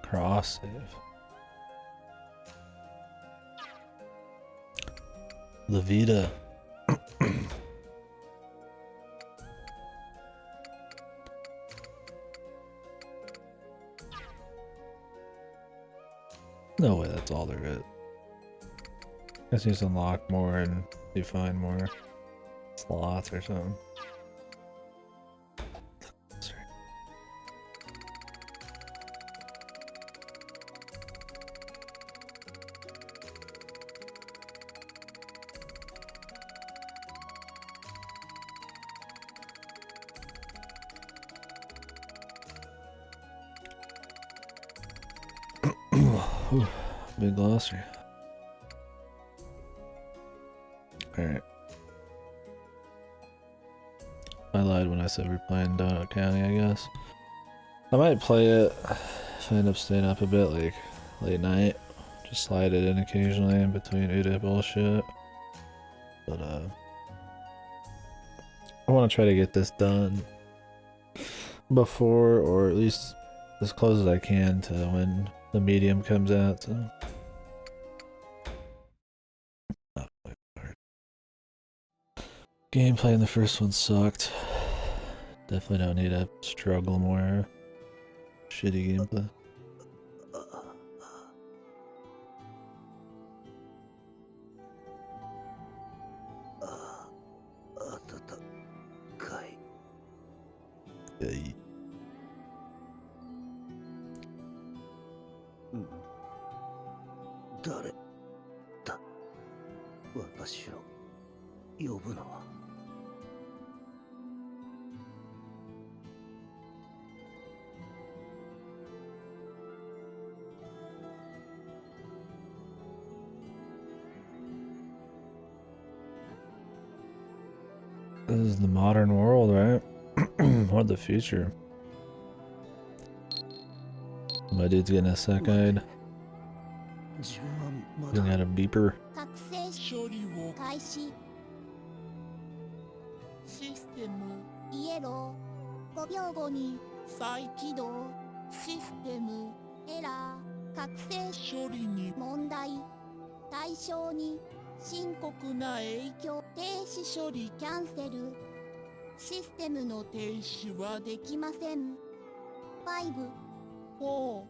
Cross save. The Vita. No way that's all there is. Guess you just unlock more and you find more slots or something. Big glossary. Alright. I lied when I said we're playing Donut County, I guess. I might play it if I end up staying up a bit, like late night. Just slide it in occasionally in between Uda bullshit. But I want to try to get this done before, or at least as close as I can to when the medium comes out, so. Gameplay in the first one sucked. Definitely don't need to struggle more. Shitty gameplay. Hey. 誰だ私を呼ぶのは This is the modern world, right? Or the future. My dude's getting a sec-eyed. He's got a beeper. システムイエロー5秒後に再起動システムエラー覚醒処理に問題対象に深刻な影響停止処理キャンセルシステムの停止はできません5 4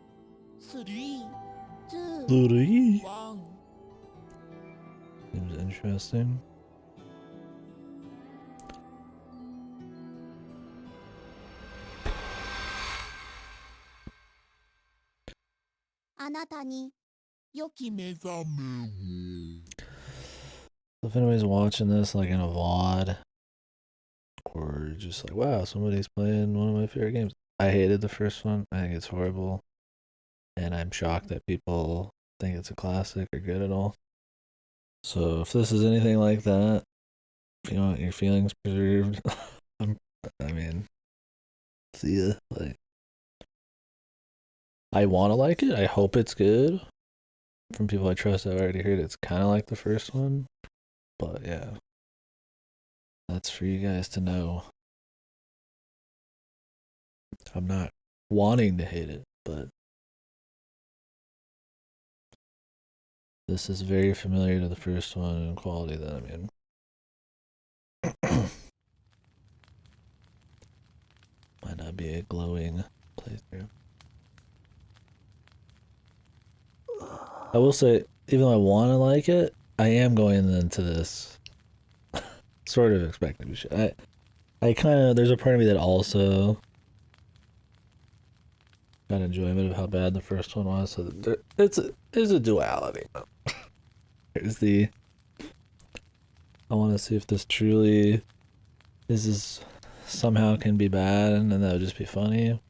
3 2 1 Seems interesting. If anybody's watching this like in a VOD, or just like, wow, somebody's playing one of my favorite games. I hated the first one. I think it's horrible. And I'm shocked that people think it's a classic or good at all. So if this is anything like that, if you want your feelings preserved, I mean, see ya. Like, I want to like it. I hope it's good. From people I trust, I've already heard it's kind of like the first one. But yeah, that's for you guys to know. I'm not wanting to hate it, but this is very familiar to the first one in quality that I'm in. Might not be a glowing playthrough. I will say, even though I want to like it, I am going into this sort of expecting to. I kind of, there's a part of me that also got enjoyment of how bad the first one was. So there's a duality. There's the, I want to see if this truly is somehow can be bad and then that would just be funny.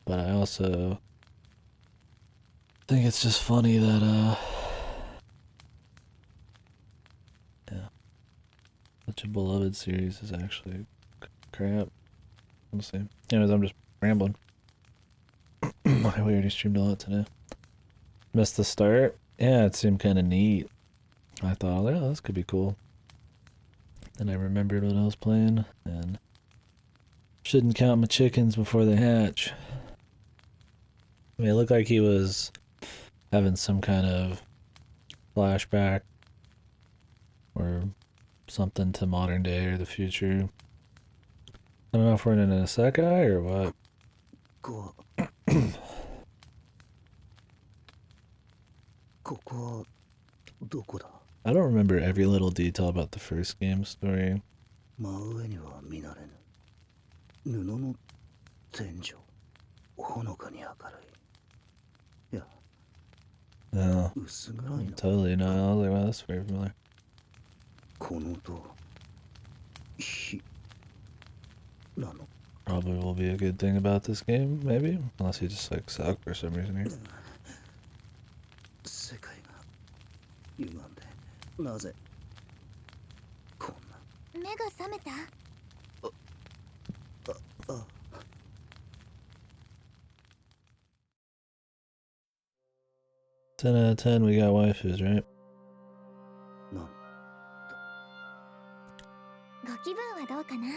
But I also think it's just funny that yeah, such a beloved series is actually crap. We'll see. Anyways, I'm just rambling. We already streamed a lot today. Missed the start. Yeah, it seemed kind of neat. I thought, oh, this could be cool. Then I remembered what I was playing, and shouldn't count my chickens before they hatch. I mean, it looked like he was having some kind of flashback or something to modern day or the future. I don't know if we're in an isekai or what. ここはどこだ？ I don't remember every little detail about the first game story. 真上には見慣れぬ。布の天井。ほのかに明るい。いや、 No, 薄暗いな。 totally not. I was like, wow, that's very familiar. この音、火なの。 Probably will be a good thing about this game, maybe? Unless he just like sucked for some reason here. 世界が歪んで、なぜこんな。目が覚めた？あ、 10 out of 10, we got waifus, right? なん。ご気分はどうかな？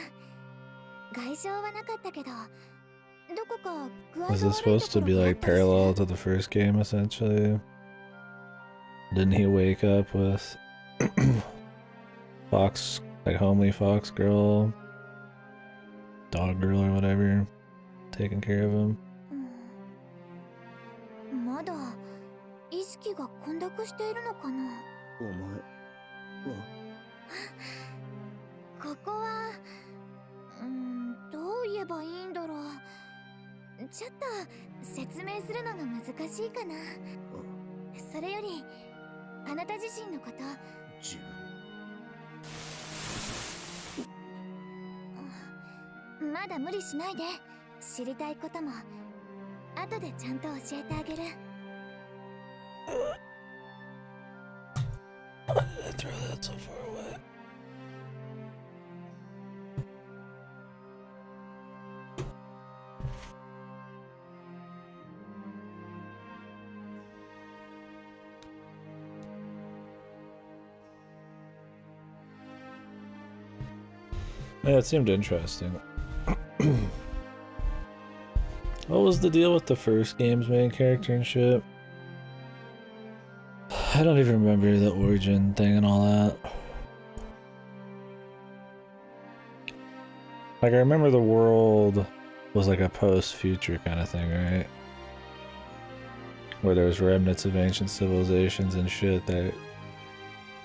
外傷はなかったけど、どこか具合が悪い Is と this ころ supposed to が be あっ like たりする？ parallel to the first game, essentially? Didn't he wake up with Fox, like homely Fox girl, dog girl or whatever, taking care of him? まだ意識が混濁しているのかな？お前はここはどう言えばいいんだろう。ちょっと説明するのが難しいかな。それよりあなた自身のこと。自分。まだ無理しないで。知りたいことも後でちゃんと教えてあげる。I throw that so far away. Yeah, it seemed interesting. What was the deal with the first game's main character and shit? I don't even remember the origin thing and all that. Like, I remember the world was like a post-future kind of thing, right? Where there was remnants of ancient civilizations and shit that,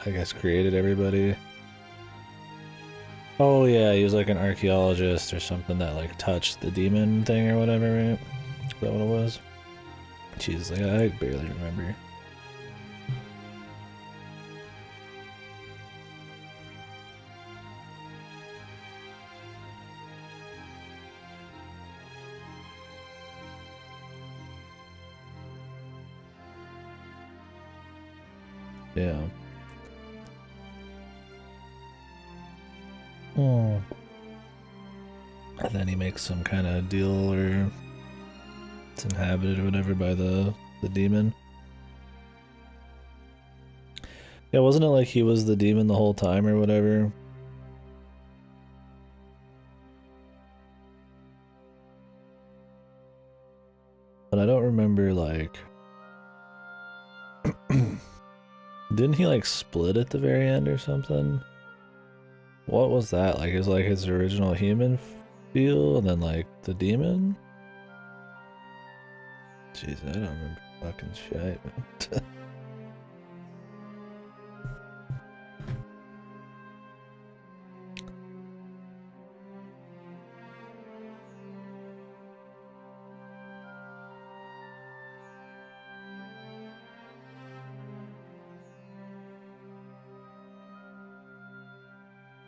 I guess, created everybody. Oh yeah, he was like an archaeologist or something that like touched the demon thing or whatever, right? Is that what it was? Jesus, like, I barely remember. Yeah. Oh. And then he makes some kind of deal, or it's inhabited or whatever by the demon. Yeah, wasn't it like he was the demon the whole time or whatever? But I don't remember, like... Didn't he, like, split at the very end or something? What was that? Like, is like his original human feel and then, like, the demon? Jeez, I don't remember fucking shit, man.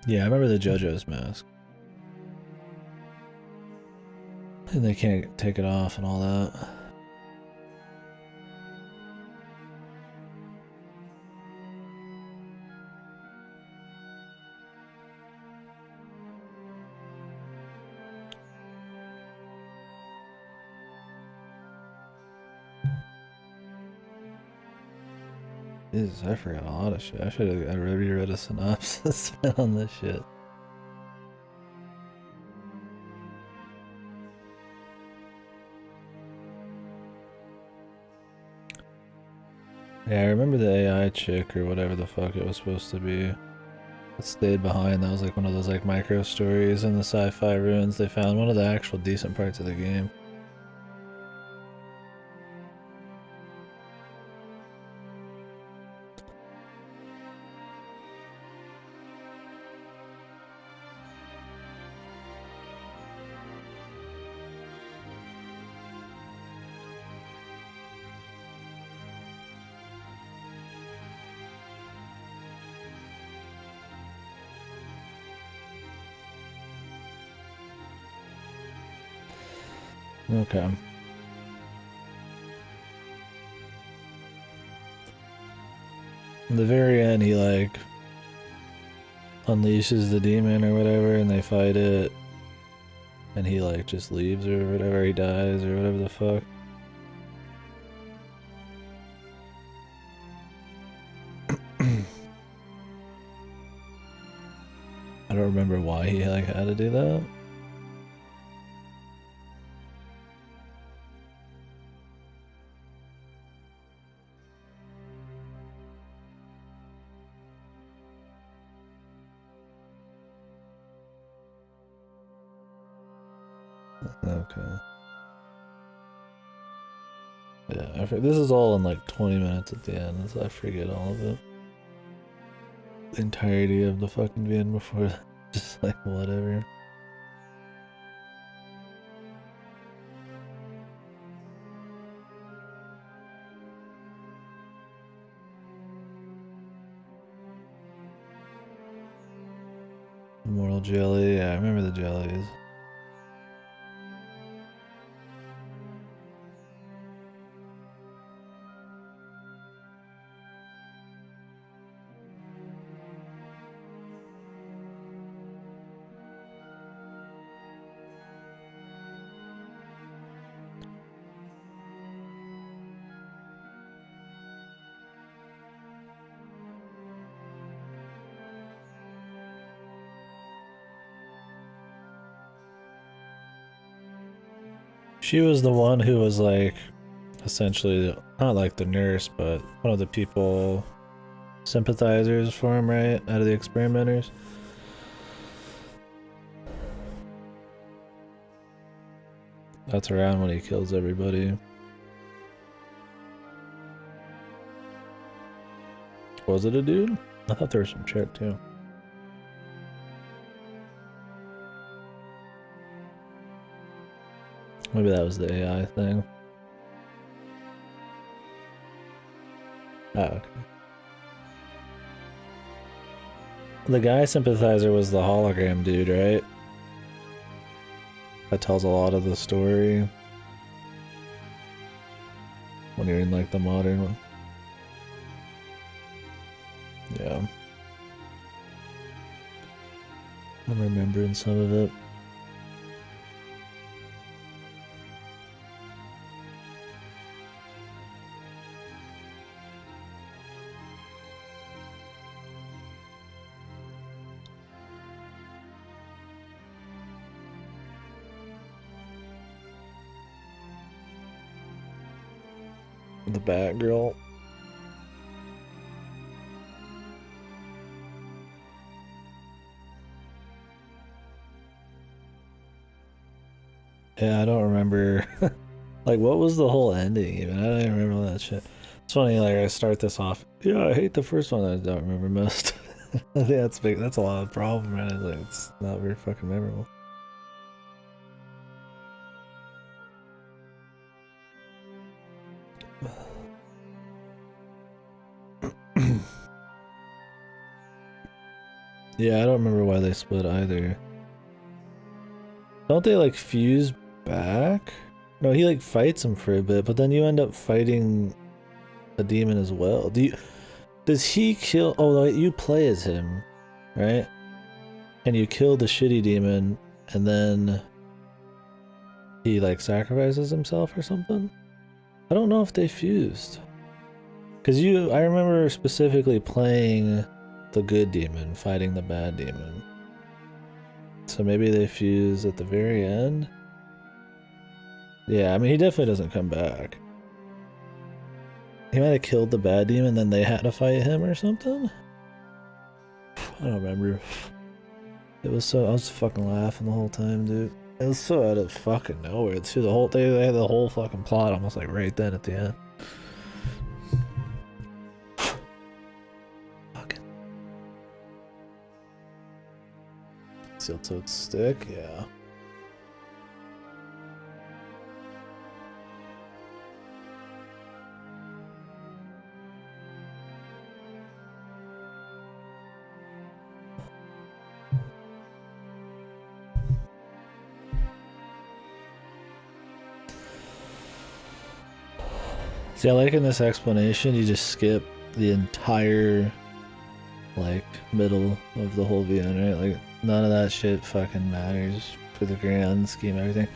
Yeah, I remember the JoJo's mask. And they can't take it off and all that. Jesus, I forgot a lot of shit. I should have reread a synopsis on this shit. Yeah, I remember the AI chick or whatever the fuck it was supposed to be. It stayed behind. That was like one of those like micro stories in the sci-fi ruins. They found one of the actual decent parts of the game. Okay. In the very end, he like unleashes the demon or whatever, and they fight it, and he like just leaves or whatever. He dies or whatever the fuck. I don't remember why he like had to do that. Okay. Yeah, this is all in like 20 minutes at the end, so I forget all of it. The entirety of the fucking video before that. Just like whatever. Immortal jelly, yeah, I remember the jellies. She was the one who was like, essentially, not like the nurse, but one of the people, sympathizers for him, right? Out of the experimenters. That's around when he kills everybody. Was it a dude? I thought there was some chick too. Maybe that was the AI thing. Oh, okay. The guy sympathizer was the hologram dude, right? That tells a lot of the story. When you're in like the modern one. Yeah. I'm remembering some of it. The Batgirl. Yeah, I don't remember. Like, what was the whole ending even? I don't even remember all that shit. It's funny, like, I start this off. Yeah, I hate the first one. I don't remember most. I think that's big. That's a lot of problem, man. It's like, it's not very fucking memorable. Yeah, I don't remember why they split either. Don't they like fuse back? No, he like fights him for a bit, but then you end up fighting a demon as well. Does he kill? Oh, wait, you play as him, right? And you kill the shitty demon, and then he like sacrifices himself or something? I don't know if they fused. Cause I remember specifically playing the good demon, fighting the bad demon. So maybe they fuse at the very end? Yeah, I mean, he definitely doesn't come back. He might have killed the bad demon, then they had to fight him or something? I don't remember. It was so, I was fucking laughing the whole time, dude. It was so out of fucking nowhere too. The whole thing, they had the whole fucking plot almost like right then at the end. Fucking steel-toed stick, yeah. See, I like in this explanation, you just skip the entire, like, middle of the whole VN, right? Like, none of that shit fucking matters for the grand scheme of everything.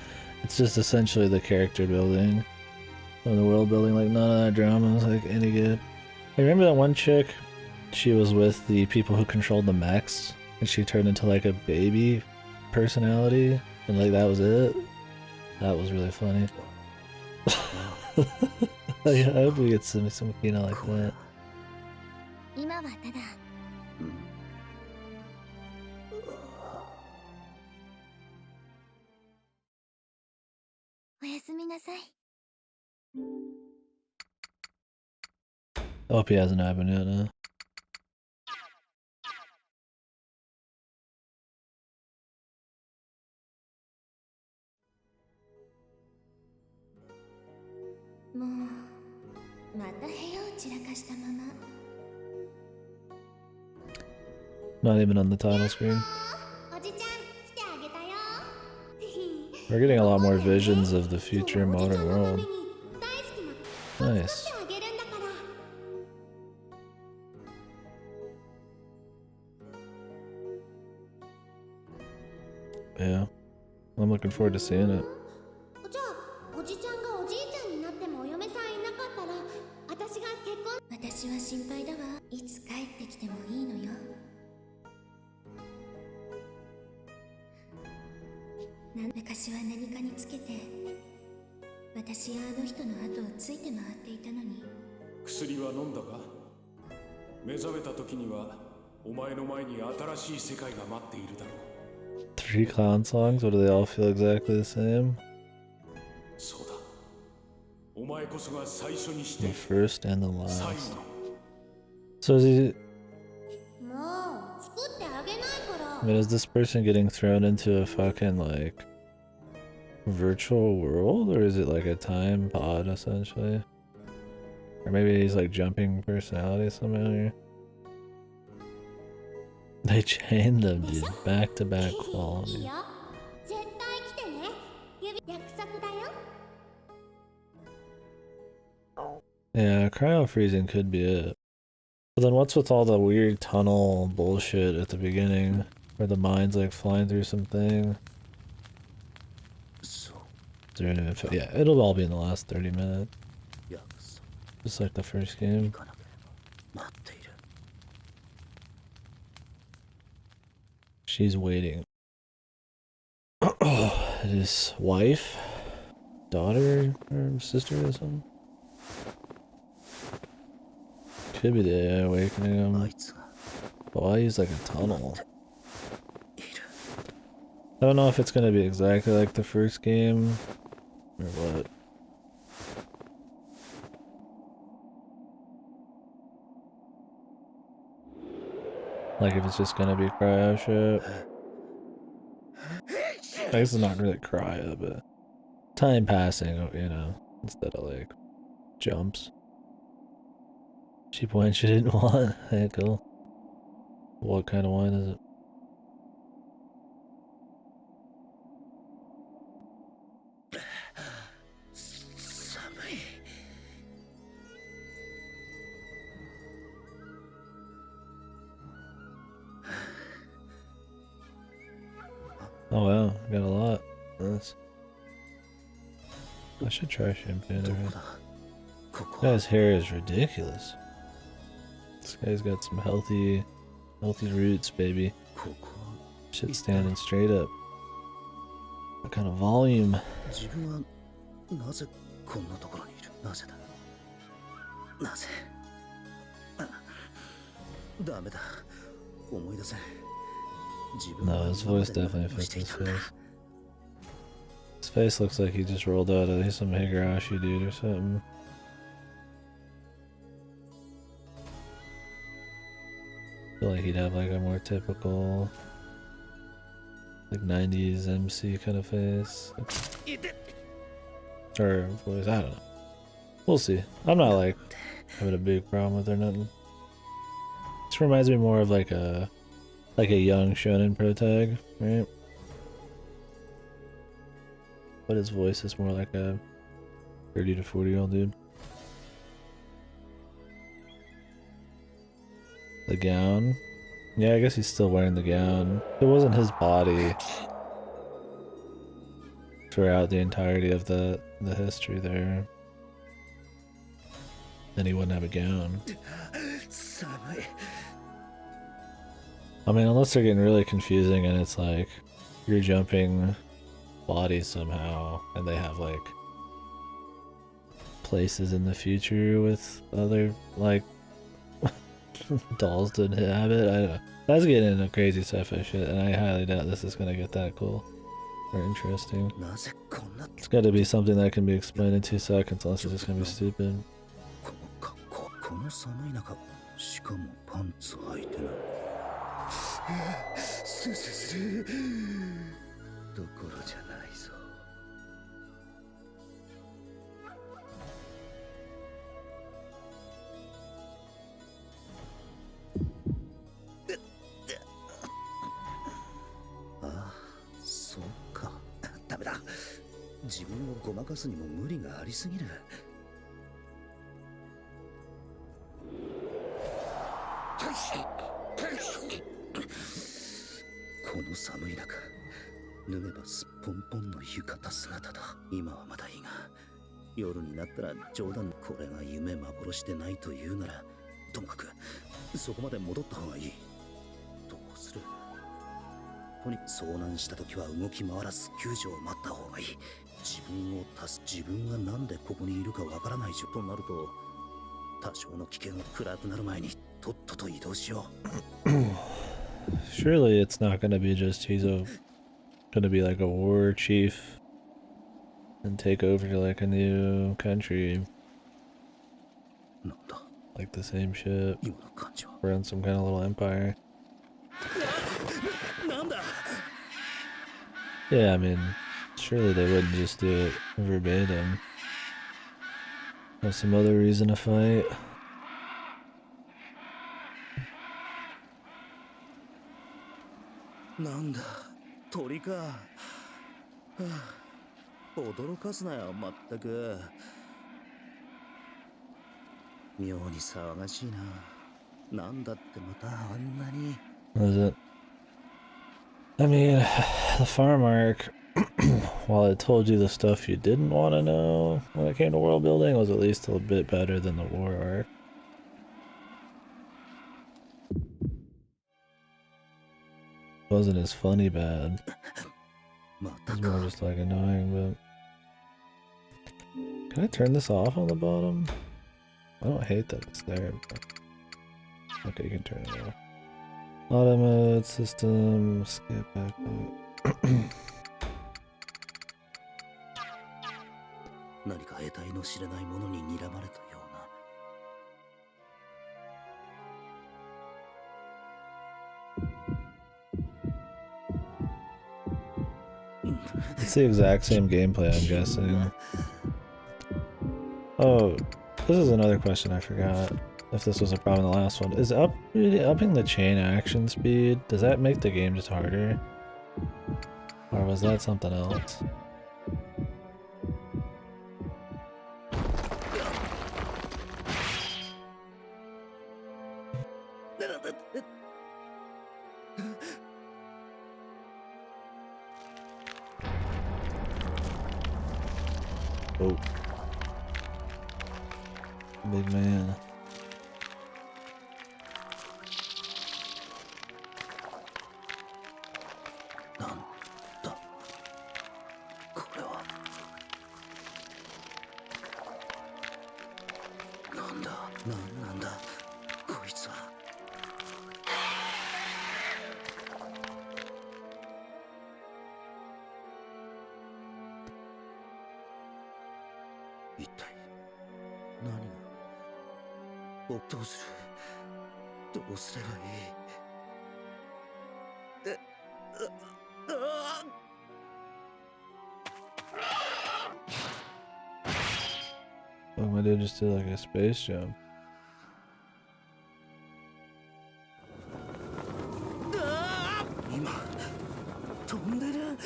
It's just essentially the character building and the world building. Like, none of that drama is, like, any good. I remember that one chick, she was with the people who controlled the mechs, and she turned into, like, a baby personality, and, like, that was it. That was really funny. I hope we get some Kino like that. 今はただおやすみなさい I hope he hasn't happened yet now. もうまた部屋を散らかしたまま Not even on the title screen. おじちゃん来てあげたよ We're getting a lot more visions of the future modern world. Nice. Yeah. I'm looking forward to seeing it. じゃあおじちゃんがおじいちゃんになってもお嫁さんいなかったら私が結婚私は心配だわいつ帰ってきてもいいのよ昔は何かにつけて私やあの人の後をついて回っていたのに薬は飲んだか目覚めた時にはお前の前に新しい世界が待っているだろう 3 clown songs? What do they all feel exactly the same? そうだお前こそが最初にして The first and the 最 last. 後の So is he... もう作ってあげないから I mean, is this person getting thrown into a fucking, like, virtual world? Or is it like a time pod, essentially? Or maybe he's, like, jumping personality somehow here? They chained them, dude. Back-to-back いい quality. よ絶対来てね約束だよ Yeah, cryo freezing could be it. But then what's with all the weird tunnel bullshit at the beginning? Where the mind's like flying through something? Is there any info? Yeah, it'll all be in the last 30 minutes. Just like the first game. She's waiting. His wife? Daughter? Or sister or something? Could be the AI awakening him. But why use like a tunnel? I don't know if it's gonna be exactly like the first game or what. Like if it's just gonna be cryo shit. I guess it's not really cryo, but time passing, you know, instead of like jumps. Cheap wine she didn't want. Hey, cool. What kind of wine is it? Oh wow, got a lot. Nice. I should try champagne. This guy's hair is ridiculous. This guy's got some healthy roots, baby. Shit standing straight up. What kind of volume? なぜダメだ思い出せ自分 No, his voice definitely fits his face. His face looks like he just rolled out of some Higurashi dude or something. I feel like he'd have like a more typical like 90s MC kind of face. Or voice, I don't know. We'll see. I'm not like having a big problem with it or nothing. This reminds me more of like a young shonen protag, right? But his voice is more like a 30 to 40-year-old dude. The gown. Yeah, I guess he's still wearing the gown. It wasn't his body throughout the entirety of the history there, then he wouldn't have a gown. I mean, unless they're getting really confusing and it's like you're jumping bodies somehow and they have like places in the future with other like dolls to inhabit. I don't know. That's getting into crazy sci-fi shit, and I highly doubt this is gonna get that cool or interesting. It's gotta be something that can be explained in 2 seconds, unless it's just gonna be stupid. この寒い中しかもパンツ履いてないスースーするどころじゃないぞああそうかダメだ自分をごまかすにも無理がありすぎるこの寒い中脱げばすっぽんぽんの浴衣姿だ今はまだいいが夜になったら冗談これが夢幻でないというならともかくそこまで戻った方がいいどうするとに遭難した時は動き回らず救助を待った方がいい自分を自分がなんでここにいるかわからないとなると多少の危険を暗くなる前にとっとと移動しよう Surely it's not gonna be just he's gonna be like a war chief and take over to like a new country. Like the same shit. Run some kind of little empire. Yeah, I mean, surely they wouldn't just do it verbatim. Have some other reason to fight. Nanda, 鳥か。はあ、驚かすなよ、まったく。妙に騒がしいな。なんだってまたあんなに。What is it? I mean, the farm arc, while it told you the stuff you didn't want to know when it came to world building, was at least a bit better than the war arc. Wasn't as funny bad. It's more just like annoying, but... Can I turn this off on the bottom? I don't hate that it's there, but... Okay, you can turn it off. Auto mode, system, skip back. 何か得体の知れないものに睨まれたような。It's the exact same gameplay, I'm guessing. Oh, this is another question I forgot. If this was a problem in the last one. Is upping the chain action speed, does that make the game just harder? Or was that something else? Oh. Big man. なんだこいつは。一体何が。どうする。どうすればいい。Fuck, my dude just did like a space jump. 今飛んでる。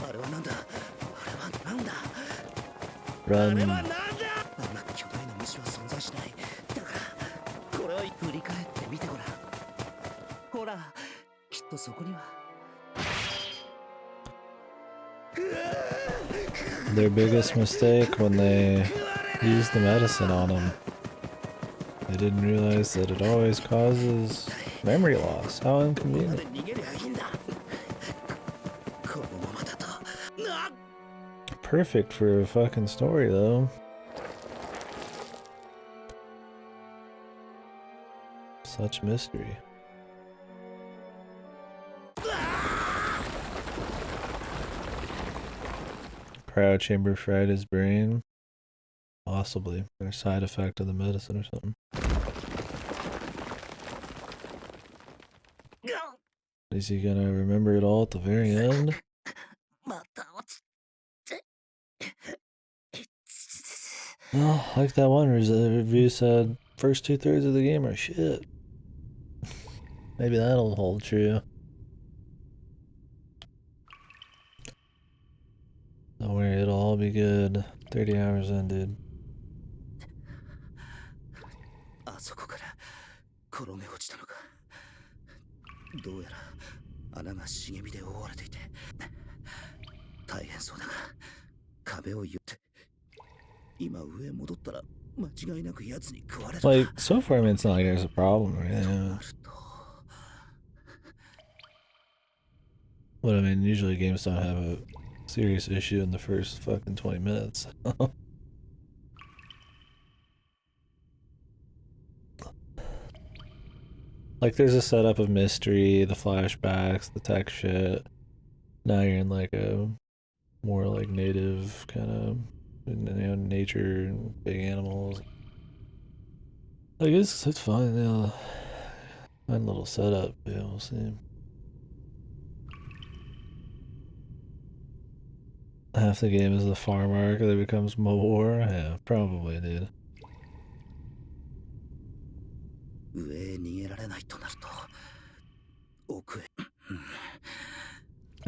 あれはなんだ。あれはなんだ。 Run. あんな巨大な虫は存在しない。だからこれを振り返ってみてごらん。ほらきっとそこには。 Their biggest mistake when they used the medicine on him. They didn't realize that it always causes memory loss. How inconvenient. Perfect for a fucking story, though. Such mystery. Cryo chamber fried his brain. Possibly. Or a side effect of the medicine or something. Is he gonna remember it all at the very end? Well, like that one review said, first 2/3 of the game are shit. Maybe that'll hold true. Don't worry, it'll all be good. 30 hours in, dude. あそこから転げ落ちたのか。どうやら穴が茂みで覆われていて大変そうだが、壁を言って今上へ戻ったら間違いなく奴に食われる。 Like, so far, I mean, it's not like there's a problem or anything. But I mean, usually games don't have a serious issue in the first fucking 20 minutes. Like, there's a setup of mystery, the flashbacks, the tech shit. Now you're in like a more like native kind of, you know, nature and big animals. Like, it's fun, you know. Fun little setup, yeah, we'll see. Half the game is the farm arc that becomes more. Yeah, probably, dude. I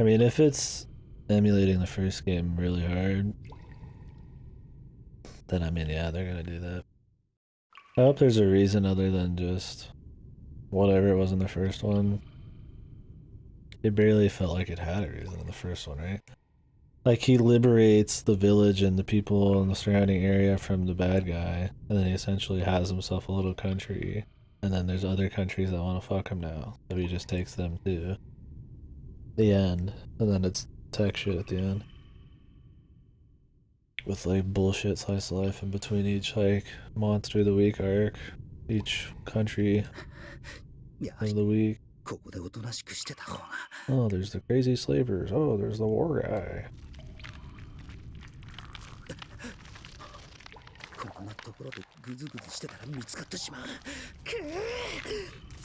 mean, if it's emulating the first game really hard, then I mean, yeah, they're gonna do that. I hope there's a reason other than just whatever it was in the first one. It barely felt like it had a reason in the first one, right? Like, he liberates the village and the people in the surrounding area from the bad guy, and then he essentially has himself a little country, and then there's other countries that want to fuck him now, so he just takes them to the end, and then it's tech shit at the end. With, like, bullshit slice of life in between each, like, monster of the week arc, each country of the week. Oh, there's the crazy slavers. Oh, there's the war guy. こんなところでグズグズしてたら見つかってしまう。く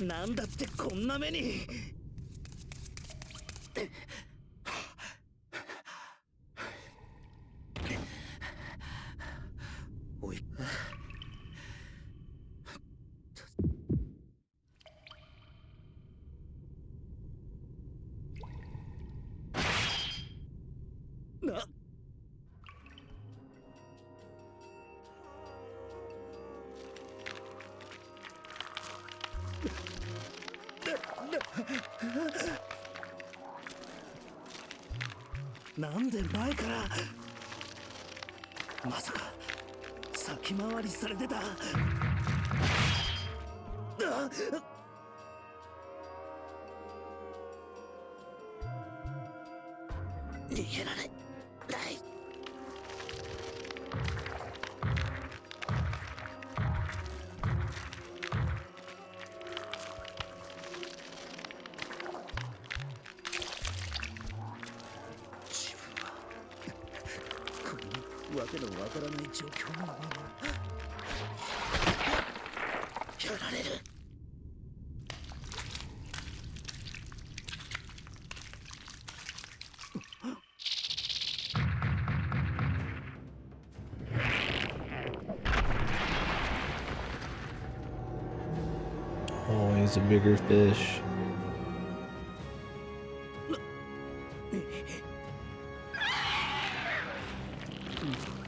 ー、なんだってこんな目に。おい。な。なんで前から。まさか先回りされてた。逃げられない。自分はこのわけのわからない状況のままやられる。Always a bigger fish.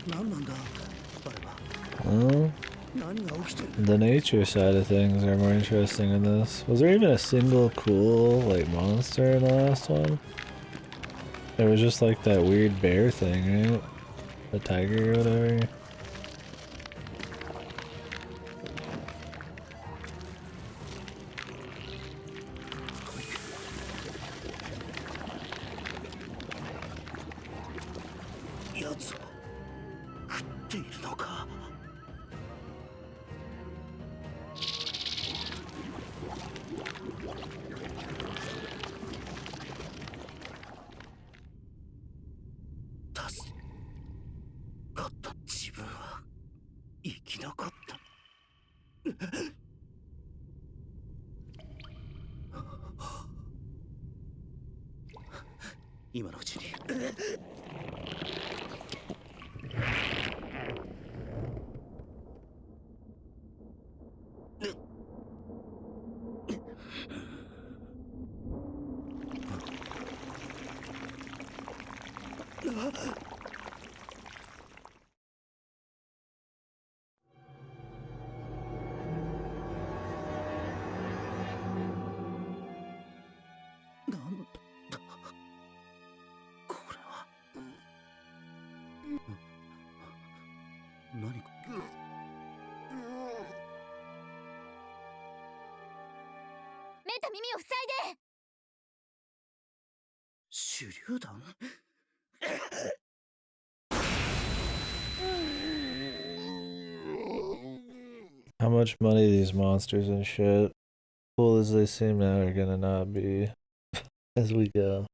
何なんだあれは。 Well, 何が起きてる。 the nature side of things are more interesting in this. Was there even a single cool, like, monster in the last one? There was just like that weird bear thing, right? The tiger or whatever. やつを食っているのか。助かった自分は生き残った。今のうちに。なんだこれは。何か。目と耳を塞いで。手榴弾。 How much money these monsters and shit, cool as they seem now, are gonna not be as we go.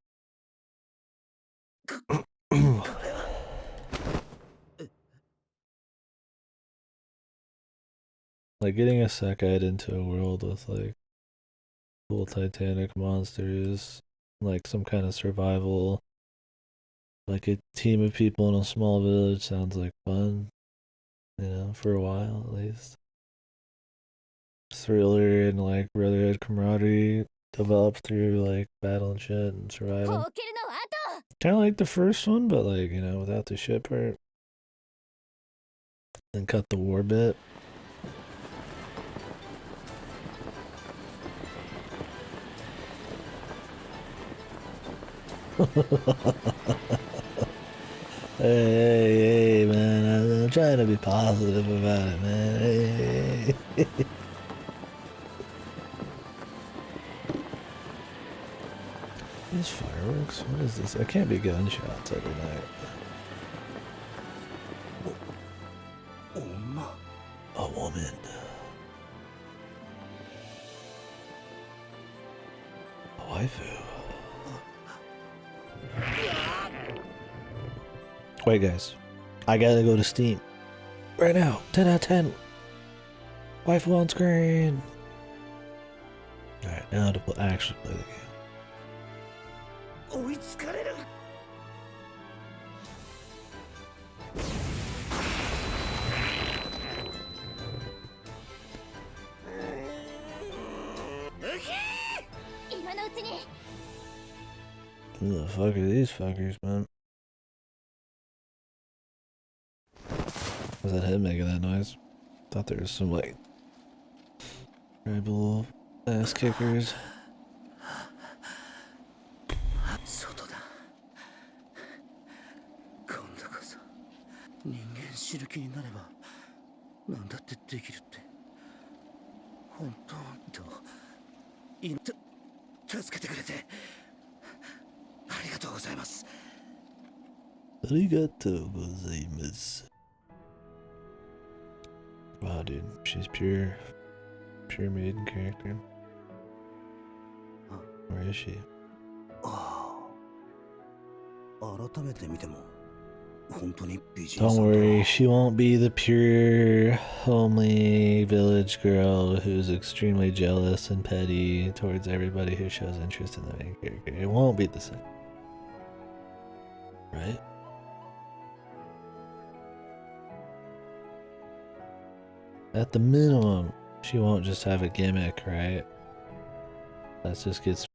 Like getting a Sekite into a world with like cool Titanic monsters, like some kind of survival, like a team of people in a small village sounds like fun, you know, for a while at least. Thriller and like brotherhood camaraderie developed through like battle and shit and ほ surviving. うけるの後。 Kind of like the first one, but like, you know, without the shit part. Then cut the war bit. Hey, man, I'm trying to be positive about it, man. Hey. These fireworks? What is this? I can't be gunshots every night. A woman. A waifu. Wait, guys. I gotta go to Steam. Right now. 10 out of 10. Waifu on screen. Alright, now to actually play the game. 追いつかれる。今のうちに。 Who the fuck are these fuckers, man? Was that him making that noise? Thought there was some like tribal ass kickers. 外だ。今度こそ人間知る気になればなんだってできるって。本当と今助けてくれてありがとうございます。Arigatou gozaimasu. Wow, dude, she's pure maiden character. Where is she? ああ、改めて見ても本当に美人 Don't さんだな。 worry, she won't be the pure, homely village girl who's extremely jealous and petty towards everybody who shows interest in the main character. It won't be the same. Right? At the minimum, she won't just have a gimmick, right? Let's just get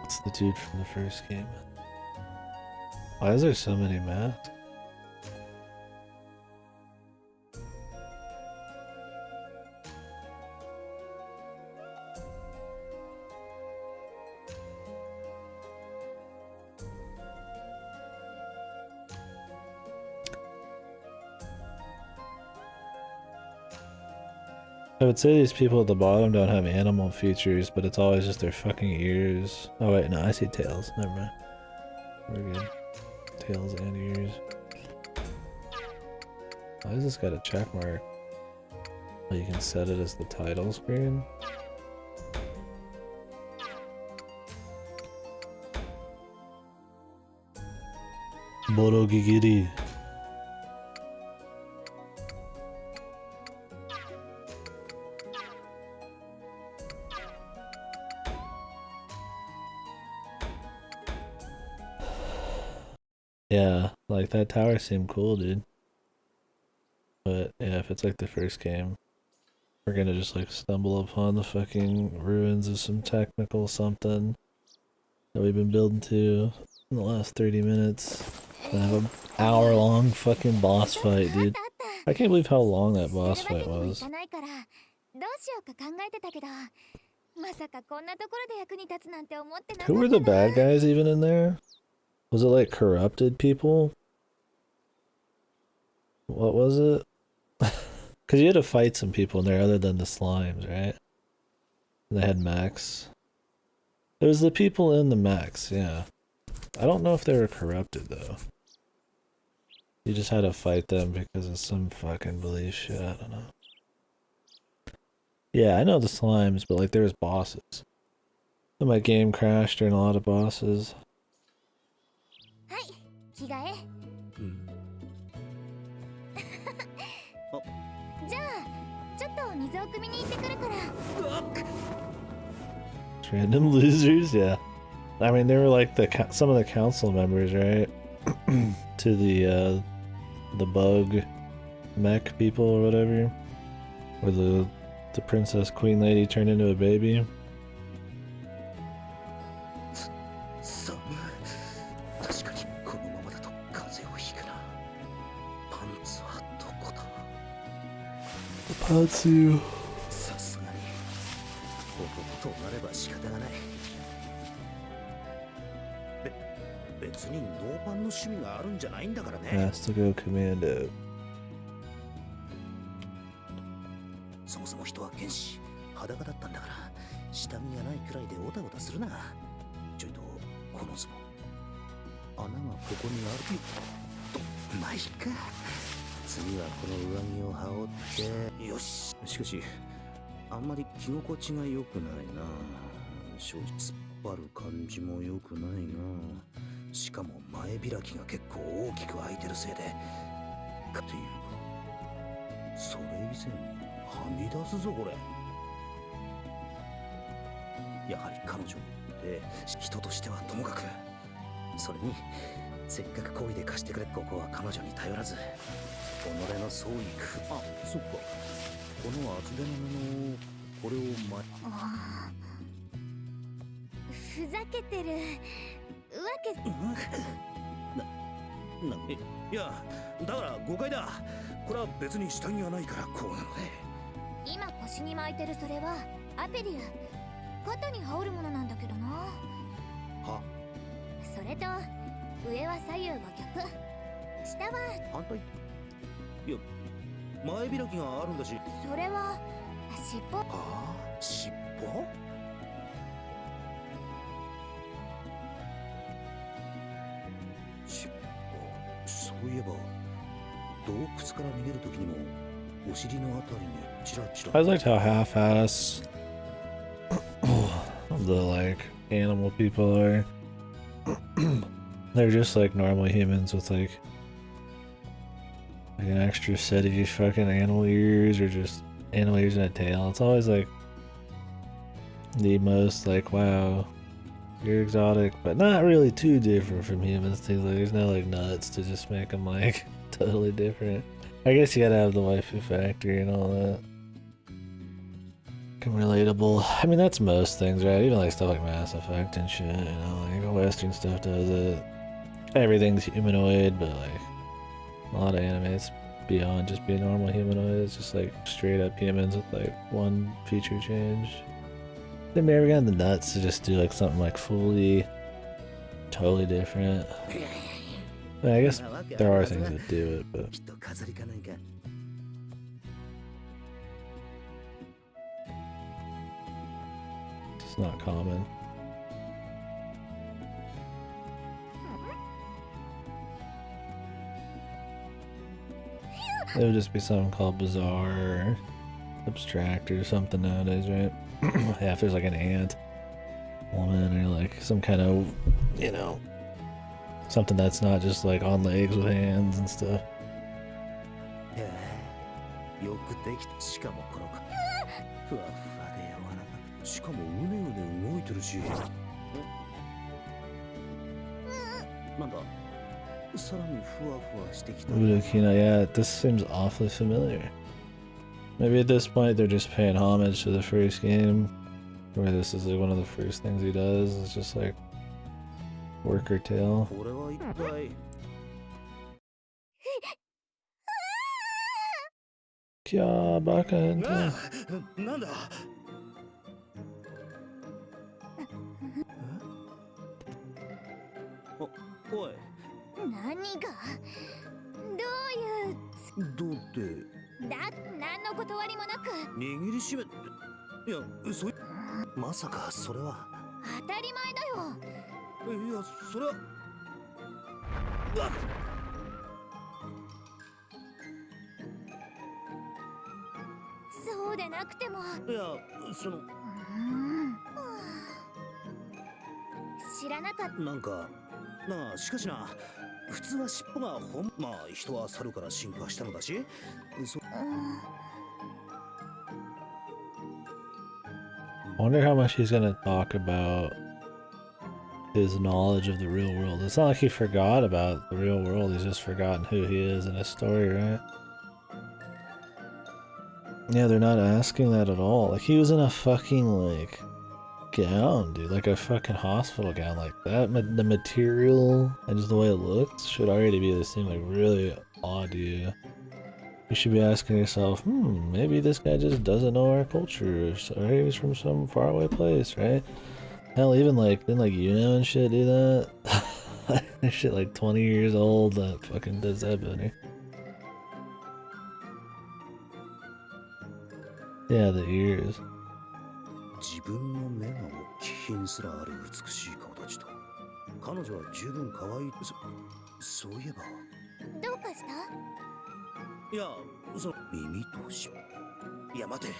It's the dude from the first game. Why is there so many maps? I would say these people at the bottom don't have animal features, but it's always just their fucking ears. Oh wait, no, I see tails. Never mind. We're good. Tails and ears. Why has this got a check mark? Oh, you can set it as the title screen. Boro Gigiri. Yeah, like that tower seemed cool, dude. But yeah, if it's like the first game, we're gonna just like stumble upon the fucking ruins of some technical something that we've been building to in the last 30 minutes. And have an hour-long fucking boss fight, dude. I can't believe how long that boss fight was. Who were the bad guys even in there? Was it like corrupted people? What was it? Because you had to fight some people in there other than the slimes, right? They had mechs. It was the people in the mechs, yeah. I don't know if they were corrupted though. You just had to fight them because of some fucking belief shit, I don't know. Yeah, I know the slimes, but like there was bosses. And my game crashed during a lot of bosses. Random losers, yeah. I mean, they were like some of the council members, right? To the bug mech people or whatever, where the princess queen lady turned into a baby. Patsu. Has to go commando. そもそも人は剣士、裸だったんだから、下着がないくらいでオタオタするな。ちょいとこのズボン、穴がここにあると、まあいいか。次はこの上着を羽織って、よし。しかし、あんまり着心地が良くないな。正直突っ張る感じも良くないな。しかも前開きが結構大きく開いてるせいで、かっていうか、それ以前にはみ出すぞこれ。やはり彼女で人としてはともかく、それにせっかく恋で貸してくれ。ここは彼女に頼らず、己の創意工夫。あ、そっか。この厚手の布をこれをふざけてるわけ。いや、だから誤解だ。これは別に下着がないからこうなので。今腰に巻いてるそれはアペリア、肩に羽織るものなんだけどな。は？それと上は左右が逆、下は反対。いや、前開きがあるんだし。それは尻尾。はあ、尻尾？尻尾。そういえば洞窟から逃げるときにもお尻のあたりにチラチラ。I liked how half-ass the like animal people are. They're just like normal humans with like an extra set of these fucking animal ears, or just animal ears and a tail. It's always like the most like, wow, you're exotic, but not really too different from humans. Things like there's no like nuts to just make them like totally different. I guess you gotta have the waifu factory and all that. relatable. I mean, that's most things, right? Even like stuff like Mass Effect and shit, you know, like Western stuff does it. Everything's humanoid, but like a lot of animes beyond just being normal humanoid. It's just like straight up humans with like one feature change. They may ever got the nuts to just do like something like fully, totally different. I mean, I guess there are things that do it, but it's not common. It would just be something called bizarre or abstract or something nowadays, right? Yeah, if there's like an ant woman or like some kind of, you know, something that's not just like on legs with hands and stuff. よくできた。しかもこの子ふわふわで柔らかく、しかもうねうね動いてるし。なんだ、さらにふわふわしてきた。 Udakina, yeah, this seems awfully familiar. Maybe at this point they're just paying homage to the first game, where this is like one of the first things he does. It's just like worker tale. これは一体。Kya baka enta. なんだ。おい。何がどういう。どうって。何の断りもなく。握りしめって。いや、まさかそれは。当たり前だよ。いや、それは。うわっ。そうでなくても。いや、その。知らなかった。なんか。なあ、しかしな。普通は尻尾がまあ人は猿から進化したのだし。I wonder how much he's gonna talk about his knowledge of the real world. It's not like he forgot about the real world, he's just forgotten who he is in his story, right? Yeah, they're not asking that at all. Like, he was in a fucking, like, gown, dude. Like a fucking hospital gown like that. The material and just the way it looks should already be this thing, like, really odd to you. You should be asking yourself, maybe this guy just doesn't know our culture, or he's from some faraway place, right? Hell, even like, didn't like and shit do that? That shit like 20 years old, that fucking does that better. Yeah, the ears. 自分の目が気品すらある美しい顔立ちと彼女は十分可愛い。そういえばどうかした？いや、その耳としいや待て、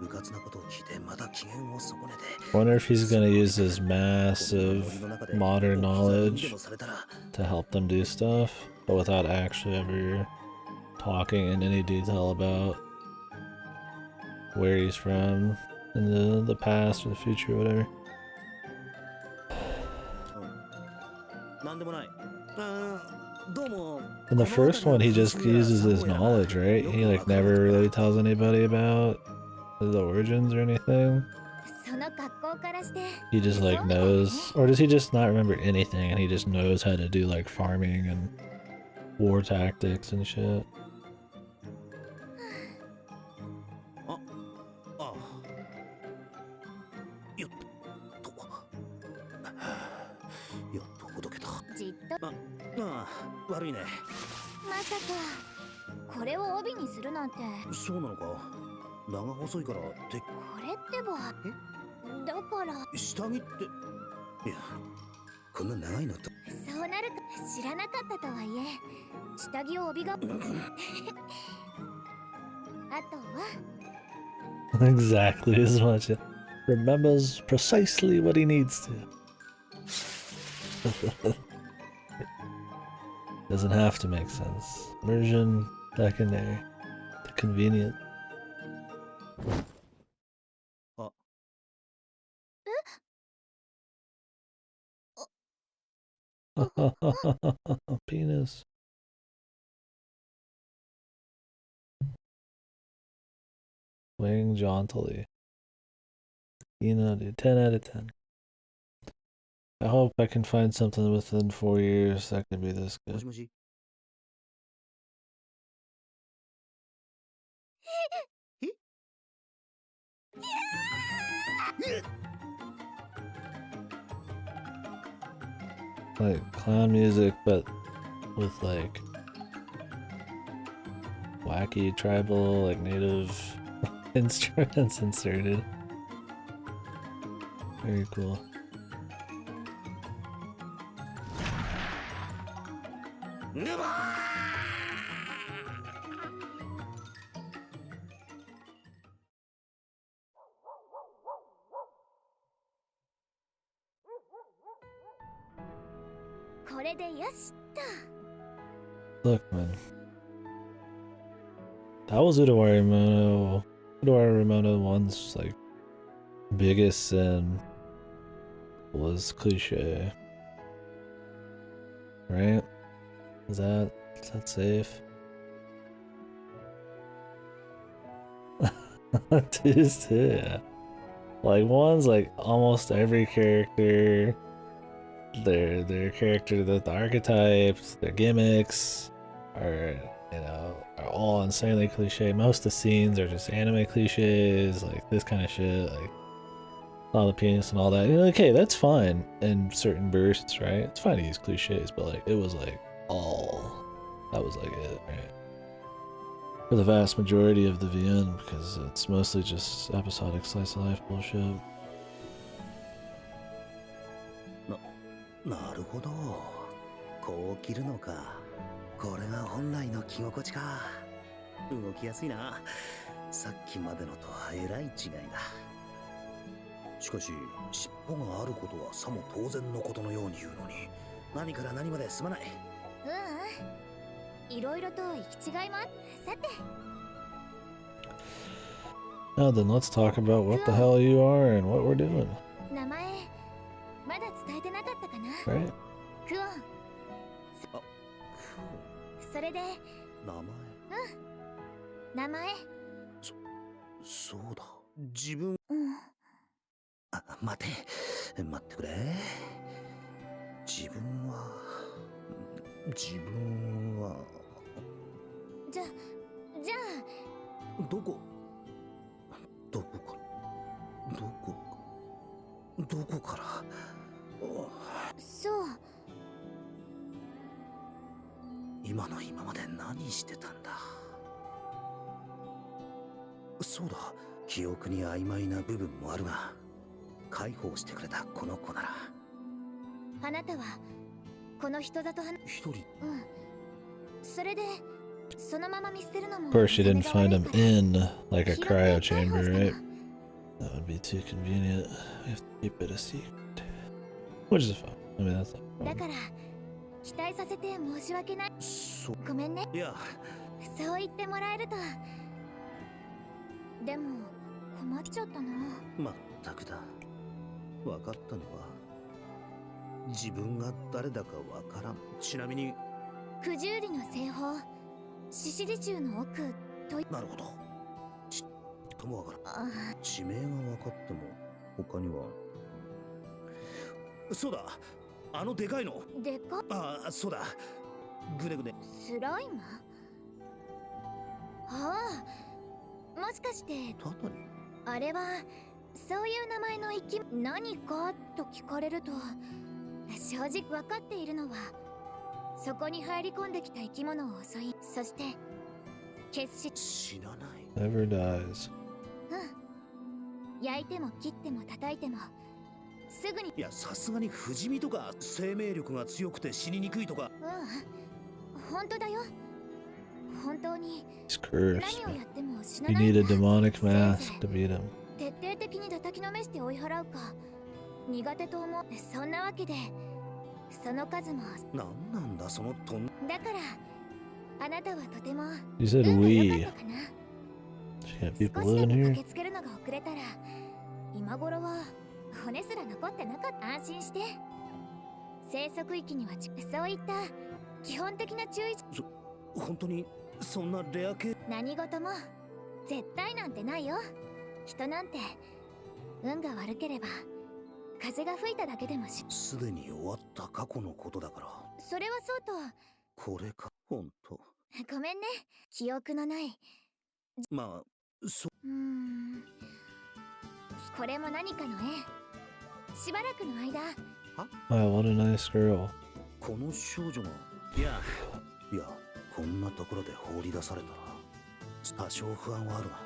うかつなことを聞いてまた機嫌を損ねて。 Wonder if he's gonna use his massive modern knowledge to help them do stuff, but without actually ever talking in any detail about where he's from in the past or the future or whatever. なんでもない。どうも。 In the first one, he just uses his knowledge, right? He like never really tells anybody about his origins or anything. He just like knows, or does he just not remember anything and he just knows how to do like farming and war tactics and shit? Exactly as much. Remembers precisely what he needs to. Doesn't have to make sense. Version secondary. Convenient. Penis. Swing jauntily. 10 out of 10. I hope I can find something within 4 years that could be this も good. しもし Like clown music, but with like wacky tribal, like native instruments inserted. Very cool. Look, man. That was Utawarerumono. Utawarerumono one's like biggest sin was cliche. Right? Is that safe? Just yeah. Like one's like almost every character, their character, the archetypes, their gimmicks are, you know, are all insanely cliche. Most of the scenes are just anime cliches, like this kind of shit, like all the penis and all that. You know, okay, that's fine in certain bursts, right? It's fine to use cliches, but like it was like that was like it, right? For the vast majority of the VN, because it's mostly just episodic slice of life bullshit. なるほど。こう切るのか。これが本来の着心地か。動きやすいな。さっきまでのとはえらい違いだ。しかし、尻尾があることはさも当然のことのように言うのに、何から何まですまない。いろいろと行き違いもあっさて。Now then, let's talk about what the hell you are and what we're doing. 名前まだ伝えてなかったかな。 Right? クオン。それで名前。そうだ。自分。待ってくれ。自分はじゃあどこからそう今まで何してたんだ。そうだ、記憶に曖昧な部分もあるが、解放してくれたこの子なら。あなたはこの人里派一人。それでそのまま見捨てるのも。Of course, she didn't find him in like a cryo chamber, right? That would be too convenient. We have to keep it a secret. Which is fine. I mean, that's not だから期待させて申し訳ない。ごめんね。いや、そう言ってもらえると。でも困っちゃったな。まったくだ。分かったのは自分が誰だかわからん。ちなみに九十里の西方、獅子地中の奥と。なるほど。ちっともわからん。地名が分かっても他には。そうだ、あのでかいの。でか。そうだ。グネグネ。スライム。もしかしてあれはそういう名前の生き何かと聞かれると、正直分かっているのはそこに入り込んできた生き物を襲い、そして決死。死なない。 never dies. 焼いても切っても叩いてもすぐに。いや、さすがに不死身とか生命力が強くて死ににくいとか。本当だよ。本当に He's cursed. 何をやっても死な You ない。 need a demonic mask to beat him. 徹底的に叩きのめして追い払うか苦手と思う。そんなわけでその数も。なんなんだそのとん。だからあなたはとても You said 運が we. 良かったかな。 Can't people 少し live で in も here? 駆けつけるのが遅れたら今頃は骨すら残ってなかった。安心して。生息域にはそういった基本的な注意。本当にそんなレア系。何事も絶対なんてないよ。人なんて運が悪ければ風が吹いただけでもし。すでに終わった過去のことだから。それはそうと。これか、ほんと。ごめんね、記憶のない。まあ、これも何かの絵。しばらくの間。Wow, what a nice girl. この少女が、いや、こんなところで放り出されたら多少不安はあるが、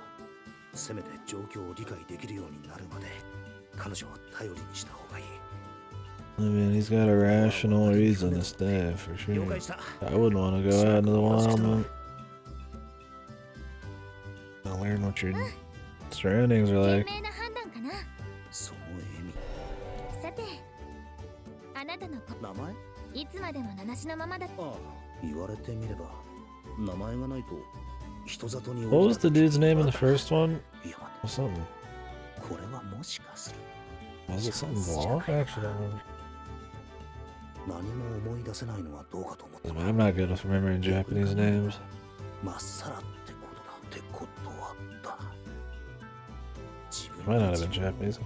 せめて状況を理解できるようになるまで彼女を頼りにした方がいい。I mean, he's got a rational reason to stay, for sure. I wouldn't want to go out into the wild, man. I'll learn what your surroundings are like. その笑み。さて、あなたの名前？いつまでも名無しのままだ。ああ、言われてみれば名前がないと人里に。 What was the dude's name in the first one? Or something. これはもしかする。 Was it something long? Actually, I don't remember. 何も思い出せないのはどうかと思った。 I'm not good with remembering Japanese names. まっさらってことだってことはだ。 Might not have been Japanese.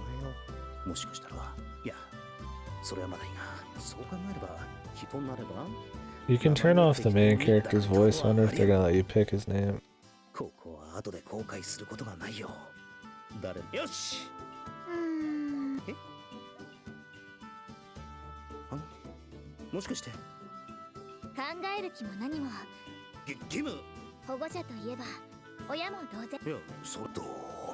もしかしたら、いや、それはまだいいが、そう考えれば人になれば。 You can turn off the main character's voice. I wonder if they're gonna let you pick his name. ここは後で後悔することがないよ。誰？よし。え？もしかして考える気も何も。義務？保護者といえば親も同然。いや、それどう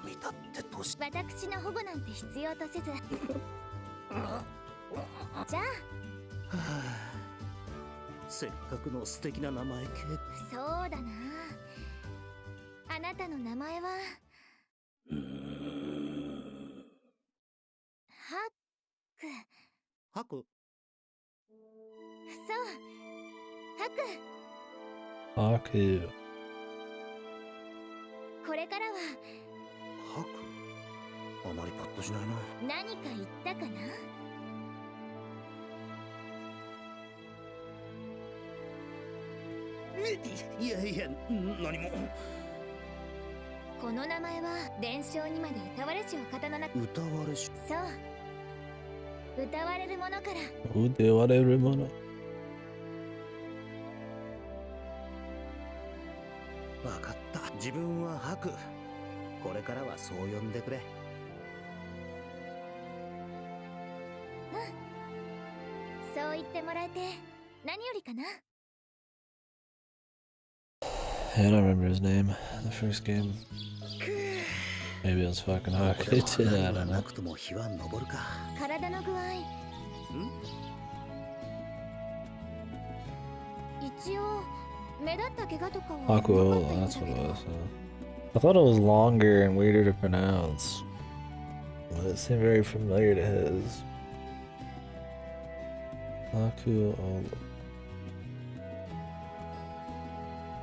見たって年。私の保護なんて必要とせず。じゃあ、せっかくの素敵な名前系。そうだな。あなたの名前はハク。ハク？そう、ハク。 Haku. これからはハク？あまりパッとしないな。何か言ったかな。いやいや、何も。この名前は伝承にまで歌われしお方の中。歌われし。そう、歌われるものから。Utawarerumono. わかった。自分はハク。これからはそう呼んでくれ。そう言ってもらえて何よりかな。 I don't remember his name. The first game. Maybe it was fucking Haku too. I don't know. なくとも日は昇るか。体の具合。一応目立った怪我とかは。Haku, that's what it was. I thought it was longer and weirder to pronounce. But it seemed very familiar to his. Haku.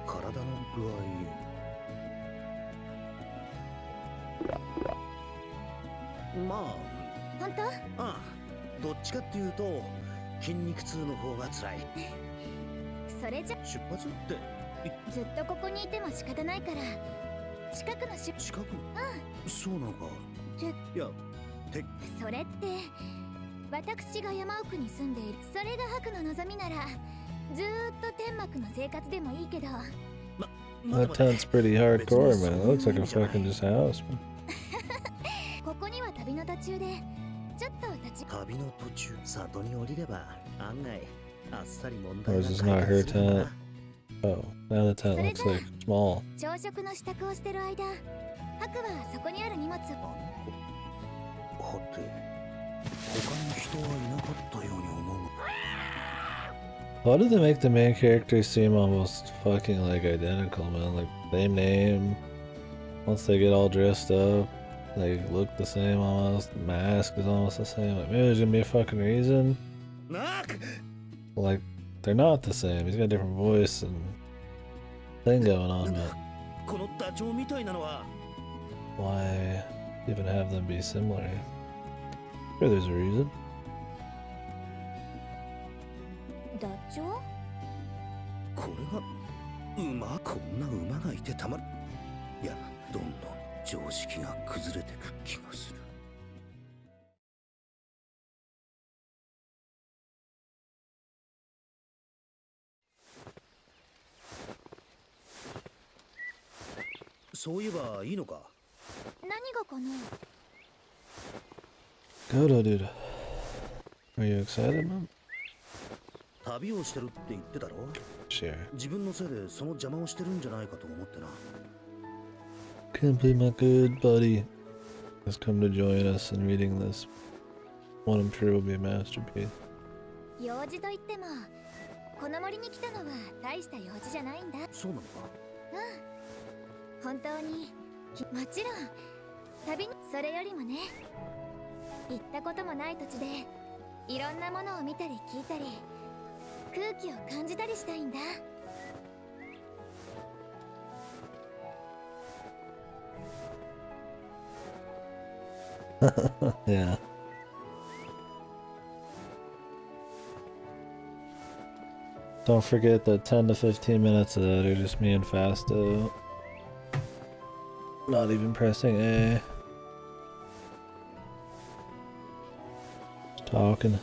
体の具合。まあ。本当？ああ、どっちかっていうと筋肉痛の方が辛い。それじゃ出発ってずっとここにいても仕方ないから近くの近く？そうなのか。いや、それって私が山奥に住んでいる。それが白の望みならずーっと天幕の生活でもいいけど。That tent's pretty hardcore, man. It looks like a fucking just house. ここには旅の途中でちょっと立ち。旅の途中、里に降りれば案外あっさり問題 Or が is 解 this not 決 her するんだ。 tent? Oh, now the tent looks like small. 朝食の支度をしてる間、白はそこにある荷物を。はて、他に人はいなかったように思う。 Why did they make the main characters seem almost fucking like identical, man? Like same name. Once they get all dressed up, they look the same almost. The mask is almost the same. Like maybe there's gonna be a fucking reason. Like they're not the same. He's got a different voice and thing going on, but このダチョウみたいなのは why even have them be similar? Sure, there's a reason. ダチョウ？これが馬？こんな馬がいてたまる？いや、どんどん常識が崩れてく気がする。そういえばいいのか？何がかな？ Good, dude. Are you excited, Mom? 旅をしてるって言ってたろ？ Sure. 自分のせいでその邪魔をしてるんじゃないかと思ってな。 Can't believe my good buddy has come to join us in reading this. One I'm sure will be a masterpiece. 用事と言っても、この森に来たのは大した用事じゃないんだ。そうなのか？本当に、もちろん、旅に、それよりもね、行ったこともない土地で、いろんなものを見たり聞いたり、空気を感じたりしたいんだ。Yeah. Don't forget that 10 to 15 minutes of that are just me and Fasto. Not even pressing A. Just talking.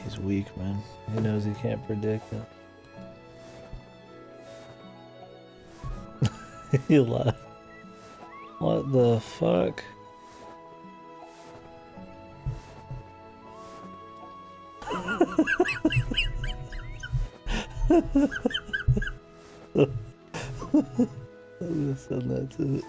He's weak, man. He knows he can't predict it. He left. What the fuck? I'm gonna send that to it.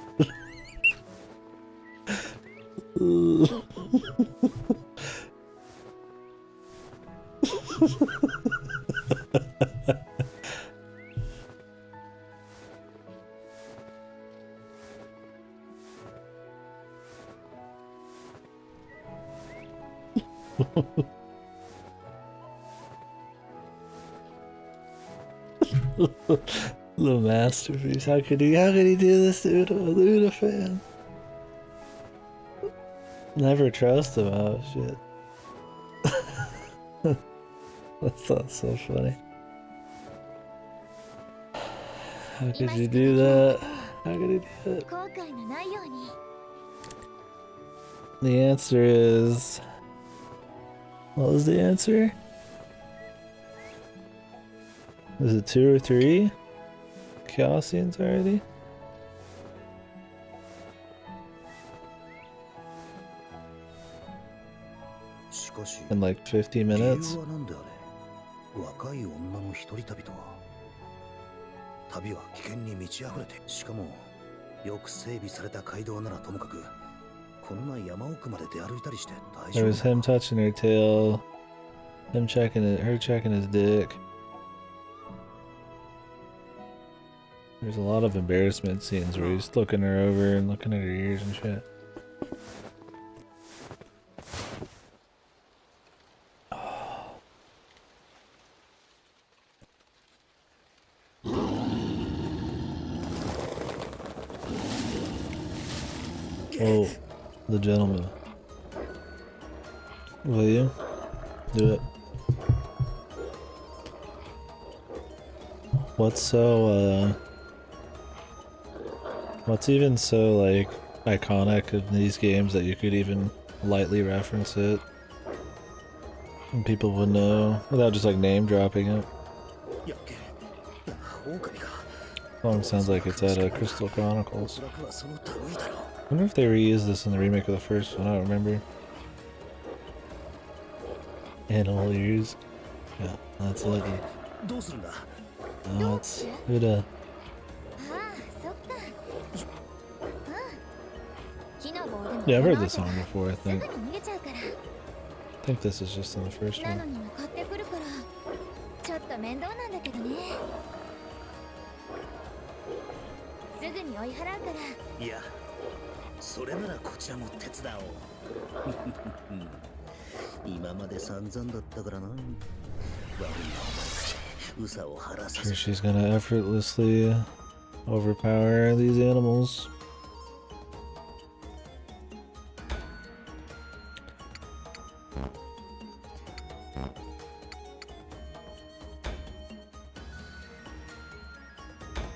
The masterpiece. How could he do this to the Uta fan? Never trust him. Oh shit. That's so funny. How could you do that? How could he do that? 後悔のないように。 The answer is... What was the answer? Was it 2 or 3? Chaos scenes already? In like 50 minutes? 若い女の一人旅とは。旅は危険に満ち溢れて、しかもよく整備された街道ならともかく、こんな山奥まで出歩いたりして大 There 丈 was him 夫？ touching her tail, him checking it, her checking his dick. There's a lot of embarrassment scenes where he's looking her over and looking at her ears and shit. Oh, the gentleman. Will you? Do it. What's even so, like, iconic in these games that you could even lightly reference it? And people would know, without just, like, name dropping it. Song sounds like it's out of Crystal Chronicles. I wonder if they reused this in the remake of the first one, I don't remember. Animal ears. Yeah, that's lucky. Oh, it's Uda. Yeah, I've heard this song before, I think. I think this is just in the first one. ちょっと面倒なんだけどね。すぐに追い払うから。いや、それならこちらも手伝おう。今まで散々だったからな。悪いなお前たち。うさを晴らさせ。 Sure, she's gonna effortlessly overpower these animals.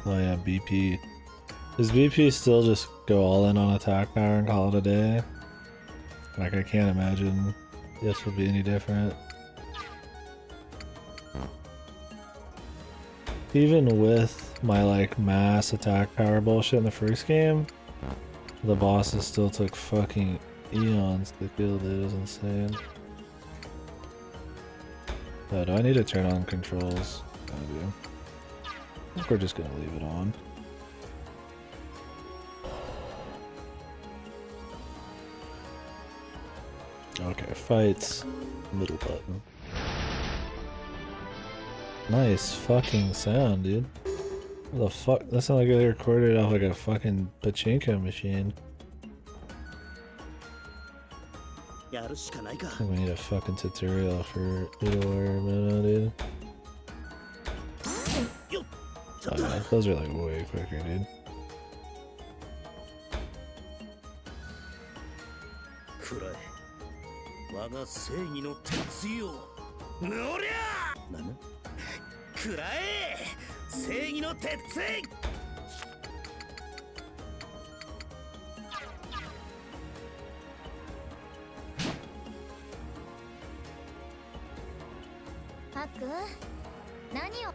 Oh yeah, BP. Does BP still just go all in on attack power and call it a day? Like, I can't imagine this would be any different. Even with my like mass attack power bullshit in the first game, the bosses still took fucking eons to kill, dude. It was insane. Oh, do I need to turn on controls? I do. I think we're just gonna leave it on. Okay, fights. Middle button. Nice fucking sound, dude. What the fuck? That sounds like they recorded off like a fucking pachinko machine. I think we need a fucking tutorial for Utawarerumono, dude. Oh, yeah, those are like way quicker, dude.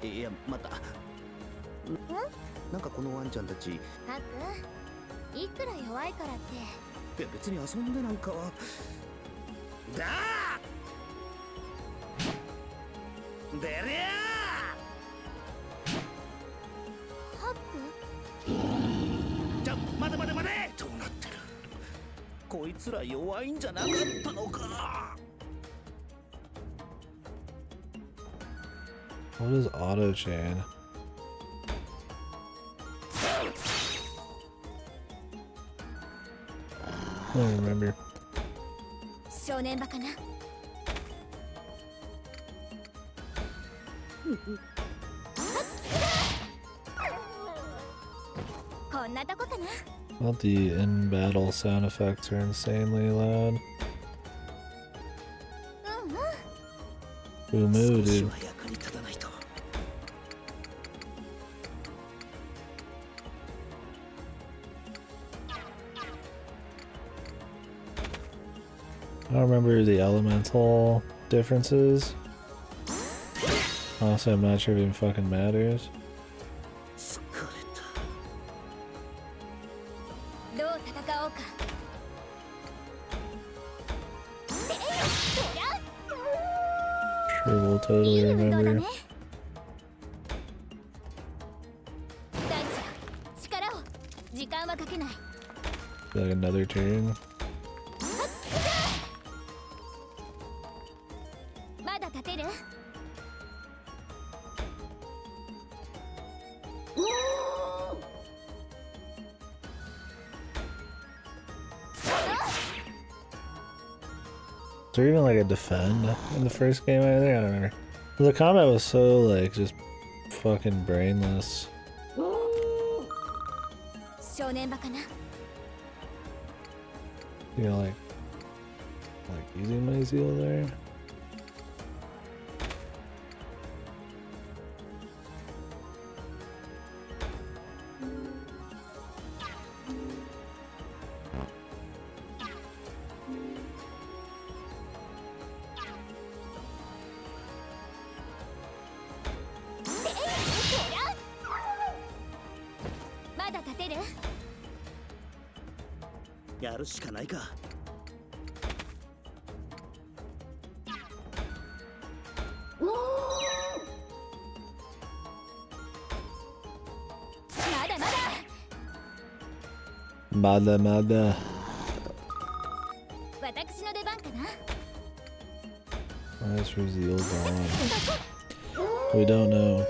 いや、また。なんかこのワンちゃんたち。ハク、いくら弱いからって。いや、別に遊んでなんかは。だー。出りゃー。ハク。じゃ、待て待て待て。どうなってる。こいつら弱いんじゃなかったのか。What is auto chain? I don't remember. 少年バカな。こんなとこかな。Not the in-battle sound effects are insanely loud. Boo-moo, dude. I don't remember the elemental differences. Honestly, I'm not sure if it even fucking matters. Sure, we'll totally remember. Like another turn. Is there even like a defend in the first game? I think I don't remember. The combat was so like just fucking brainless. You know, like easy my zeal there. Mada mada. Where's Zeal gone? We don't know.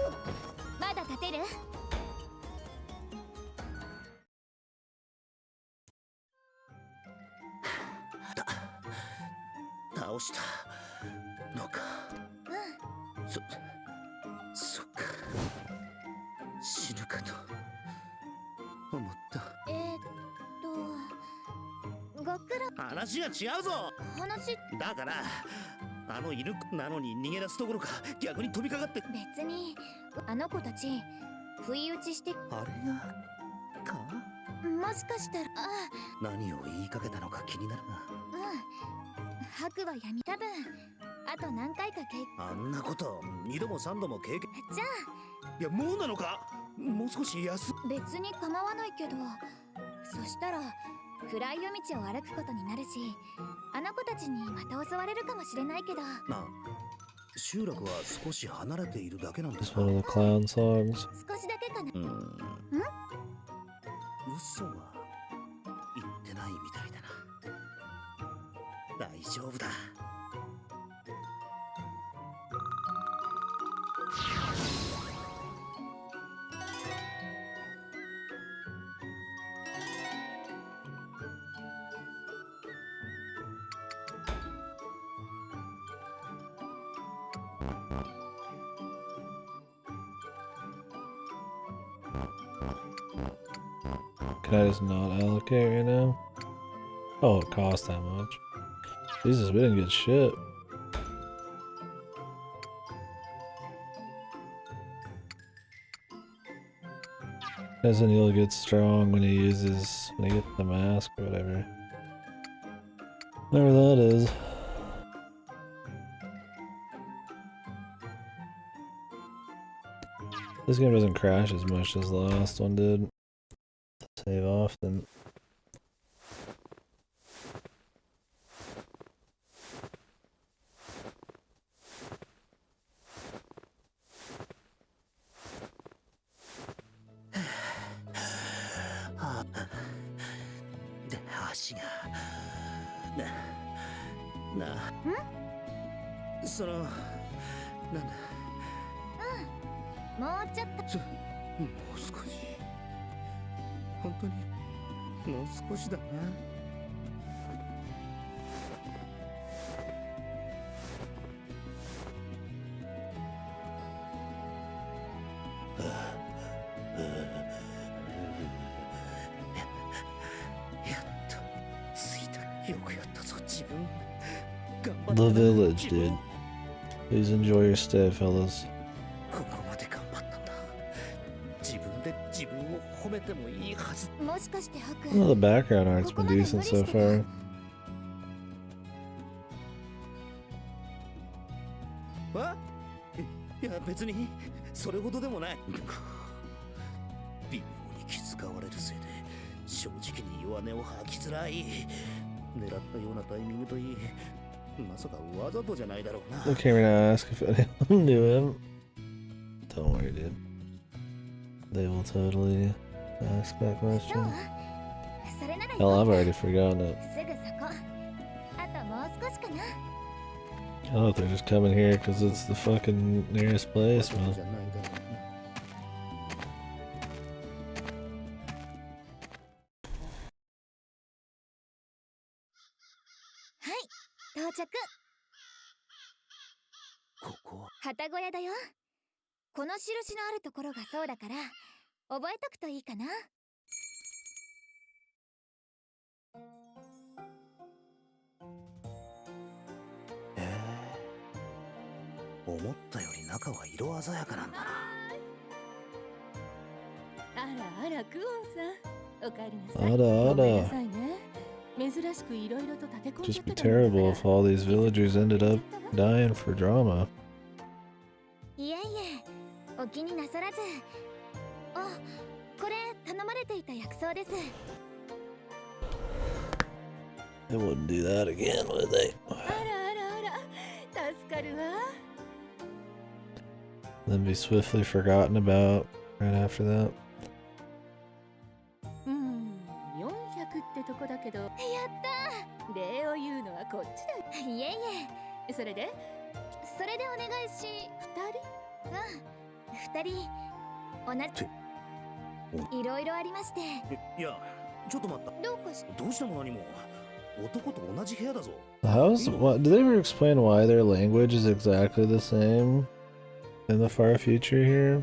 不意打ちしてあれがかもしかしたら何を言いかけたのか気になるが。白は闇多分あと何回かあんなこと2度も3度も経験。じゃいやもうなのか。もう少し休あ別に構わないけど、そしたら暗い夜道を歩くことになるし、あの子たちにまた襲われるかもしれないけど。なあ、集落は少し離れているだけなんです It's か。 one of the clown songs. 少しだけかな。嘘は言ってないみたいだな。大丈夫だ。Can I just not allocate right now? Oh, it costs that much. Jesus, we didn't get shit. Doesn't he'll get strong when he gets the mask or whatever. Whatever that is. This game doesn't crash as much as the last one did. Save often. De足がそのなんだ。もうちょっと。もう少し。本当にもう少しだな。やっと着いた。よくやったぞ自分。頑張った The な village, 自分。 dude. Please enjoy your stay, fellas. ここまで頑張ったんだ。自分で自分を褒めてもいいはず。もしかして白 Well, the background art's been decent so far. いや別にそれほどでもない。微妙に気遣われるせいで正直に弱音を吐きづらい。狙ったようなタイミングといい、まさかわざとじゃないだろうな。 The camera now ask if anyone knew him. Don't worry, dude. They will totally ask that そう question. それなら Hell, I've already forgotten it. すぐそこ。あともう少しかな。 Oh, they're just coming here because it's the fucking nearest place, わざと man. じゃないだろうな。到着。ここは旗小屋だよ。この印のあるところがそうだから覚えとくといいかな。思ったより中は色鮮やかなんだな。あらあら、クオンさん、お帰りなさい。あらあら。ごめんなさいね。珍しくいろいろと立て込んじゃ Just っ be てたもんだから terrible if all these villagers ended up dying for drama. いえいえ、お気になさらず。あ、これ頼まれていた薬草です。 They wouldn't do that again, would they? あらあらあら、助かるわ。 Then be swiftly forgotten about right after that. 400ってとこだけど、やった礼を言うのはこっちだ。ー。いえいえ、それで、それでお願いし。二人同じ。いろいろありまして。いやちょっと待った。どうかし。どうしても何も男と同じ部屋だぞ。 What, did they ever explain why their language is exactly the same in the far future here?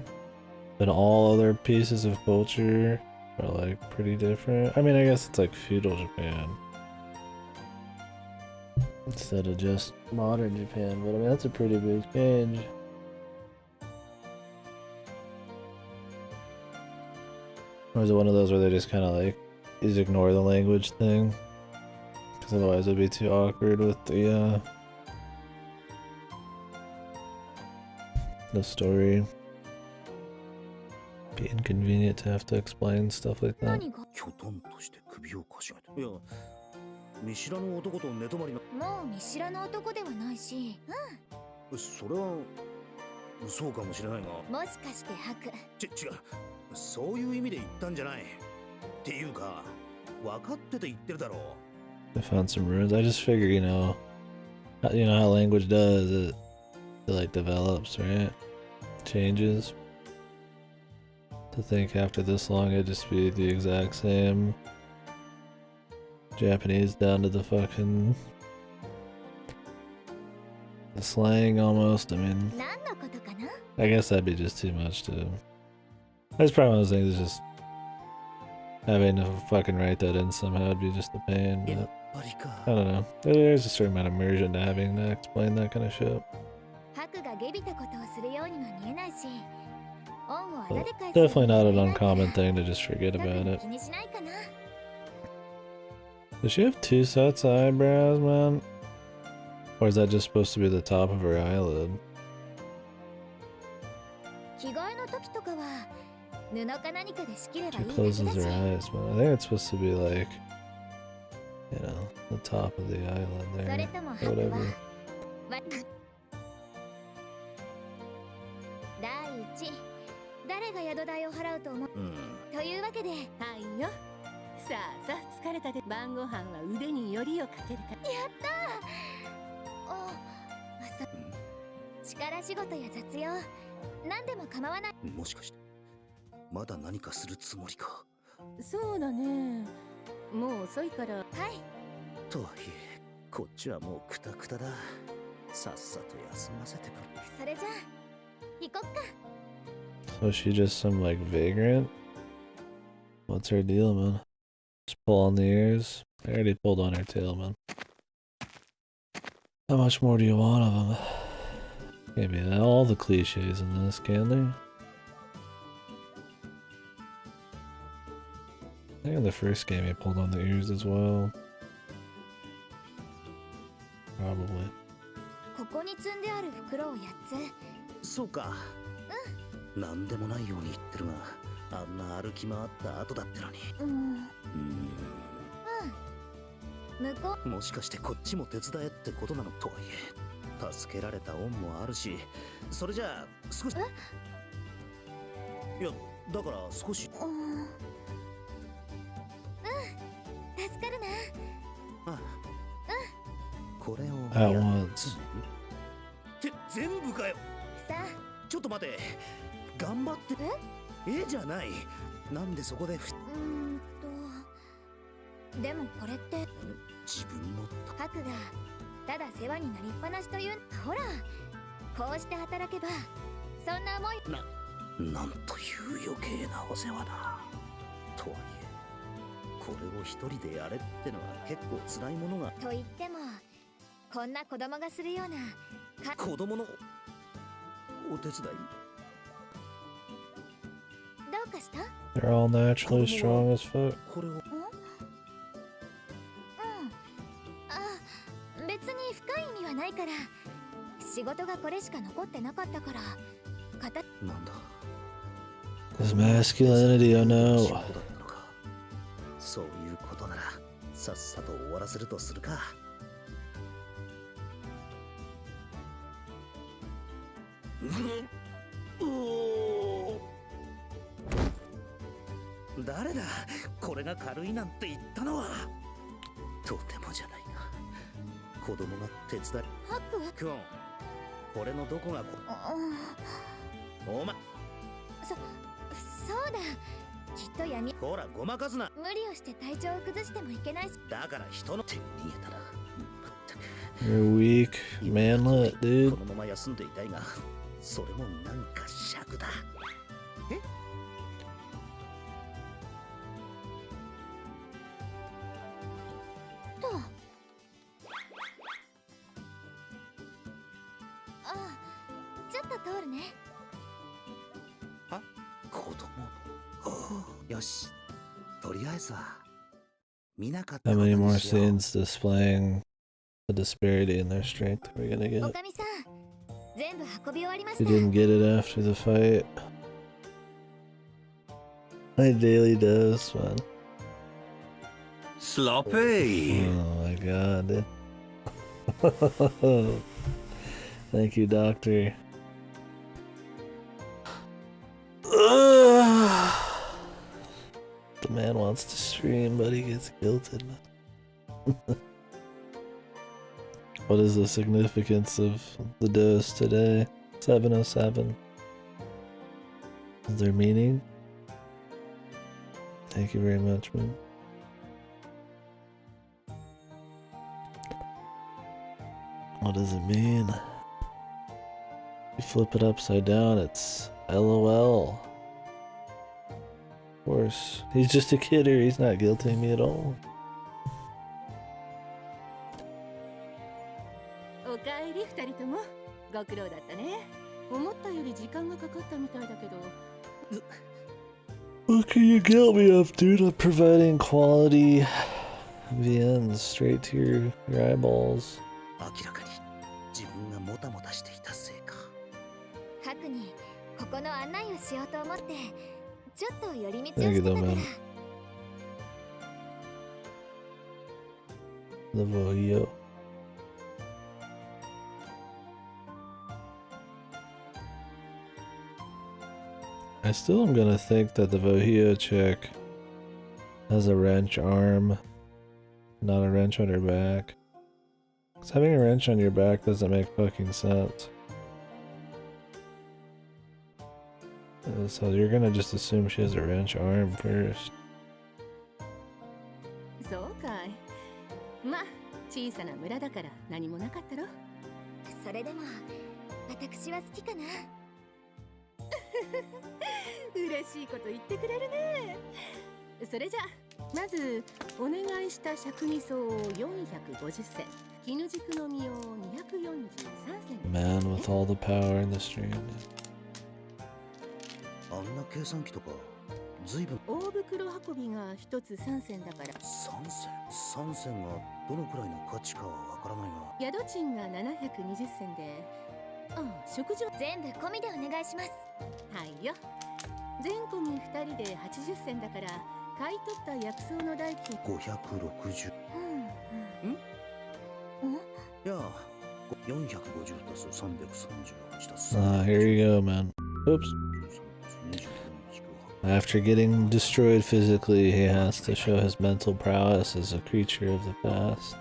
But all other pieces of culture are like pretty different. I mean, I guess it's like feudal Japan instead of just modern Japan, but I mean, that's a pretty big change. Or is it one of those where they just kind of like just ignore the language thing? Because otherwise it'd be too awkward with the story. Be inconvenient to have to explain stuff like that. 何がきょとんとして首をかしげて。いや、見知らぬ男と寝泊まりな。もう見知らぬ男ではないし、それはそうかもしれないが。もしかして吐く。違う。そういう意味で言ったんじゃない。っていうか、分かってて言ってるだろう。I found some runes. I just figure, you know how language does it like develops, right? Changes. To think after this long it'd just be the exact same Japanese down to the fucking the slang almost. I mean, 何のことかな I guess that'd be just too much to. That's probably one of those things. Is just having to fucking write that in somehow would be just a pain. But I don't know. There's a certain amount of immersion to having to explain that kind of shit. 吐くがゲビたことをするようには見えないし、恩をあ But だで返す definitely not an uncommon thing to just forget 特 about に it. 気にしないかな。 Does she have two sets of eyebrows, man? Or is that just supposed to be the top of her eyelid? 着替えの時とかは布か何かで仕切れば She いいだ closes けだ her し。 eyes, man. I think it's supposed to be like, the top of the eyelid それ there. とも Or 吐くは whatever. 第一、誰が宿代を払うと思う、というわけで、はいよ。さあさあ疲れたで晩ご飯は腕によりをかけるか。やったー。力仕事や雑用、何でも構わない。もしかしてまだ何かするつもりか。そうだね。もう遅いから。はい。とはいえこっちはもうクタクタだ。さっさと休ませてくれ。それじゃあ行こっか。 So is she just some like vagrant? What's her deal, man? Just pull on the ears. I already pulled on her tail, man. How much more do you want of them? Can't be all the cliches in this, can there? I think in the first game he pulled on the ears as well. Probably. ここに積んである袋を8つ。そうか。なんでもないように言ってるが、あんな歩き回った後だってのに。向こう。もしかしてこっちも手伝えってことなの。とはいえ助けられた恩もあるし、それじゃあ少し。いやだから少し。助かるな。ああ。これを。At once. って全部かよ。さあ。ちょっと待て。頑張って。じゃない。なんでそこで。でもこれって自分のハクがただ世話になりっぱなしという。ほらこうして働けばそんな思い。なんという余計なお世話だ。とはいえこれを一人でやれってのは結構辛いものが。と言ってもこんな子供がするような子供のお手伝い。どうかした？ They're all naturally strong as fuck. これを。別に深い意味はないから。仕事がこれしか残ってなかったから。なんだ。This masculinity, oh no. そういうことならさっさと終わらせるとするか。誰だこれが軽いなんて言ったのは。とてもじゃないが子供が手伝い。ハククオンこれのどこがお前そうだきっと闇。ほらごまかすな。無理をして体調を崩してもいけないし。だから人の手に逃げたら。 You're weak, manlet, dude. このまま休んでいたいがそれもなんか尺だ。ちょっと通るね。子供。よし、とりあえずは見なかった How こと many に more しよう。 scenes displaying the disparity in their strength are we gonna お get? かみさん、全部運び終わりまし We た。 didn't get it after the fight. My daily dose, man. Sloppy! Oh my god, dude. Thank you, doctor. The man wants to stream, but he gets guilted. What is the significance of the dose today? 707. Is there meaning? Thank you very much, man. What does it mean? You flip it upside down, it's LOL. Of course. He's just a kidder, he's not guilting me at all. おかえり二人とも。ご苦労だったね。思ったより時間がかかったみたいだけど。 What can you guilt me of, dude? I'm providing quality VNs straight to your eyeballs. 明らかに自分がもたもたしていたせいか。ハクにここの案内をしようと思って、ちょっと寄り道をし Thank て you た though, から。 man. The Voyo. I still am gonna think that the Vohio chick has a wrench arm, not a wrench on her back. Because having a wrench on your back doesn't make fucking sense. So you're gonna just assume she has a wrench arm first. そうかい。まあ、小さな村だから何もなかったろ。それでも私は好きかな。嬉しいこと言ってくれるね。それじゃまずお願いした尺味噌を450銭、絹軸の実を243銭。 Man with all the power in the stream. あんな計算機とかずいぶん。大袋運びが一つ3銭だから。3銭がどのくらいの価値かはわからないが。宿賃が720銭で、あ、食事は全部込みでお願いします。はいよ。全込み2人で80銭だから、買い取った薬草の代金560。いや、450足す338足す。Here you go, man. Oops. After getting destroyed physically, he has to show his mental prowess as a creature of the past.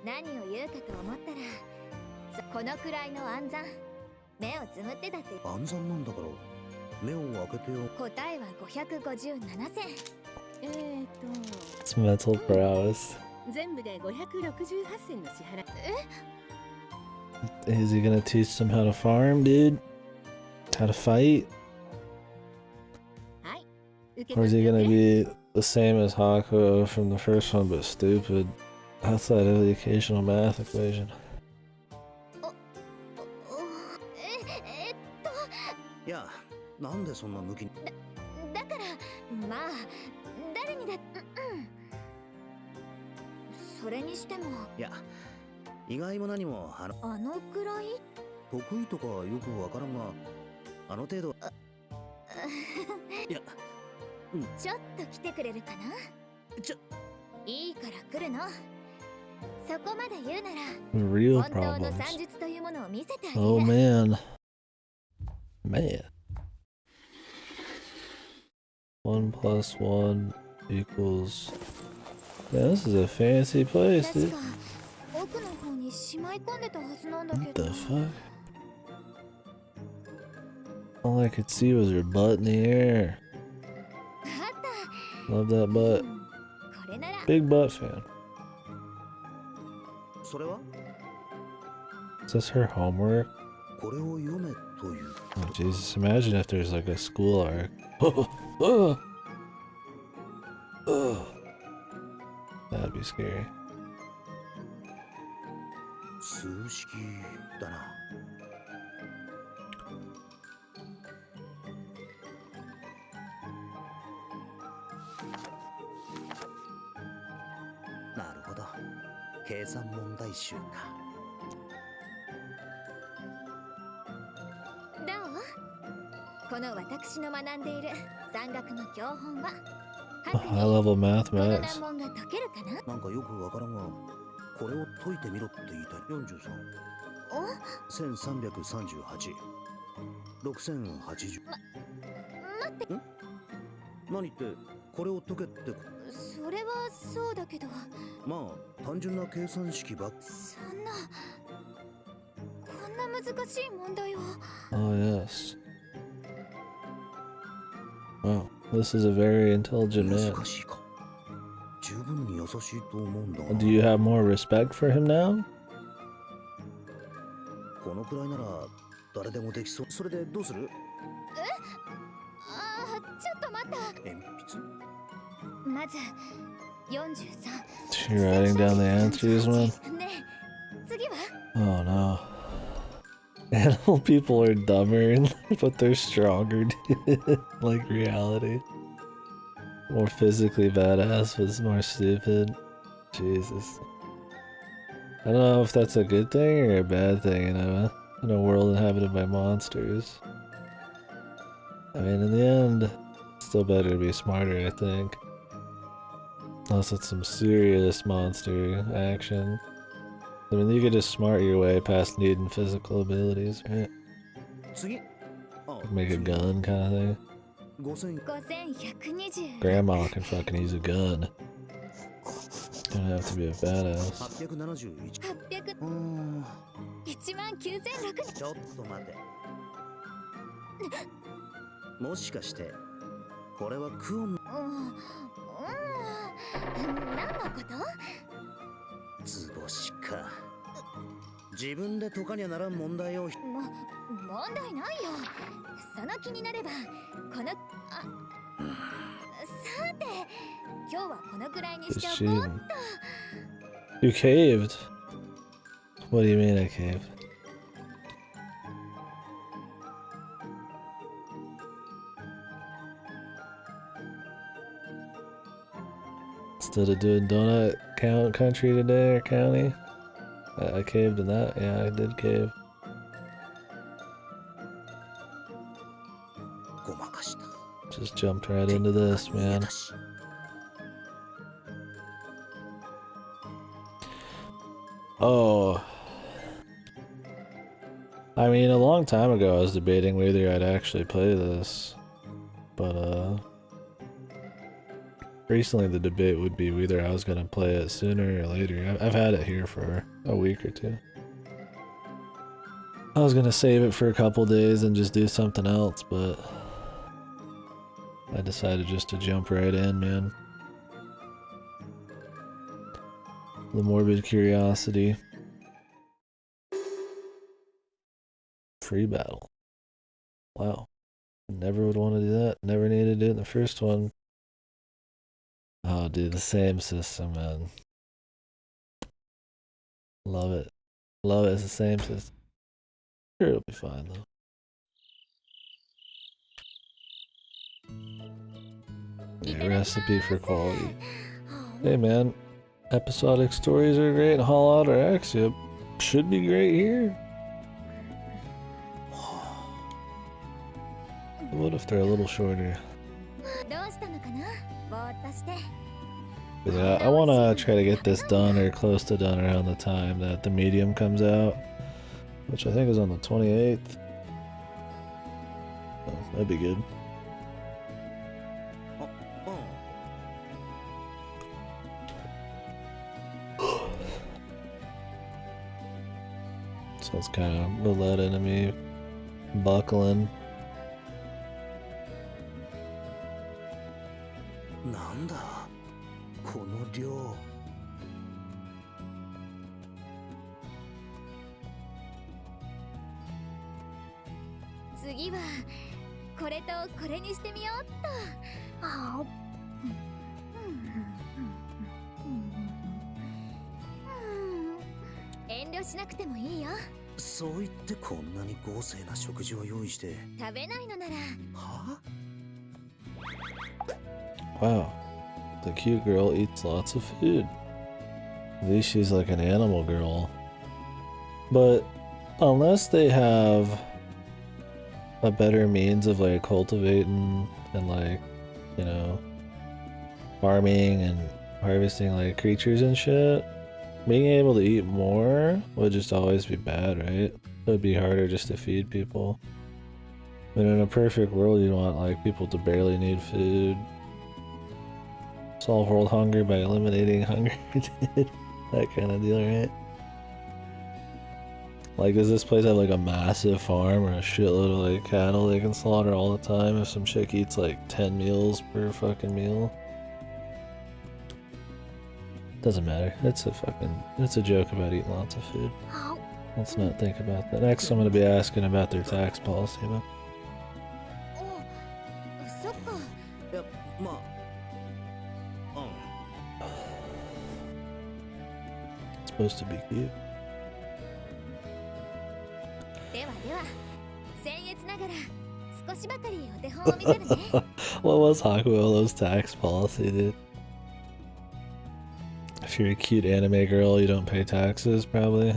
何を言うかと思ったら、このくらいの暗算、目をつむってだって。暗算なんだから目を開けてよ。答えは557銭。It's mental prowess. 全部で568銭の支払い。Is he gonna teach them how to farm, dude? How to fight? はい。受け Or 取 is っ he て gonna ね。 be the same as Hakuo from the first one but stupid outside of the occasional math equation? いや、なんでそんな抜きに。だからまあ誰にだ。それにしても。いや、意外も何もあのくらい。得意とかよくわからんが、あの程度。いや、ちょっと来てくれるかな。いいから来るの。そこまで言うなら Real 本当の problems. 算術というものを見せてあげる。 Oh man. Man. 1 plus 1 equals. Yeah, this is a fancy place, 確 dude. か奥の方にしまい込んでたはずなんだけ What ど。 the fuck? All I could see was her butt in the air. あった。 Love that butt. これなら。 Big butt fan. それは Is this her homework? これを読めという。 Oh Jesus, imagine if there's like a school arc. That'd be scary. 数式だな。計算問題集か。どう？この私の学んでいる山岳の教本は High level この mathematics. 難問が解けるかな？なんかよくわからんが、これを解いてみろって言いたい。43、1338、6080。待って。何ってこれを解けってこ。それはそうだけど。まあ単純な計算式ばっ。そんなこんな難しい問題を。 Oh, yes. Wow, this is a very intelligent man. 難しいか。十分に優しいと思うんだが。 Do you have more respect for him now? このくらいなら誰でもできそう。それでどうする？ああ、ちょっと待った。鉛筆？まず43。 She writing down the answers, man? ねえ、次は？ Oh no. Animal people are dumber, but they're stronger, dude. Like reality. More physically badass, but it's more stupid. Jesus. I don't know if that's a good thing or a bad thing, you know, in a world inhabited by monsters. I mean, in the end, it's still better to be smarter, I think. Unless it's some serious monster action. I mean, you could just smart your way past needing physical abilities, right? 次。あ、 Make a gun kind of thing. 5000。5120。 Grandma can fucking use a gun. Don't have to be a badass. 871。 800。19006。ちょっと待て。もしかしてこれはクオン。何のこと？図星か。自分で解かにゃならん問題を。問題ないよ。その気になればこのさて今日はこのくらいにしておこうっと。 You caved? What do you mean I caved? Instead of doing donut country today or county, I caved in that. Yeah, I did cave. ごまかした。 Just jumped right into this, man. Oh. I mean, a long time ago I was debating whether I'd actually play this. But, recently the debate would be whether I was gonna play it sooner or later. I've had it here for a week or two. I was gonna save it for a couple days and just do something else, but I decided just to jump right in, man. The morbid curiosity. Free battle. Wow. Never would want to do that. Never needed to do it in the first one. Oh, dude, the same system, man. Love it. Love it. It's the same system. Sure, it'll be fine, though. Yeah, recipe for quality. Hey, man. Episodic stories are great in Hollout or X. Yep. Should be great here. What if they're a little shorter? Yeah, I want to try to get this done or close to done around the time that the medium comes out, which I think is on the 28th. Oh, that'd be good. So it's kind of led into me buckling. なんだこの量。次はこれとこれにしてみようっと。遠慮しなくてもいいよ。そう言ってこんなに豪勢な食事を用意して。食べないのなら。はあ Wow, the cute girl eats lots of food. At least she's like an animal girl. But unless they have a better means of like cultivating and like, you know, farming and harvesting like creatures and shit, being able to eat more would just always be bad, right? It would be harder just to feed people. But in a perfect world, you'd want like people to barely need food. Solve world hunger by eliminating hunger. That kind of deal, right? Like, does this place have like a massive farm or a shitload of like cattle they can slaughter all the time if some chick eats like 10 meals per fucking meal? Doesn't matter. It's a joke about eating lots of food. Let's not think about that. Next, I'm gonna be asking about their tax policy, man. そっか。いや、まあ、It's supposed to be cute. ではでは、僭越ながら少しばかりお手本を見せるね。What was Hakuo's tax policy, dude? If you're a cute anime girl, you don't pay taxes, probably.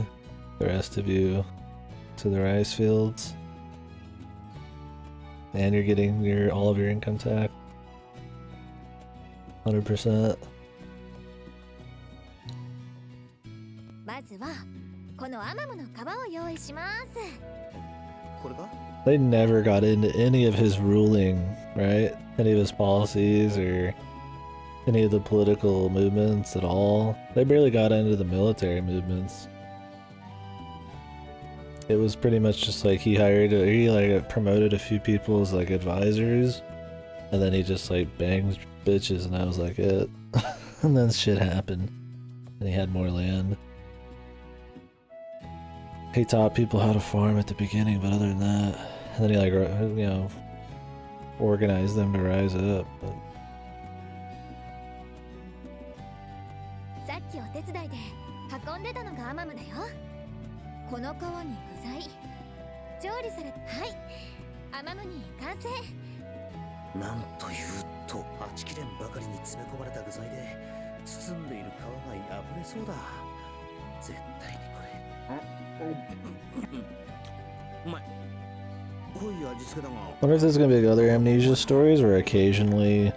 The rest of you to the rice fields. And you're getting all of your income tax. 100%. まずはこのアマモの皮を用意します。これか？ They never got into any of his ruling, right? Any of his policies or any of the political movements at all. They barely got into the military movements. It was pretty much just like he like promoted a few people as like advisors, and then he just like banged bitches, and that was like it. And then shit happened, and he had more land. He taught people how to farm at the beginning, but other than that, and then he like, you know, organized them to rise up. But さっきお手伝いで運んでたのがアマムだよ。この皮に具材調理され、はい、アマムに完成。なんというと、はちきれんばかりに詰め込まれた具材で包んでいる皮が破れそうだ。絶対にこれ。うまい。濃い味付けだが。Wonder if there's gonna be like other amnesia stories where occasionally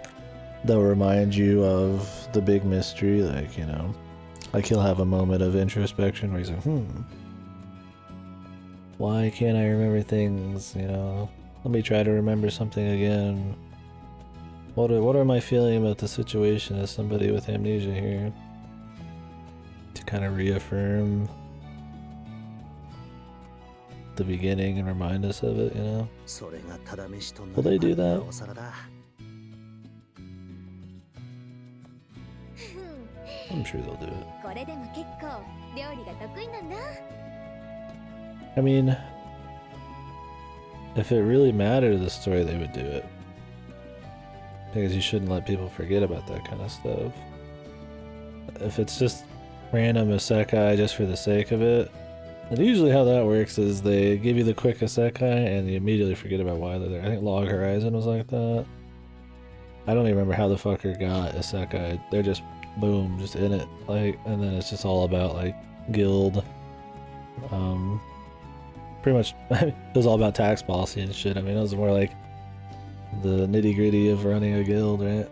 they'll remind you of the big mystery, like, you know, like he'll have a moment of introspection where he's like, why can't I remember things, you know? Let me try to remember something again. What am I feeling about the situation as somebody with amnesia here? To kind of reaffirm the beginning and remind us of it, you know? Will they do that? I'm sure they'll do it. これでも結構料理が得意なんだ。I mean, if it really mattered to the story, they would do it. Because you shouldn't let people forget about that kind of stuff. If it's just random isekai just for the sake of it, and usually how that works is they give you the quick isekai and you immediately forget about why they're there. I think Log Horizon was like that. I don't even remember how the fucker got isekai. They're just boom, just in it, like, and then it's just all about like guild. Pretty much, it was all about tax policy and shit. I mean, it was more like the nitty gritty of running a guild, right?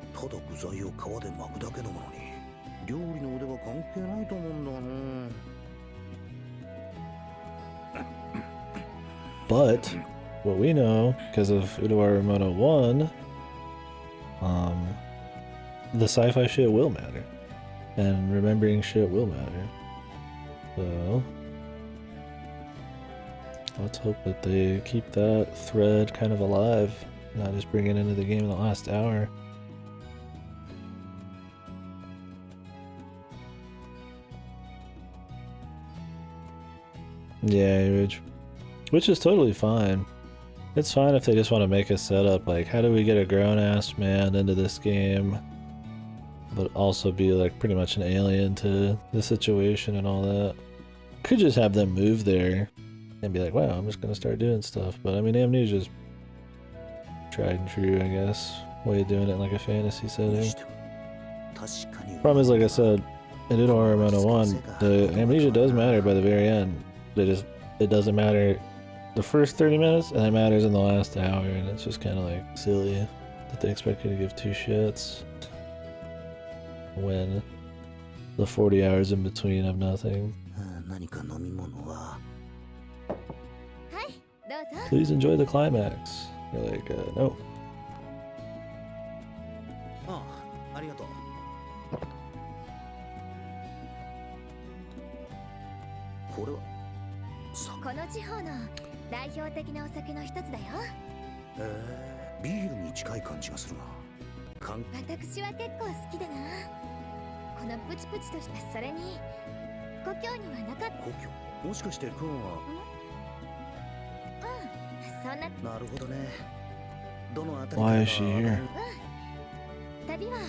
But what we know, because of Utawarerumono 1, the sci-fi shit will matter, and remembering shit will matter. So let's hope that they keep that thread kind of alive, not just bring it into the game in the last hour. Yeah, which is totally fine. It's fine if they just want to make a setup like, how do we get a grown-ass man into this game, but also be like pretty much an alien to the situation and all that. Could just have them move there and be like, wow, I'm just gonna start doing stuff. But I mean, Amnesia's tried and true, I guess, way of doing it in like a fantasy setting. Problem is, like I said, in Utawarerumono 1, the amnesia does matter by the very end. It doesn't matter the first 30 minutes, and it matters in the last hour, and it's just kind of like silly that they expect you to give two shits when the 40 hours in between have nothing. 何か飲み物は Please enjoy the climax. You're like, no. ああ、ありがとう。これはこの地方の代表的なお酒の一つだよ。ビールに近い感じがするな。私は結構好きだな。このプチプチとした、それに故郷にはなかった。故郷？もしかしてクオンは？そんな。なるほどね。どのあたり Why is she here? 旅は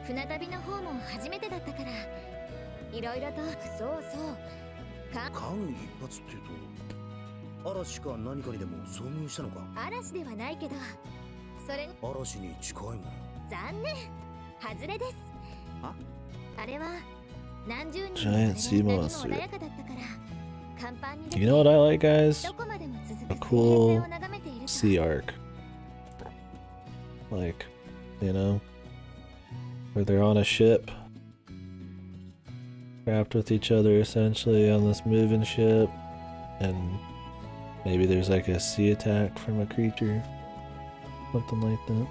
船旅の方も初めてだったから、いろいろと。そうそう。間一髪っていうと、嵐か何かにでも遭遇したのか？嵐ではないけど、それに嵐に近いもの。残念、外れです。あれは何十人 Giant sea monster. 穏やかだったから、甲板に出て You know what I like, guys? どこまでも続く A cool 水平線を眺めていると。 sea arc. Like, you know, where they're on a ship, trapped with each other essentially on this moving ship, and maybe there's like a sea attack from a creature, something like that.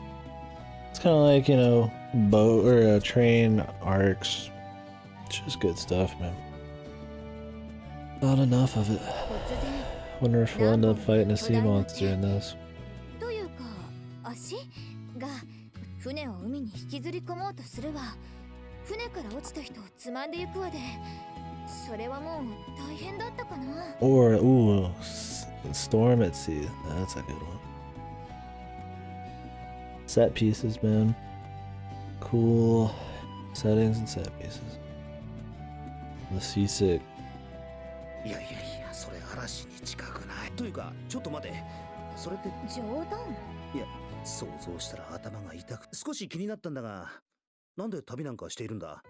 It's kind of like, you know, boat or train arcs. It's just good stuff, man. Not enough of it. Wonder if we'll end up fighting a sea monster in this. というか、足が船を海に引きずり込もうとするわ。船から落ちた人をつまんでいくわで、それはもう大変だったかな。 Or, ooh, storm at sea. That's a good one. Set pieces, man. Cool settings and set pieces. The seasick. いやいやいや、それ嵐に近くない。というか、ちょっと待て。それって冗談？いや、想像したら頭が痛く、少し気になったんだが、なんで旅なんかしているんだ？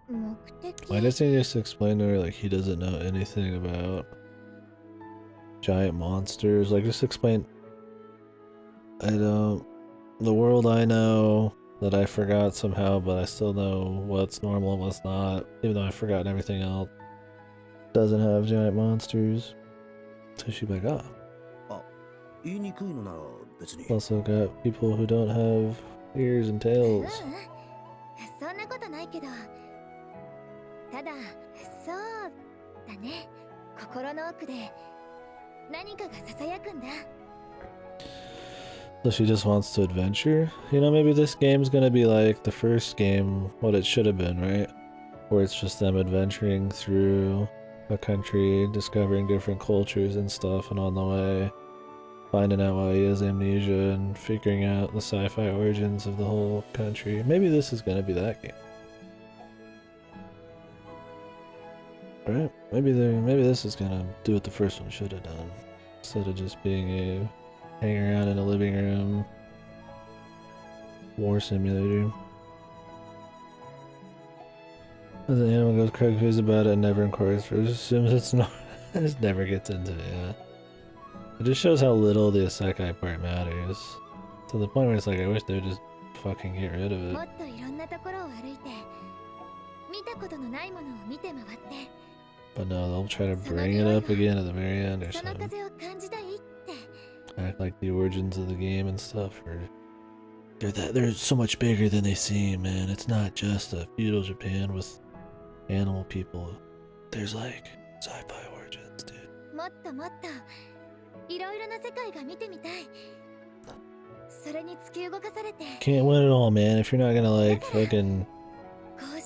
目的。 Why doesn't he just explain to her like he doesn't know anything about giant monsters? Like, just explain. The world I know that I forgot somehow, but I still know what's normal and what's not, even though I've forgotten everything else. Doesn't have giant monsters. So she's like, ah. 言いにくいのなら別に。 Also got people who don't have ears and tails. そんなことないけど、ただ、そうだね。心の奥で何かがささやくんだ。 So she just wants to adventure? You know, maybe this game's gonna be like the first game, what it should have been, right? Where it's just them adventuring through a country, discovering different cultures and stuff, and on the way, finding out why he has amnesia and figuring out the sci-fi origins of the whole country. Maybe this is gonna be that game. Right? Maybe this is gonna do what the first one should have done. Instead of just being a hang around in a living room war simulator. As the animal goes crazy about it and never inquires, it just assumes it's not. It just never gets into it, yeah. It just shows how little the isekai part matters. To the point where it's like, I wish they would just fucking get rid of it. もっといろんなところを歩いて、見たことのないものを見て回って、 But no, they'll try to bring it up again at the very end or その something. 風を感じたいって。 Act like the origins of the game and stuff they're so much bigger than they seem, man. It's not just a feudal Japan with animal people. There's like sci-fi origins, dude. もっともっといろいろな世界が見てみたい。それに突き動かされて。 Can't win it all, man. If you're not gonna like fucking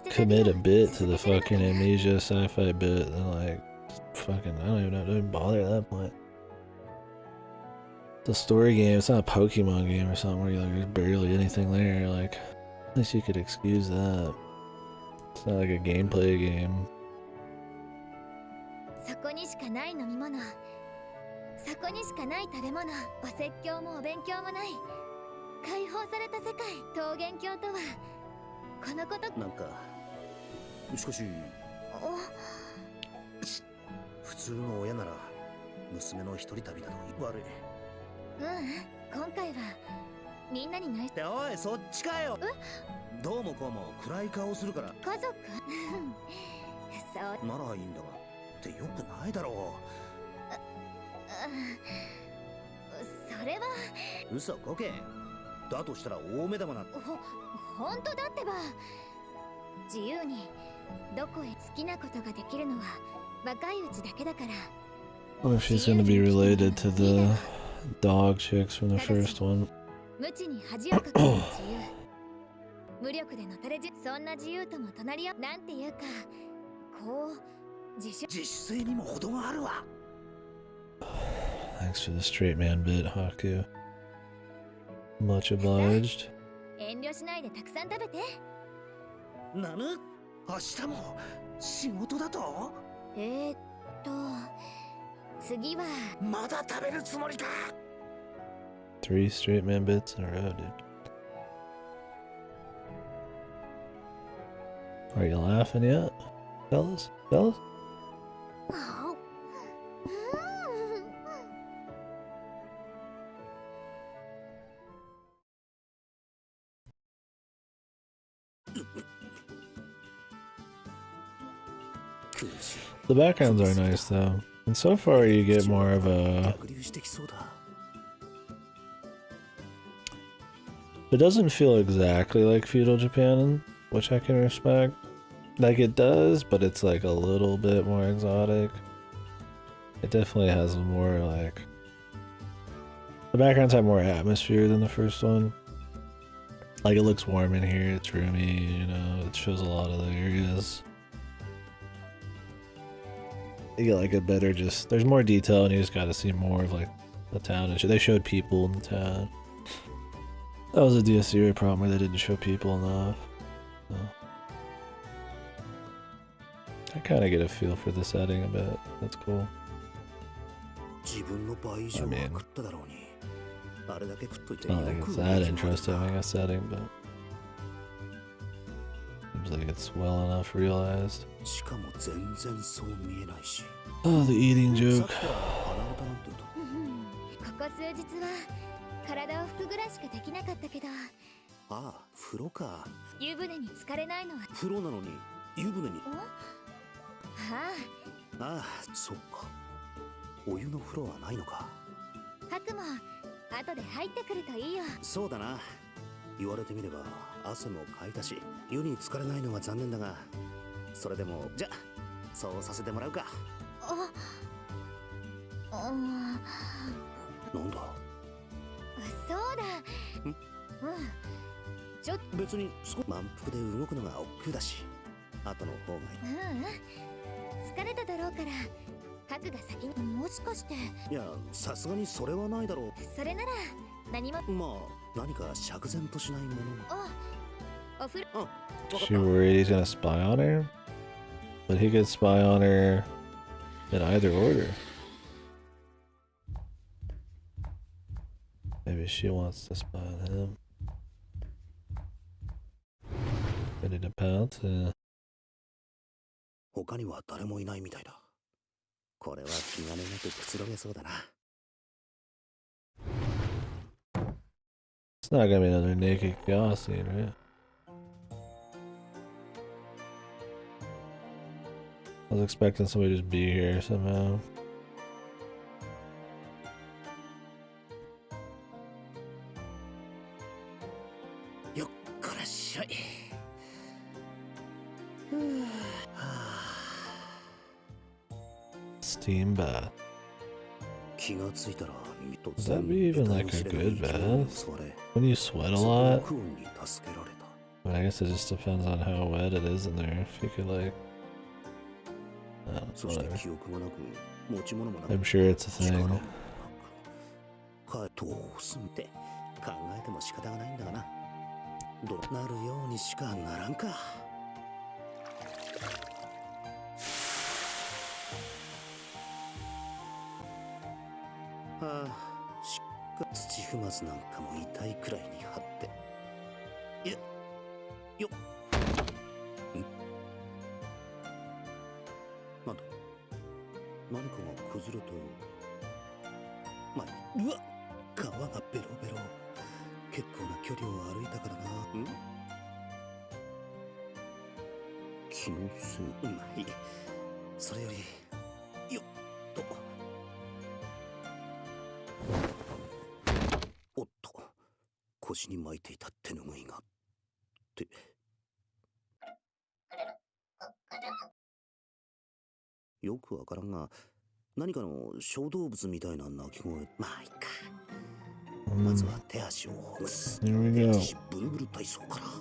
commit a bit to the fucking amnesia sci-fi bit, then like fucking I don't even bother at that point. It's a story game. It's not a Pokemon game or something where there's barely anything there. Like, at least you could excuse that. It's not like a gameplay game. そこにしかない飲み物、そこにしかない食べ物、お説教もお勉強もない解放された世界。桃源郷とはこのこと。なんかしかし普通の親なら娘の一人旅だと悪い。今回はみんなに内緒っておい、そっちかよ。どうもこうも暗い顔するから。家族そうならいいんだがってよくないだろそれはう。嘘こけ。だとしたら大目玉な。本当だってば。自由にどこへ好きなことができるのは若いうちだけだから。 I wonder if she's gonna be related to the dog chicks from the first one. 無知に恥をかく自由無力でのたれじそんな自由とも隣り合うなんていうかこう自主性にも程があるわ。 Thanks for the straight man bit, Haku. Much obliged. 遠慮しないでたくさん食べて。なぬ、明日も仕事だと。次はまだ食べるつもりか。 3 straight man bits in a row, dude. Are you laughing yet, fellas? Fellas? The backgrounds are nice though, and so far you get more of a... It doesn't feel exactly like feudal Japan, which I can respect. Like it does, but it's like a little bit more exotic. It definitely has more like... The backgrounds have more atmosphere than the first one. Like it looks warm in here, it's roomy, you know, it shows a lot of the areas. You get like a better just... There's more detail and you just gotta see more of like the town and shit. They showed people in the town. That was a DSCR problem where they didn't show people enough. So. I kind of get a feel for the setting a bit. That's cool. I mean, I don't think it's that interesting a setting, but seems like it's well enough realized. Oh, the eating joke. ここ数日は体を拭くぐらいしかできなかったけど。ああ、風呂か。湯船に浸かれないのは。風呂なのに湯船に。ああ、そっか。お湯の風呂はないのか。ハクも後で入ってくるといいよ。そうだな。言われてみれば汗もかいたし、湯に浸かれないのは残念だが、それでもじゃそうさせてもらうか。なんだ。そうだ。ちょっと別に満腹で動くのが億劫だし、後の方がいい。疲れただろうから、ハクが先に。もしかして。いや、さすがにそれはないだろう。それなら何も。まあ、何か釈然としないもの。お風呂。She worried he's gonna spy on her? But he could spy on her in either order. Maybe she wants to spy on him. Ready to pounce? Yeah. 他には誰もいないみたいだ。これは気兼ねなくくつろげそうだな。It's not gonna be another naked chaos scene, right? I was expecting somebody to just be here somehow. Steam bath. Would that be even like a good bath? When you sweat a lot? I mean, I guess it just depends on how wet it is in there. If you could like... whatever. I'm sure it's a thing. なるようにしかならんか。ああ、土踏まずなんかも痛いくらいに張って。よっ。ずれたよ。うわ、川がベロベロ。結構な距離を歩いたからな。気のせい。まあいい。それよりよっと。おっと、腰に巻いていた手ぬぐいがってよくわからんが、何かの小動物みたいな鳴き声。まあいいか。まずは手足をほぐす。Here we go. ブルブル体操から。は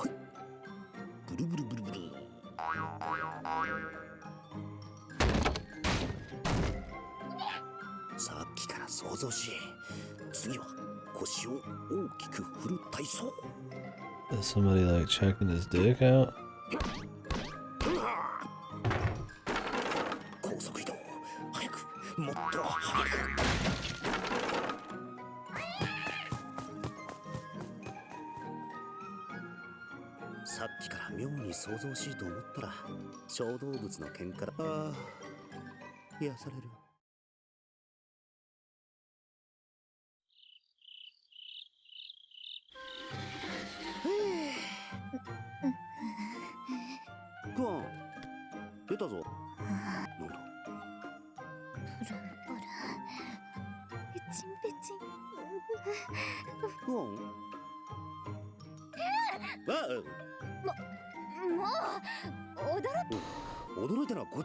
い。ブルブルブルブル。さっきから想像し、次は腰を大きく振る体操。 Is somebody like checking his dick out? 高速移動。早く、もっと早く。さっきから妙に想像しいと思ったら小動物の喧嘩だ。ああ、癒される。クワン、出たぞ。なんだ。プルンプルン。ペチンペチン。クワン。もう驚いたのはこっ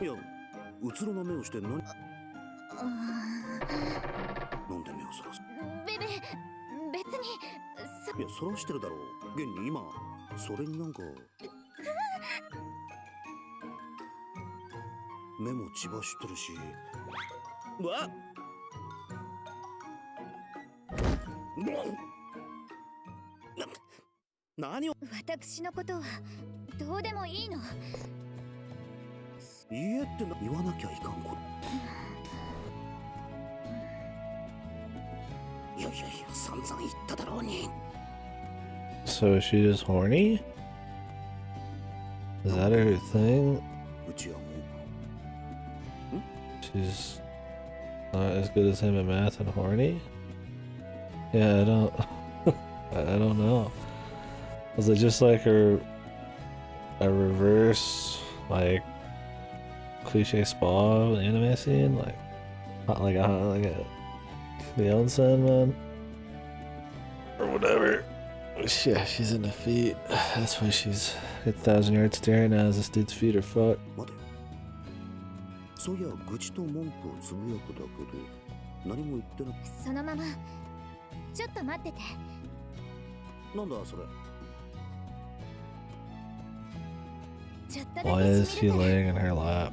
いや、うつろな目をして何。なんで目をそらす。別にいや、そらしてるだろう。現に今それになんか目も血走ってるし。わっ、何を。私のことはどうでもいいの。家って言わなきゃいかんこと。いやいやいや、散々言っただろうに。 So is she just horny? Is that her thing? うちはもう She's not as good as him at math and horny? Yeah, I don't I don't know. Was it just like a reverse like cliche spa anime scene? Like a Beyonce man? Or whatever. Yeah, she's in the feet. That's why she's a 1,000 yard stare now as this dude's feet are fucked. 待て。そういや、愚痴と文句をつぶやくだけで何も言ってな。そのままちょっと待ってて。なんだそれ。ちょっとだけ Why is he 染みる laying in her lap?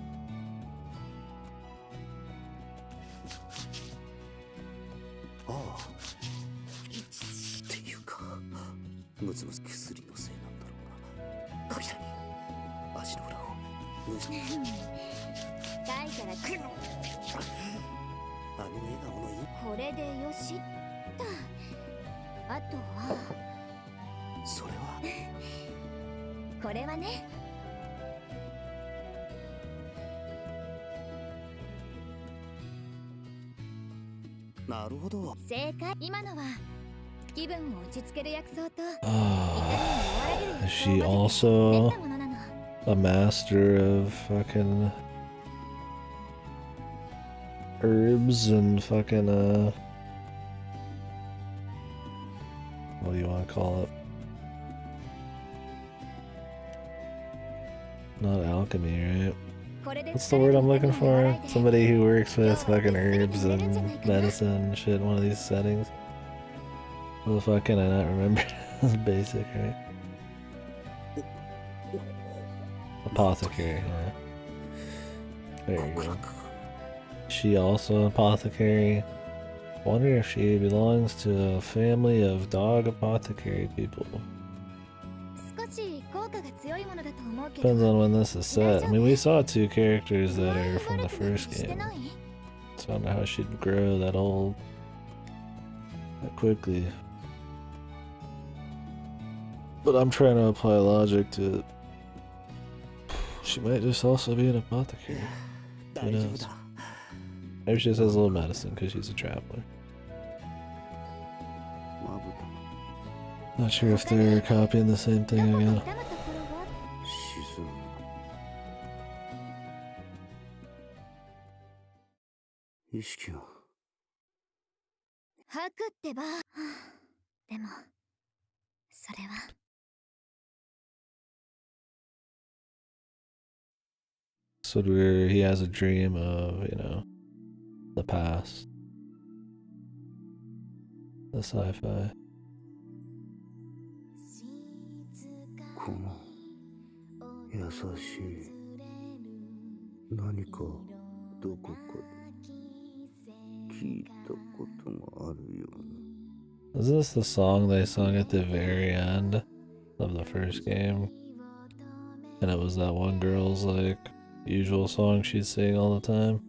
ああ。っていうか、むつむつ薬のせいなんだろうな。かきたい。足の裏をぬじ。痛いからくる。あの笑顔のいい。これでよしっと。あとはそれはこれはね。なるほど。正解。今のは気分を落ち着ける薬草と Is she also a master of fucking herbs and fucking what do you want to call it? Not alchemy, right? What's the word I'm looking for? Somebody who works with fucking herbs and medicine and shit in one of these settings. What the fuck can I not remember? It's basic, right? Apothecary, yeah. There you go. She also an apothecary. Wonder if she belongs to a family of dog apothecary people. Depends on when this is set. I mean, we saw two characters that are from the first game. So I don't know how she'd grow that old that quickly. But I'm trying to apply logic to it. She might just also be an apothecary. Who knows? Maybe she just has a little medicine because she's a traveler. Not sure if they're copying the same thing again. 沈む。意識が。吐くってば。でも、それは。So where he has a dream of, the past. The sci-fi. この優しい何かどこかで聞いたことがあるような。 Is this the song they sung at the very end of the first game? And it was that one girl's like usual song she'd sing all the time.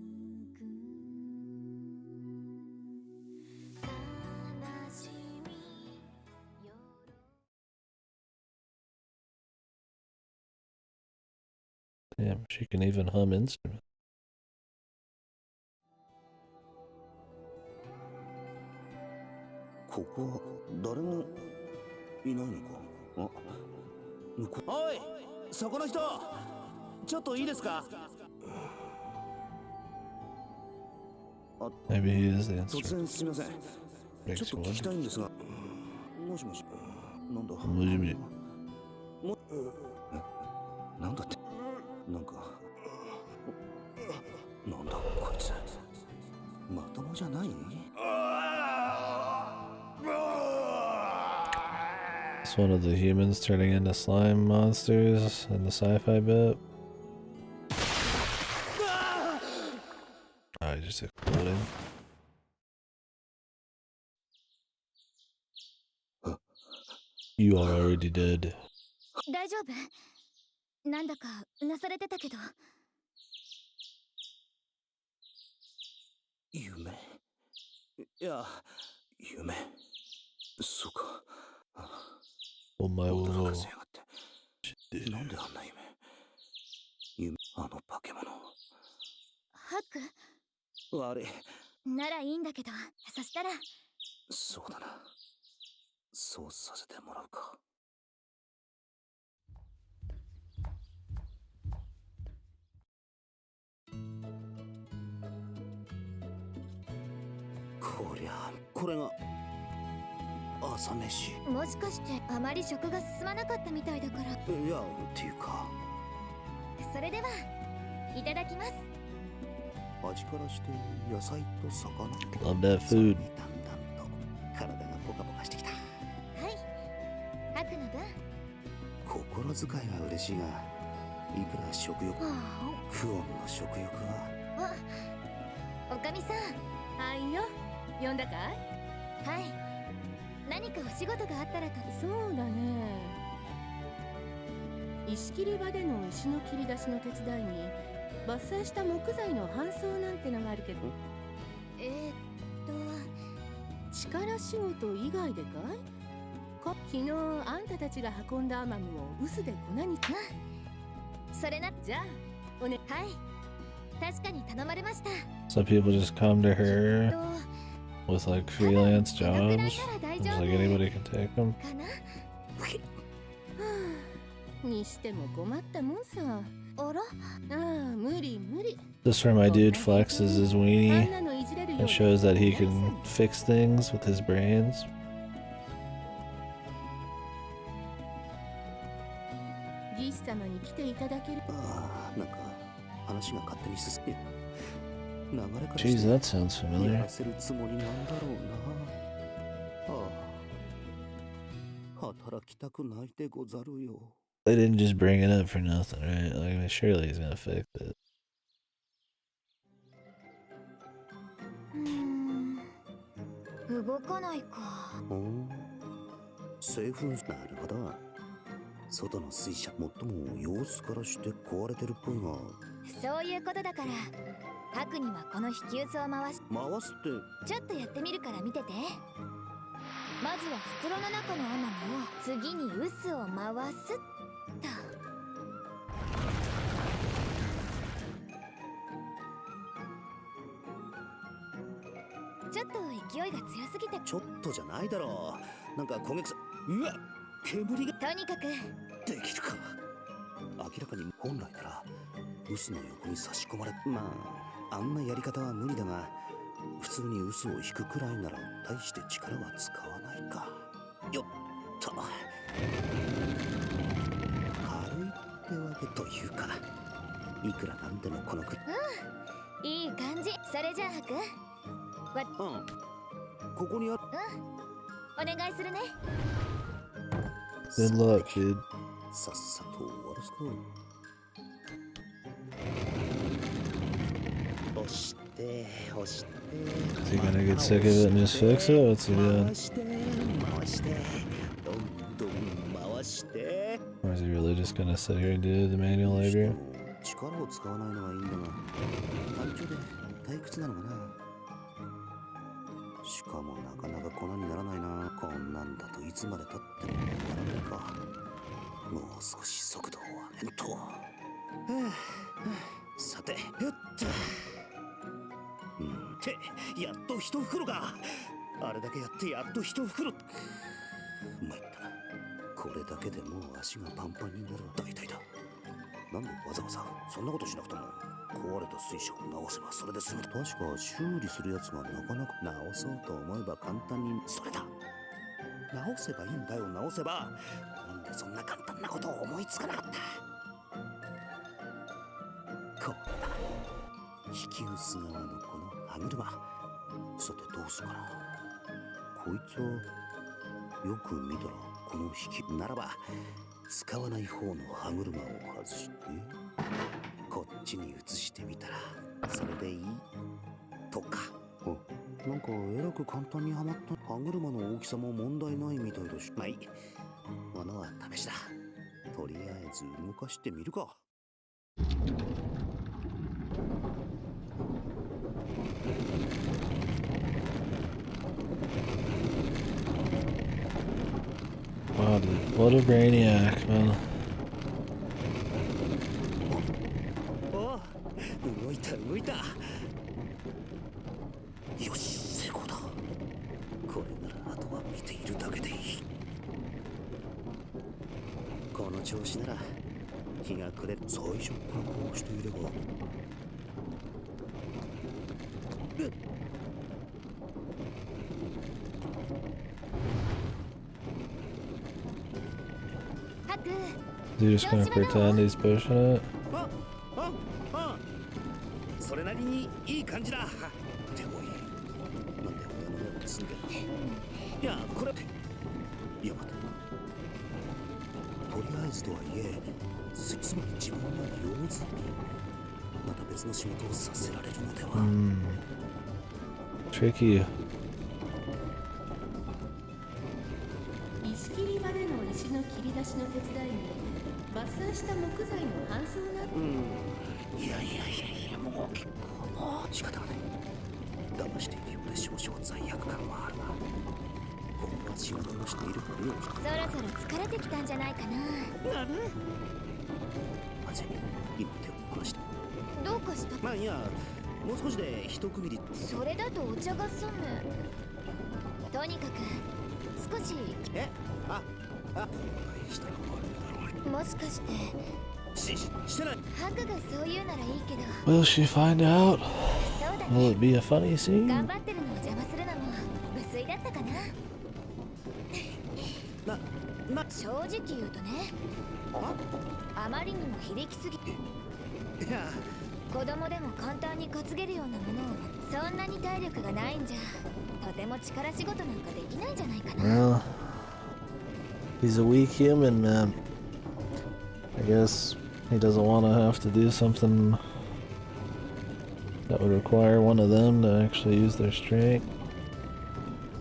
Damn, she can even hum instruments. ここは誰もいないのか。あ、向こう。おい、そこの人、ちょっといいですか。Maybe he is the 突 instrument. 然すみません。ちょっと聞きたいんですが。もしもし。なんだ。もしもし。なんだって。なんか。なんだこいつ。まともじゃない。 It's one of the humans turning into slime monsters in the sci-fi bit. Oh, he just exploded. You are already dead. 大丈夫？なんだかうなされてたけど。夢。いや、夢。そうか。お前を。驚かせやがって。なんであんな夢。あの化け物。ハク？悪い。ならいいんだけど、そしたら。そうだな。そうさせてもらうか。こりゃ、これが朝飯。もしかしてあまり食が進まなかったみたいだから。いや、っていうか。それではいただきます。味からして野菜と魚。Love that food. だんだんと体がポカポカしてきた。はい、ハクの分。心遣いは嬉しいが、いくら食欲、不穏の食欲は。あ、おかみさん。はいよ、呼んだかい？はい。何かお仕事があったらと。そうだね。石切り場での石の切り出しの手伝いに伐採した木材の搬送なんてのがあるけど。力仕事以外でかい？昨日あんたたちが運んだアマムを臼で粉に。それな。じゃあおね。はい。確かに頼まれました。 Some people just come to her with like freelance jobs. It's like anybody can take them. にしても困ったもんさ。あら？ああ、無理無理。 This where my dude flexes his weenie and shows that he can fix things with his brains. ギス様に来ていただける。ああ、なんか話が勝手に進む。流れからして Jeez, that sounds や familiar. らせるつもりなんだろうな。ああ、働きたくないでござるよ。 They didn't just bring it up for nothing, right? Like, I mean, surely he's gonna fix it. 動かないか。製粉。なるほど。外の水車、もっとも様子からして壊れてるっぽいが。そういうことだから、ハクにはこの引き渦を回すってちょっとやってみるから見てて。まずは袋の中のアマムを次に臼を回すっと。いが強すぎて。ちょっとじゃないだろう。なんか焦げ臭うわ煙がとにかくできるか。明らかに本来なら臼の横に差し込まれ、まああんなやり方は無理だが、普通に臼を引くくらいなら大して力は使わないか。よっと軽いってわけというか、いくらなんでもこのいい感じ。それじゃあハク、ここにある。お願いするね。 Good luck, dude. さっさと終わらすか。押して押して。 Is he gonna get sick of it and just fix it? What's he doing? 回して回してどんどん回して。 Or is he really just gonna sit here and do the manual labor? 力を使わないのはいいんだが、単調で退屈なのかな。しかもなかなか粉にならないな。こんなんだといつまでたってもならないか。もう少し速度を上げんと。さて、よっと。ってやっと一袋か。あれだけやってやっと一袋。参ったな。これだけでもう足がパンパンになる。大体だ。なんでわざわざそんなことしなくても、壊れた水車を直せばそれで済む。確か修理するやつがなかなか。直そうと思えば簡単に。それだ、直せばいいんだよ。直せば。なんでそんな簡単なことを思いつかなかった。こうだ、引き薄側のこの歯車。さてどうするかな。こいつはよく見たらこの引きならば、使わない方の歯車を外してこっちに移してみたらそれでいいとか。なんかえらく簡単にはまった。歯車の大きさも問題ないみたいだし。まあいい、ものは試しだ。とりあえず動かしてみるか。Wow, dude. What a brainiac, man. あ、動いた動いた。よし、成功だ。これならあとは見ているだけでいい。この調子なら日が暮れる。最初からこうしていれば。ハク、 Is he just gonna pretend he's pushing it? それなりにいい感じだ。っておい、なんで俺の目をつんで。いや、これいや、待て。とりあえずとはいえ、つまり自分は用済み。また別の仕事をさせられるのでは。Tricky. 石切り場での石の切り出しの手伝いに伐採した木材の搬送な。いや、もう結構もう仕方がない。騙しているようで少々罪悪感はあるが、僕は仕事をしているふりをして。そろそろ疲れてきたんじゃないかな。まずい、今手を離して。どうかした？まあいや、もう少しで一区切り。それだとお茶が冷む。とにかく少し。したら悪いだろもしかしてう。してない。ハクがそう言うならいいけど。 Will she find out? そうだ Will ね。 it be a funny scene? 頑張ってるのを邪魔するのも無粋だったかな。正直言うとね、あまりにも響きすぎ。いや、子供でも簡単に担げるようなものを、そんなに体力がないんじゃとても力仕事なんかできないんじゃないかな。 Well, he's a weak human, man. I guess he doesn't want to have to do something that would require one of them to actually use their strength.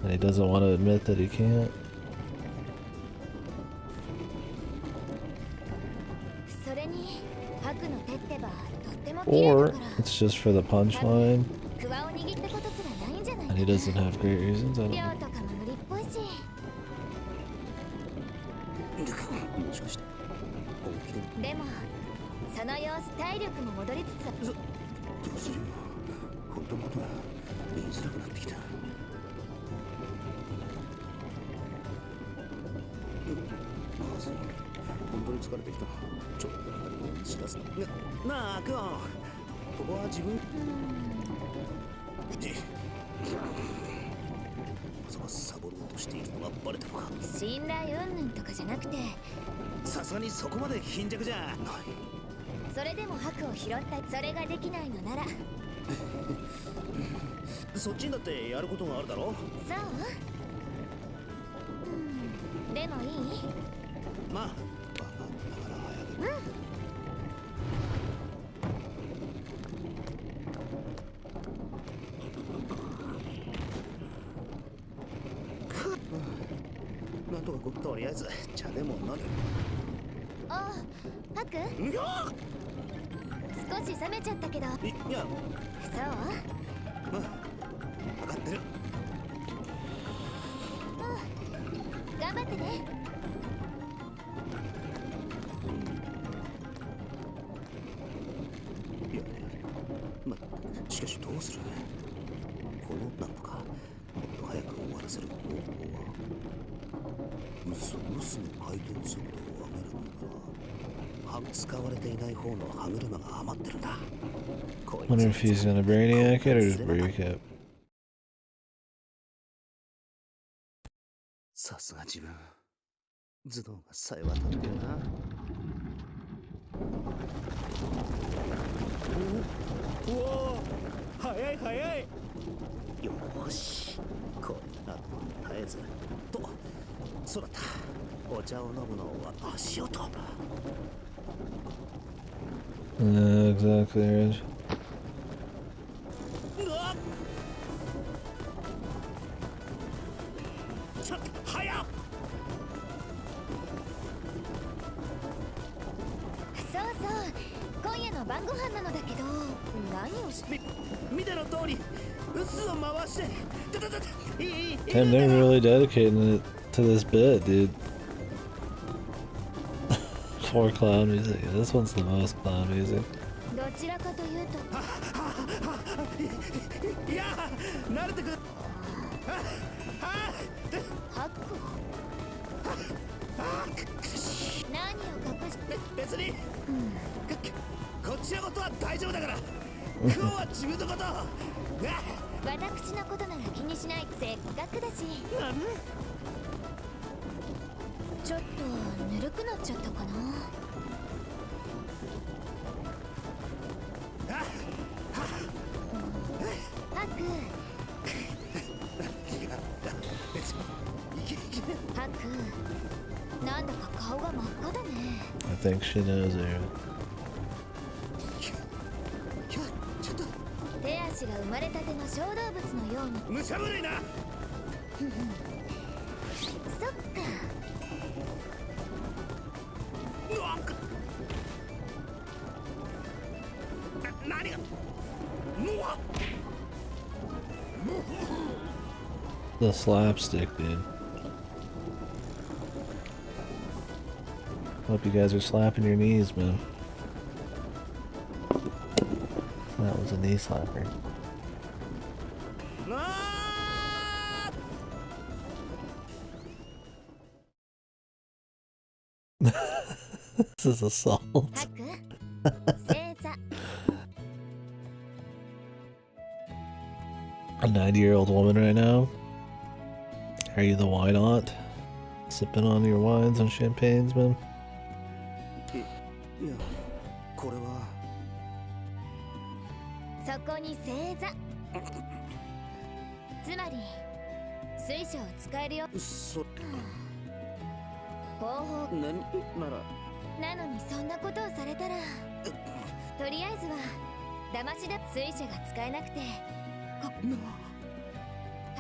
And he doesn't want to admit that he can't. それにハクの手ってばとっても綺麗だ Or から、 it's just for the punchline クワを握ったことすらないんじゃないか and he な。 doesn't have great reasons. I don't 量 know. とかも無理っぽいし。もしかして本気で。でもその様子、体力も戻りつつ。どうするよ。本当のことが言いづらくなってきた。すよ。本当に疲れてきた。ちょっとあたりを知らせ。なあ、クオン。ここは自分。まさかサボろうとしているのがバレたのか。信頼云々とかじゃなくて、さすがにそこまで貧弱じゃない。それでも白を拾った。それができないのならそっちにだってやることがあるだろ。そう、でもいい？まあ、バカだから早く。なんとかとりあえず茶でも飲む。あ、ハク？うわ！少し冷めちゃったけど。いや、そう？分かってる。頑張ってね。いや、ま、しかしどうする？このなんとかもっと早く終わらせる方法は。娘の回転速度を上げるのなら使われていない方の歯車が余ってるんだ。 Wonder if he's gonna brainiac it or just break it. さすが自分、頭脳がさえ渡ってるな。おお、早い早い。よし、これあと絶えずと。そうだった、お茶を飲むのは足音。Exactly, Reg. うわっ、ちょっと早っ。そうそう、今夜の晩ご飯なのだけど、何をし見ての通り、臼を回して。Damn, they're really dedicating it to this bit, dude. For clown music. This one's the most clown music. どちらかというと、いや、慣れてくる。ハック何を隠して別に、こっちのことは大丈夫だから。今日は自分のこと。私のことなら気にしない。せっかくだし。ちょっとぬるくなっちゃったかな。ハク、ハク、なんだか顔が真っ赤だね。 I think she knows it. 手足が生まれたての小動物のように。無茶ぶりな。そっか。何が。 The slapstick, dude. Hope you guys are slapping your knees, man. That was a knee slapper. This is assault. ハク、正座。 A 90-year-old woman right now? Are you the wine aunt? Sipping on your wines and champagnes, man? いや、これは。そこに正座。つまり水晶を使えるよ。方法何なら。なのにそんなことをされたら、とりあえずは騙しだ。水晶が使えなくてハ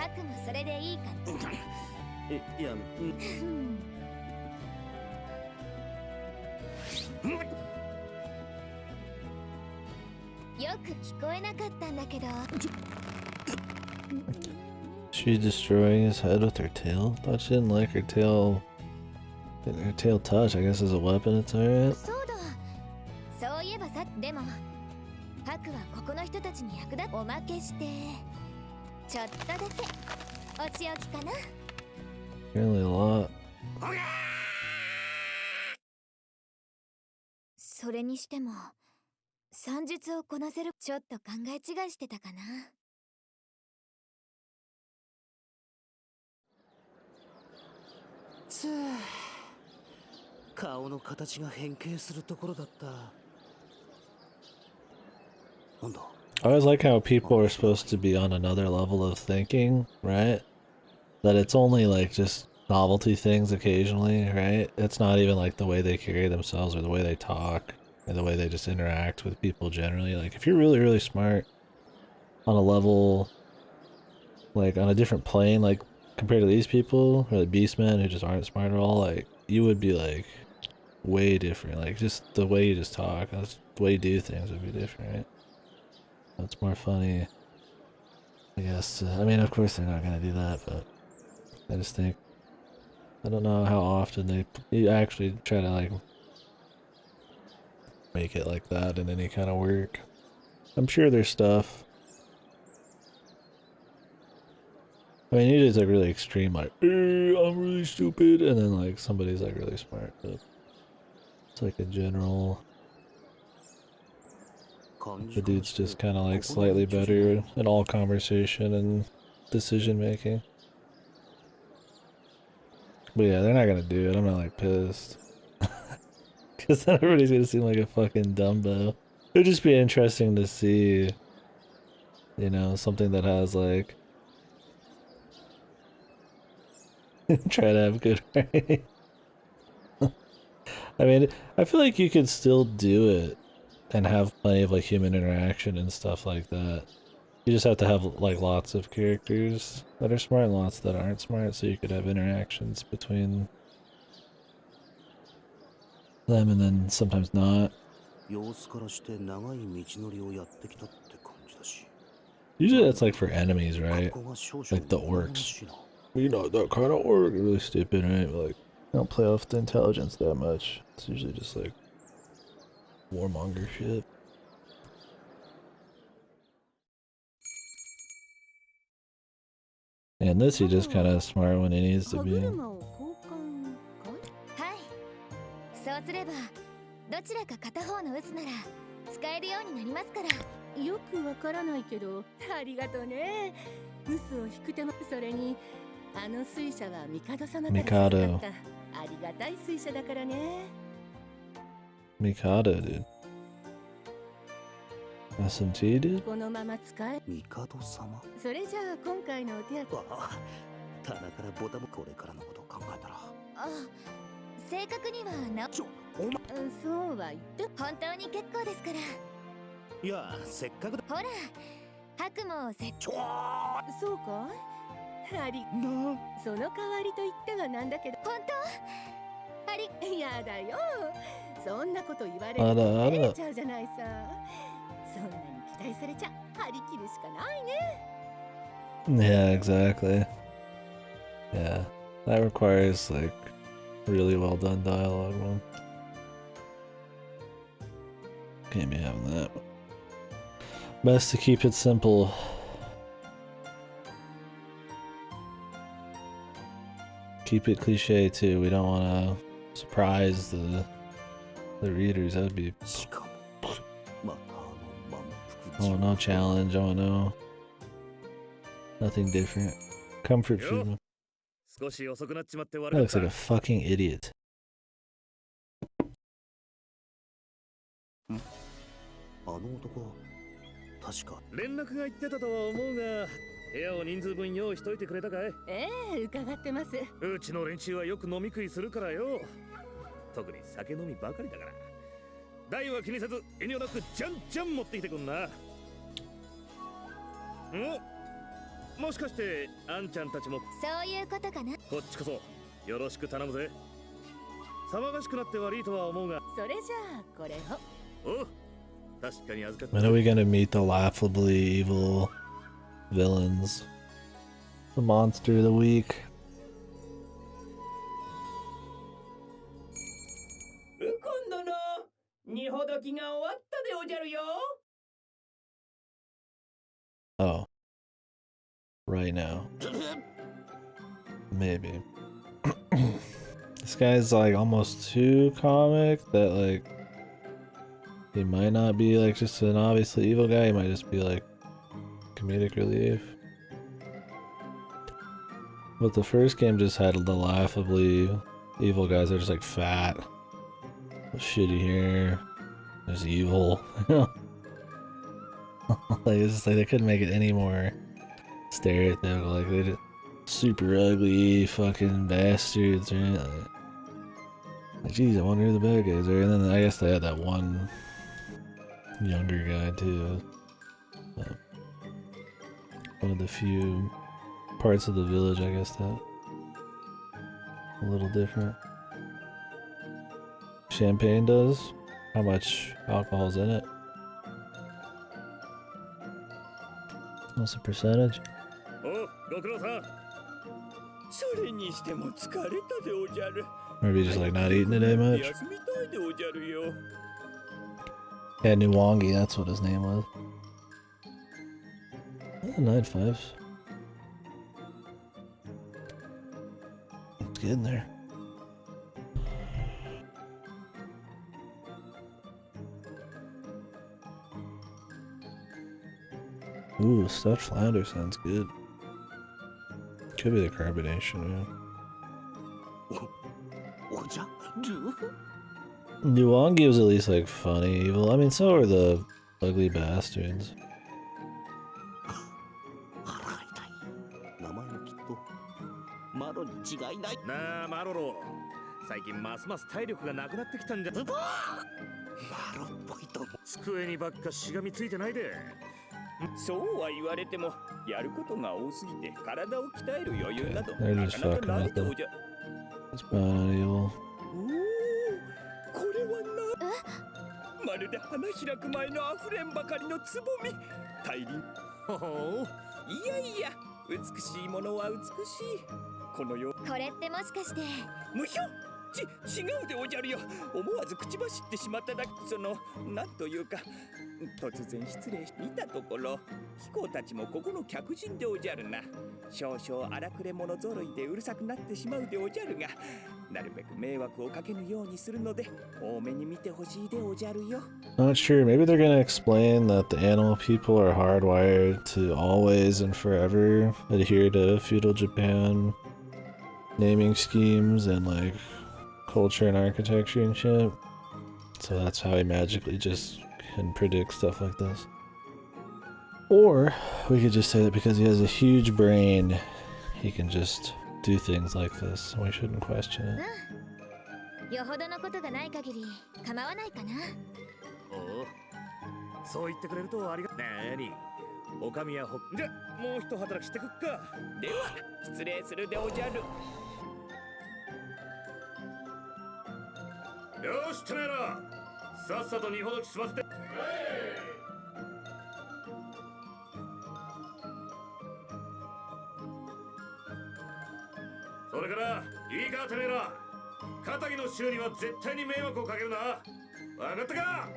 クもそれでいいか。いや、よく聞こえなかったんだけど。 She's destroying his head with her tail? Thought she didn't like her tail. Her tail touch, I guess, as a weapon, it's alright. そうだ、そういえばさ。でもハクはここの人たちに役立つ。おまけしてちょっとだけお仕置きかな。Apparently a lot. それにしても算術をこなせる。ちょっと考え違いしてたかな。つぅ、顔の形が変形するところだった。なんだ I always like how people are supposed to be on another level of thinking, right? That it's only like just novelty things occasionally, right? It's not even like the way they carry themselves or the way they talk or the way they just interact with people generally. Like if you're really, really smart on a level, like on a different plane, like compared to these people or the beastmen who just aren't smart at all, like you would be like way different. Like just the way you just talk, the way you do things would be different, right? That's more funny, I guess. I mean, of course they're not gonna do that, but I just think, I don't know how often you actually try to like make it like that in any kind of work. I'm sure there's stuff. I mean, usually it's like really extreme, like, hey, I'm really stupid, and then like somebody's like really smart, but it's like a general. The dude's just kind of like slightly better in all conversation and decision making. But yeah, they're not gonna do it. I'm not like pissed. Because then everybody's gonna seem like a fucking Dumbo. It would just be interesting to see, you know, something that has like try to have good writing. I mean, I feel like you could still do it and have plenty of like human interaction and stuff like that. You just have to have like lots of characters that are smart and lots that aren't smart, so you could have interactions between them and then sometimes not. Usually that's like for enemies, right? Like the orcs. You know, that kind of orc, really stupid, right? But like, they don't play off the intelligence that much. It's usually just like warmonger shit. And this, he just kind of smart when he needs to be. はい、そうすればどちらか片方の渦なら使えるようになりますから。よくわからないけど、ありがとうね。嘘を引く手間。それにあの水車は帝様から授かったありがたい水車だからね。Mikado, dude. SMT, dude? このまま使え。帝様。それじゃあ今回のお手当。棚からボタンもこれからのことを考えたら。あ、正確にはな。お前。そうは言って。本当に結構ですから。いや、せっかくだ。ほら、白もそうかい。ありな。その代わりと言ってはなんだけど。本当？あり。やだよ。そんなこと言われるあらあら。照れちゃうじゃないさ。そんなに期待されちゃ張り切るしかないね。Yeah, exactly. Yeah, that requires like really well done dialogue, man. Can't be having that. Best to keep it simple. Keep it cliche too. We don't want to surprise the readers. That would be. Oh, no challenge. Oh no. Nothing different. Comfort food. That looks like a fucking idiot. あの男は確か連絡が言ってたとは思うが部屋を人数分用意しといてくれたかい？ええ、伺ってます。うちの連中はよく飲み食いするからよ。特に酒飲みばかりだから。大は気にせず遠慮なくじゃんじゃん持ってきてくんな。もしかしてあんちゃんたちもそういうことかな。こっちこそよろしく頼むぜ。騒がしくなって悪いとは思うが。それじゃあこれを。お、確かに預かって。 When are we gonna meet the laughably evil villains? The monster of the week. 今度の二ほどきが終わったでおじゃるよ。 Oh. Right now. Maybe. This guy's like almost too comic that like He might not be like just an obviously evil guy, he might just be like comedic relief. But the first game just had the laughably evil guys that are just like fat, with shitty hair, just evil. Like it's just like they couldn't make it any more stereotypical. Like they did super ugly fucking bastards, right? Like, geez, I wonder who the bad guys are. And then I guess they had that one younger guy too. One of the few parts of the village, I guess, that a little different. Champagne does? How much alcohol's in it? What's the percentage? Oh, Maybe just like not eating today much. Yeah, Nuwangi, that's what his name was. 9.5s. It's getting there. Ooh, stuffed flounder sounds good. Could be the carbonation, yeah. Nuwangi was at least like funny evil. I mean, so are the ugly bastards. Naマロロ、最近ますます体力がなくなってきたんじゃ。マロっぽいと机にばっかしがみついてないで。そうは言われてもやることが多すぎて体を鍛える余裕などなかなかないでおじゃ。It's bad evil. これはな、まるで花開く前のあふれんばかりのつぼみ。大輪。ほほう。いやいや、美しいものは美しい。このよ。これってもしかして。むひょ。違うでおじゃるよ。思わず口走ってしまっただけ。そのなんというか突然失礼し見たところ貴公たちもここの客人でおじゃるな。少々荒くれ者ぞろいでうるさくなってしまうでおじゃるが、なるべく迷惑をかけぬようにするので多めに見てほしいでおじゃるよ。 Not sure. Maybe they're gonna explain that the animal people are hardwired to always and forever adhere to feudal Japan naming schemes and like culture and architecture and shit. So that's how he magically just can predict stuff like this. Or we could just say that because he has a huge brain, he can just do things like this, and we shouldn't question it. よほどのことがない限り構わないかな。おお、そう言ってくれるとありがなーに。おかみやほじゃもう一働きしてくっか。では失礼するでおじゃる。よし、てめえらさっさと荷ほどき済ませて。それからいいかてめえら、片木の衆には絶対に迷惑をかけるな。わかったか。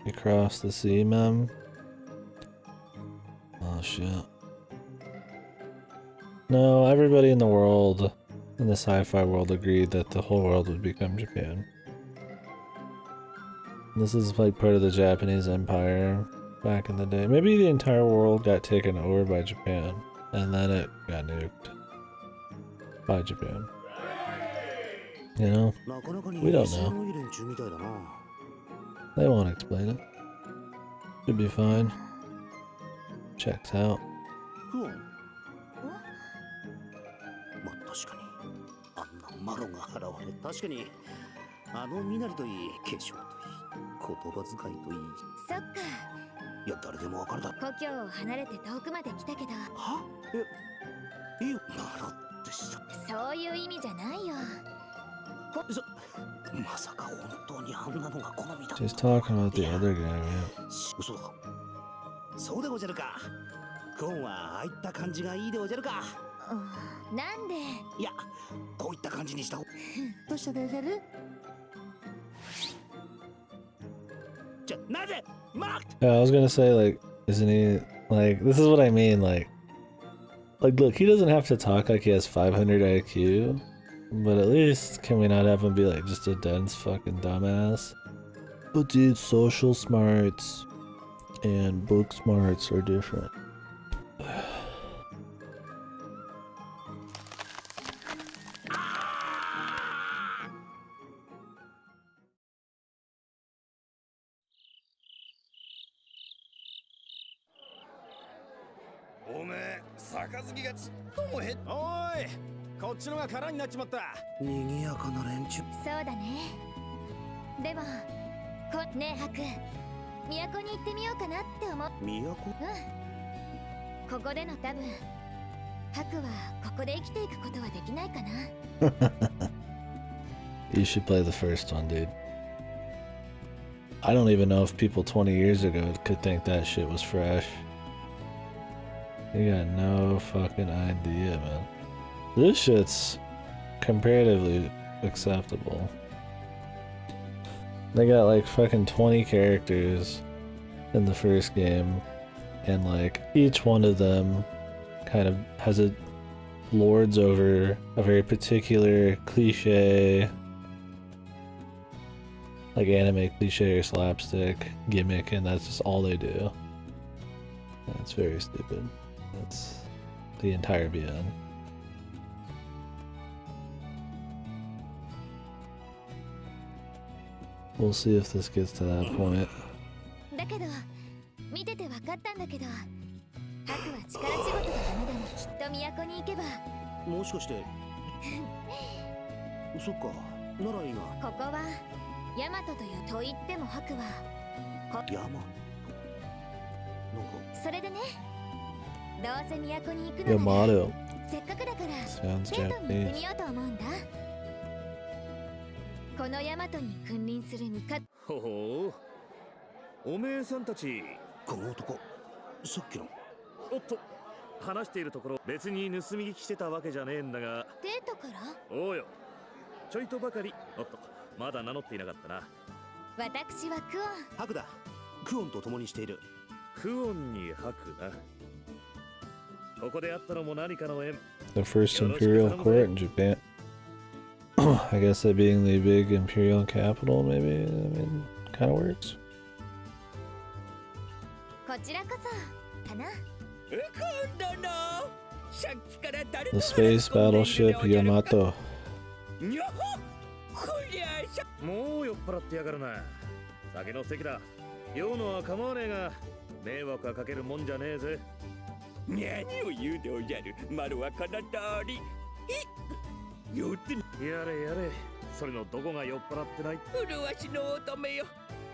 Across the sea, ma'am. Oh shit. No, everybody in the world, in the sci-fi world, agreed that the whole world would become Japan. This is like part of the Japanese Empire back in the day. Maybe the entire world got taken over by Japan, and then it got nuked by Japan. You know? We don't know. They won't explain it. Should be fine. Checks out. まあ確かにあんなマロが現れ、確かにあの身なりといい、化粧といい、言葉遣いといい。そっか。いや誰でもわかるだろ。故郷を離れて遠くまで来たけど。は？いいよ。マロってさ。そういう意味じゃないよ。まさか本当にあんなのが好みだ。 She's talking about the other guy, man. 嘘だ。そうでごじゃるか。ゴンはああいった感じがいいでおじゃるか。なんで。いや、こういった感じにした。どうしたでおじゃる。なぜYeah, I was gonna say, like, isn't he, like, this is what I mean, like, look, he doesn't have to talk like he has 500 IQ, but at least can we not have him be, like, just a dense fucking dumbass? But dude, social smarts and book smarts are different. おめえ、杯がちっとも減っ。おい、こっちのが空になっちまった。賑やかな連中。そうだね。でもねえハク、都に行ってみようかなって思う。都？ここでの多分ハクはここで生きていくことはできないかな。You should play the first one, dude. I don't even know if people 20 years ago could think that shit was fresh. You got no fucking idea, man. This shit's comparatively acceptable. They got like fucking 20 characters in the first game, and like each one of them kind of has a lords over a very particular cliche, like anime cliche or slapstick gimmick, and that's just all they do. That's very stupid. That's the entire BN. We'll see if this gets to that point. だけど見てて分かったんだけど、ハクは力仕事がダメでもきっと都に行けば。もしかしてそっか、ならいいが。ここはヤマトというと言ってもハクは山なんかそれでね、どうせ都に行くのなら Yamato せっかくだから sounds デートに行って Japanese. みようと思うんだ。このヤマトに君臨する味方。ほほう、おめえさんたち。この男、さっきの。おっと、話しているところ別に盗み聞きしてたわけじゃねえんだが。デートから？おうよ、ちょいとばかり。おっと、まだ名乗っていなかったな。私はクオン。ハクだ。クオンと共にしている。クオンにハクな。ここで会ったのも何かの縁。 The first imperial court in Japan. I guess that being the big imperial capital, maybe, I mean, kind of works. こちらこそかな。今度のさっきから誰 The space battleship Yamato. にゃほこりゃさ。もう酔っ払ってやがるな。酒の席だ。酔うのは構わねえが迷惑はかけるもんじゃねえぜ。何を言うでおじゃる。丸はこの通り。酔ってやれやれ。それのどこが酔っ払ってない。麗しの乙女よ。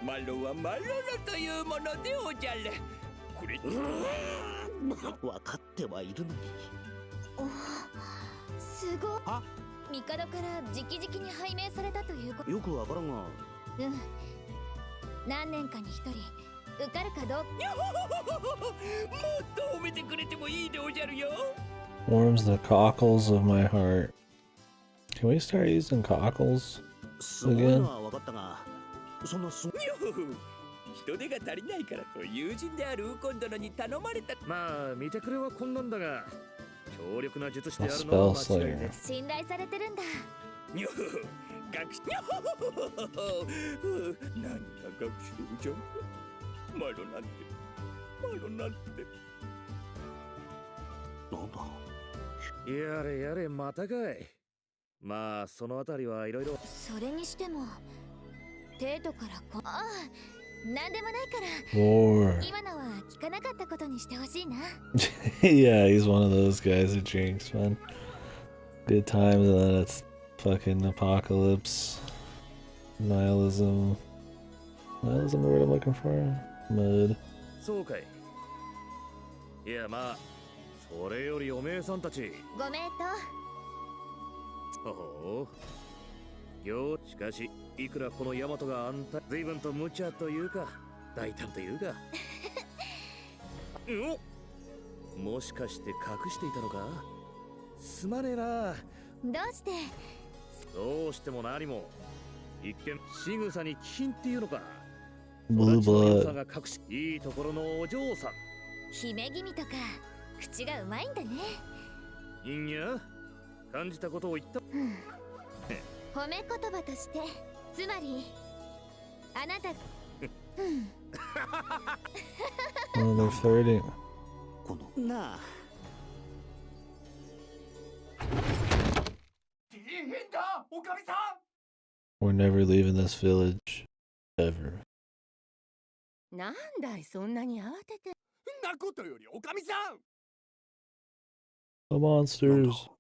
マロはマロロというものでおじゃる。これ分かってはいるのに。おすごい。帝から直々に拝命されたということ。よくわからんが。何年かに一人受かるかどうか。もっと褒めてくれてもいいでおじゃるよ。 Warms the cockles of my heart. Can we start using cockles すごい again? のは分かったが、そんなす。人手が足りないからと友人であるウコン殿に頼まれた。まあ見てくれはこんなんだが、強力な術師であるのは間違いない。信頼されてるんだ。にょ学習にょ何が学習じゃ。マロなんてマロなんて。なんだ。やれやれまたかい。まあそのあたりはいろいろ。それにしてもデートからなんでもないから。 More. 今のは聞かなかったことにしてほしいな。Yeah, he's one of those guys that drinks, man. Good times, and then it's fucking apocalypse. Nihilism. Nihilism, the word I'm looking for? Mud. そうかい。いやまあそれよりおめえさんたち。ごめんと。ほう。よしかしいくらこのヤマトがあんた随分と無茶というか大胆というかもしかして隠していたのか。すまねえな。どうして。どうしても何も。一見仕草に気品っていうのか。 Blue 育ちの良さ blood. が隠しいいところのお嬢さん。姫君とか口がうまいんだね。いいんや感じたことを言った。褒め言葉として、つまりあなた Oh, they're flirting. このなあ We're never leaving this village. Ever. なんだい、そんなに慌てて。なことよりおかみさん The なんだ monsters.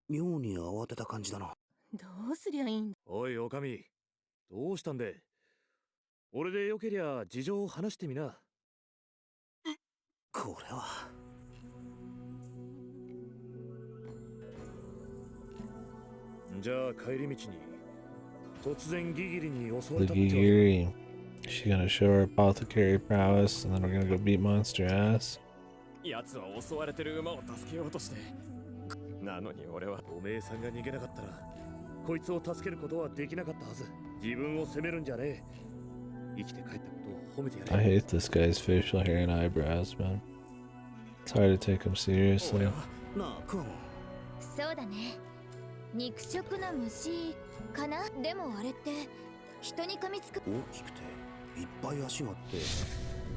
妙に慌てた感じだな。どうすりゃいいんだ。おいおかみ、どうしたんで？俺でよけりゃ事情を話してみな。これはじゃあ帰り道に突然ギギリに襲わ The れたってわけ。 Gigiri. She's gonna show her apothecary prowess, and then we're gonna go beat monster ass. 奴は襲われてる馬を助けようとして。なのに俺は。おめえさんが逃げなかったらこいつを助けることはできなかったはず。自分を責めるんじゃねえ。生きて帰ったことを褒めてや I れ。 hate this guy's facial hair and eyebrows, man. It's hard to take him seriously. なあクオン。そうだね。肉食の虫かな。でもあれって人に噛みつく。大きくていっぱい足があって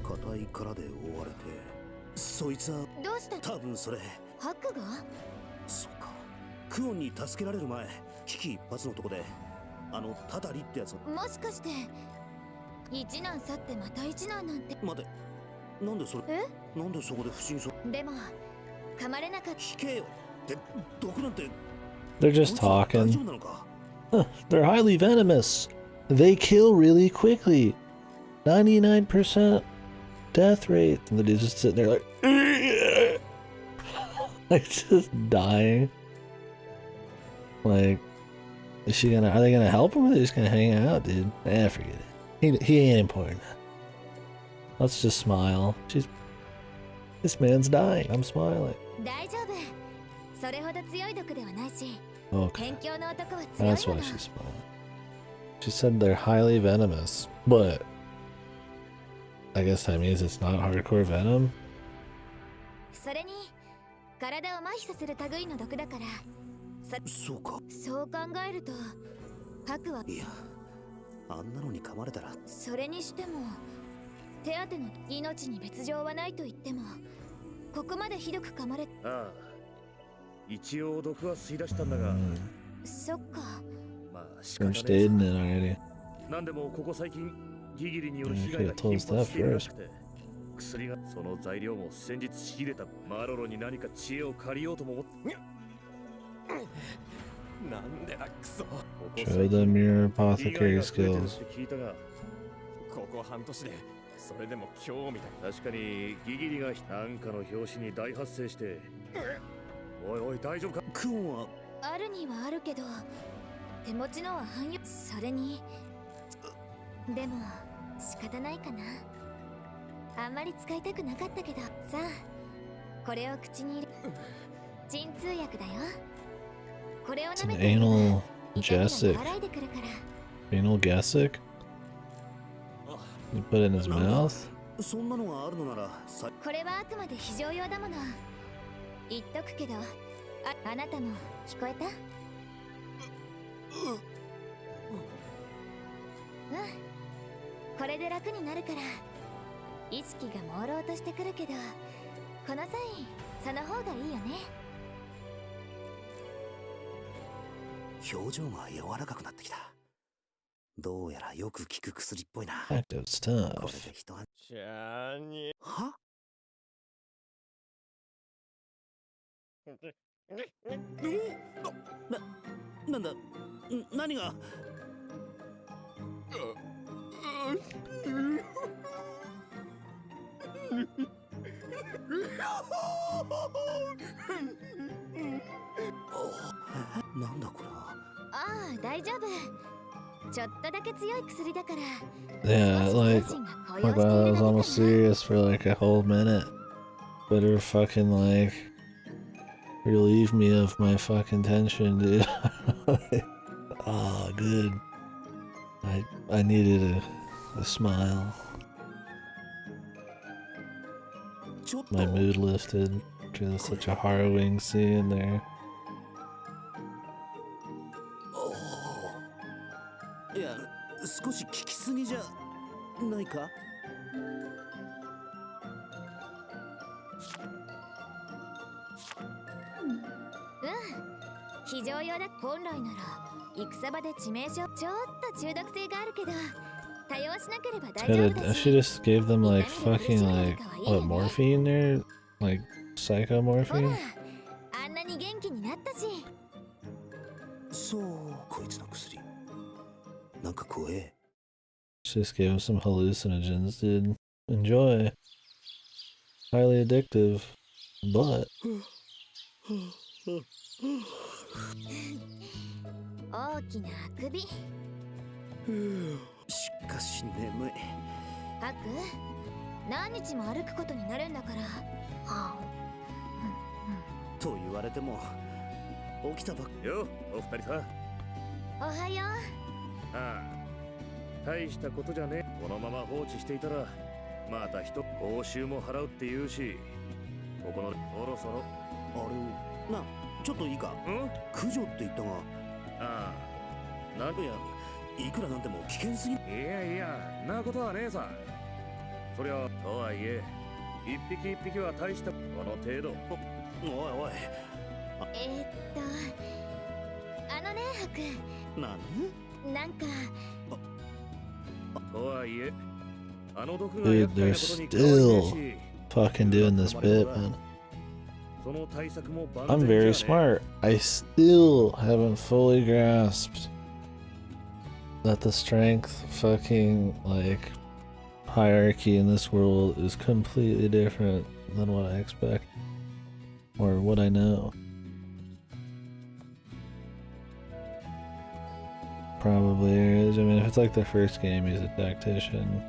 硬い殻で覆われて、そいつはどうした。多分それ。ハクが。そうか。クオンに助けられる前、危機一髪のとこでタタリってやつ。もしかして一難去ってまた一難なんて。待て、なんでそれ。なんでそこで不審そう。でも噛まれなかった。聞けよって毒なんて。 They're just 大丈 talking. 夫なのか。 Huh, they're highly venomous. They kill really quickly. 99% death rate. And the dude's just sitting there like, like just dying. Like, is she gonna? Are they gonna help him? Or are they just gonna hang out, dude? Forget it. He ain't important. Let's just smile. This man's dying. I'm smiling. 大丈夫。それほど強い毒ではないし。 Okay. 辺境の男は強い That's の why だ。 she's smiling. She said they're highly venomous, but I guess that means it's not hardcore venom. それに体を麻痺させる類の毒だから。そうか。そう考えるとハクは。いや、あんなのに噛まれたら。それにしても手当ての命に別状はないと言っても、ここまでひどく噛まれ。ああ、一応毒は吸い出したんだが、そっか。まあ仕方ね Finished え aiding さ。 it already. なんでもここ最近ギギリによる被 Yeah, 害 you が could've told 頻 us that 発しているらし first. くて、薬がその材料も先日仕入れた。マロロに何か知恵を借りようとも思って。なんでだクソ。 Show them your 被害 apothecary が増えてるっ skills. て聞いたが、ここ半年でそれでも今日みたい。確かにギギリがなんかの拍子に大発生して。おいおい大丈夫か。クオンはあるにはあるけど、手持ちのは汎用。それにでも仕方ないかな。あんまり使いたくなかったけど。さあこれを口に入れ。鎮痛薬だよ。これを It's 舐 an めていれば anal 痛みが gesic. 和らいでくるから。 Anal gesic? You put it in his なんだ mouth? そんなのがあるのならさ。これはあくまで非常用だもの。言っとくけど、あなたも聞こえた？これで楽になるから。意識が朦朧としてくるけど、この際その方がいいよね。表情が柔らかくなってきた。どうやらよく効く薬っぽいな。 Active これ stuff. で人は。しゃーに。はなんだ何が。なんだこれは。ああ、大丈夫。ちょっとだけ強い薬だから。 Yeah, like, oh my god, that was almost serious for like a whole minute. Better fucking like relieve me of my fucking tension, dude. Oh, good. I needed a smile. ちょっと My mood lifted because it's such a harrowing scene there. いや、少し聞きすぎじゃないか？非常用だ。本来なら戦場で致命傷。ちょっと中毒性があるけど多用しなければ大丈夫だし。She just gave them like fucking like what morphine there, like psychomorphine. あんなに元気になったし。そう、こいつの薬なんか怖え。She just gave him some hallucinogens, dude. Enjoy. Highly addictive, but 大きなあくび。しかし眠い。ハク、何日も歩くことになるんだから。と言われても起きたばっか。よ、お二人さ。おはよう。ああ、大したことじゃねえ。このまま放置していたらまた報酬も払うって言うし、ここのそろそろ。あれな、ちょっといいか。駆除って言ったが。ああ、なんいや、いくらなんでも危険すぎ。いやいや、なことはねえさ。そりゃとはいえ一匹一匹は大したこの程度。おいおい。あのね、ハク。なんか。とはいえ、あの毒が dude, 厄介 they're なことに変わりねえ still し。 fucking doing this bit, man. I'm very smart. I still haven't fully grasped that the strength fucking like hierarchy in this world is completely different than what I expect or what I know. Probably is. I mean, if it's like the first game, he's a tactician,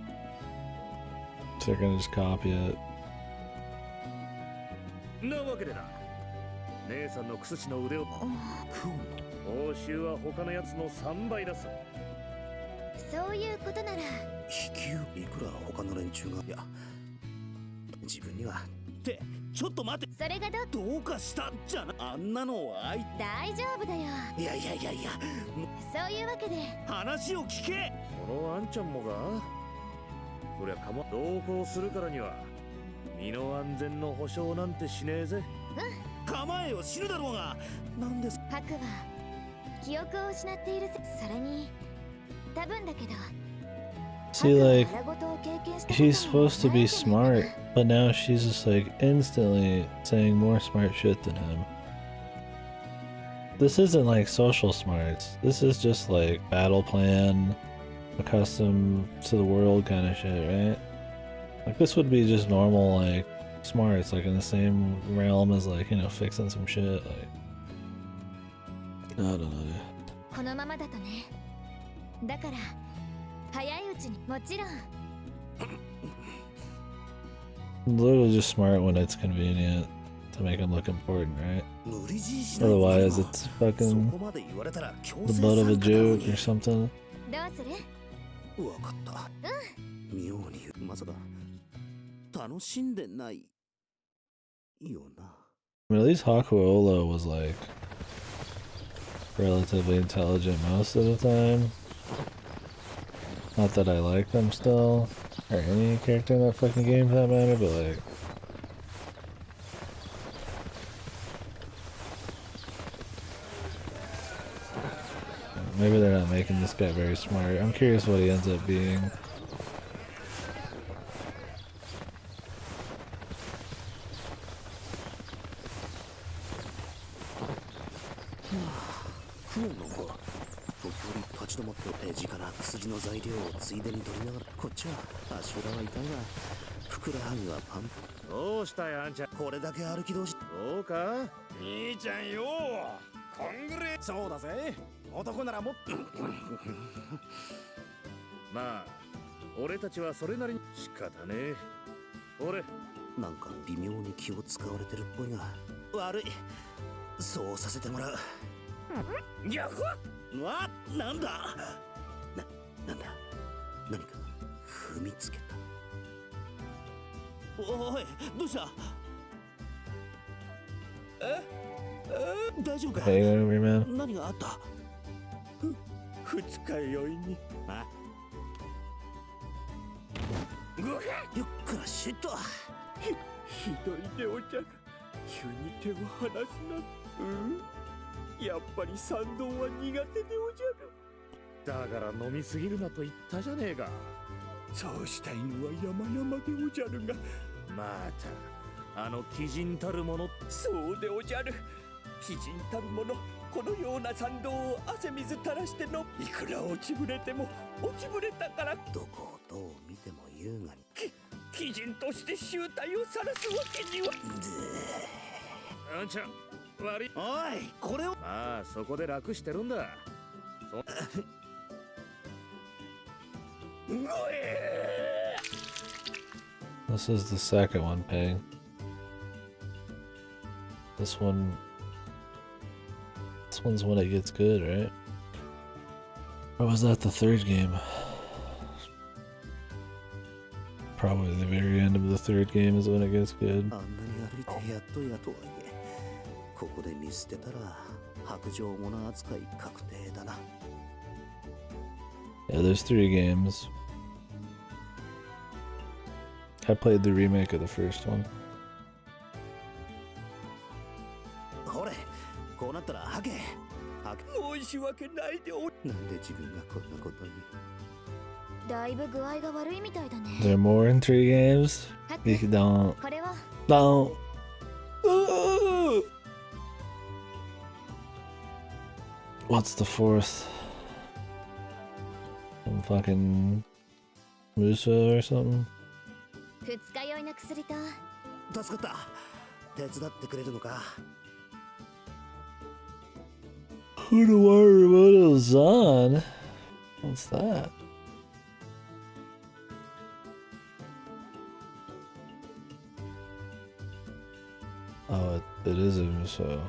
so they're gonna just copy it. なわけでな、姉さんのクスチの腕を報酬は他のやつの3倍だす。そういうことなら引きいくら他の連中が。いや、自分にはってちょっと待て。それがどうかしたじゃな。あんなのは大丈夫だよ。いやそういうわけで話を聞け。このあんちゃんもがそりゃ同行するからには身の安全の保証なんてしねえぜ。構えを知るだろうが。なんです。ハクは記憶を失っている。それに多分だけど。See, like, he's supposed to be smart, but now she's just like instantly saying more smart shit than him. This isn't like social smarts. This is just like battle plan, accustomed to the world kind of shit, right? Like this would be just normal like smarts, like in the same realm as like, you know, fixing some shit. Like, I don't know. このままだとね。だから早いうちに。もちろん。Literally just smart when it's convenient to make him look important, right? Otherwise, it's fucking the butt of a joke or something. どうする？わかった。妙にまさか楽しんでないよな。I mean, at least Hakuola was like relatively intelligent most of the time. Not that I like them still, or any character in that fucking game for that matter, but like, maybe they're not making this guy very smart. I'm curious what he ends up being.なんか微妙に気を使われてるっぽいが悪い。そうさせてもらう。ギャフわ、なんだなんだ、何か踏みつけた。おい、どうした？大丈夫か？ Hey, man. 何があった？二日酔いに。ゆっくらしっと。ひどいでおじゃる。急に手を離すな。やっぱり参道は苦手でおじゃる。だから飲みすぎるなと言ったじゃねえか。そうしたいのは山々でおじゃるが。またあの鬼人たるもの。そうでおじゃる。鬼人たるもの、このような参道を汗水垂らしての、いくら落ちぶれても落ちぶれたから。どこをどう見ても優雅に。鬼人として醜態を晒すわけには。あんちゃん悪い。おい、これを。まあそこで楽してるんだ。This is the second one, Peg. This one's when it gets good, right? Or was that the third game? Probably the very end of the third game is when it gets good. あんなに歩いてやっとやとはいえ、ここで見捨てたら白状者扱い確定だな。Yeah, there's 3 games. I played the remake of the first one. ほれ、こうなったらハケ。申し訳ないでお。なんで自分がこんなことに。だいぶ具合が悪いみたいだね。 Is there more in 3 games? ハク、 You don't. これは Don't. What's the 4th? Some fucking Musa or something? 二日酔いの薬と。助かった。手伝ってくれるのか。Utawarerumono's on. What's that? Oh, it is a Muso.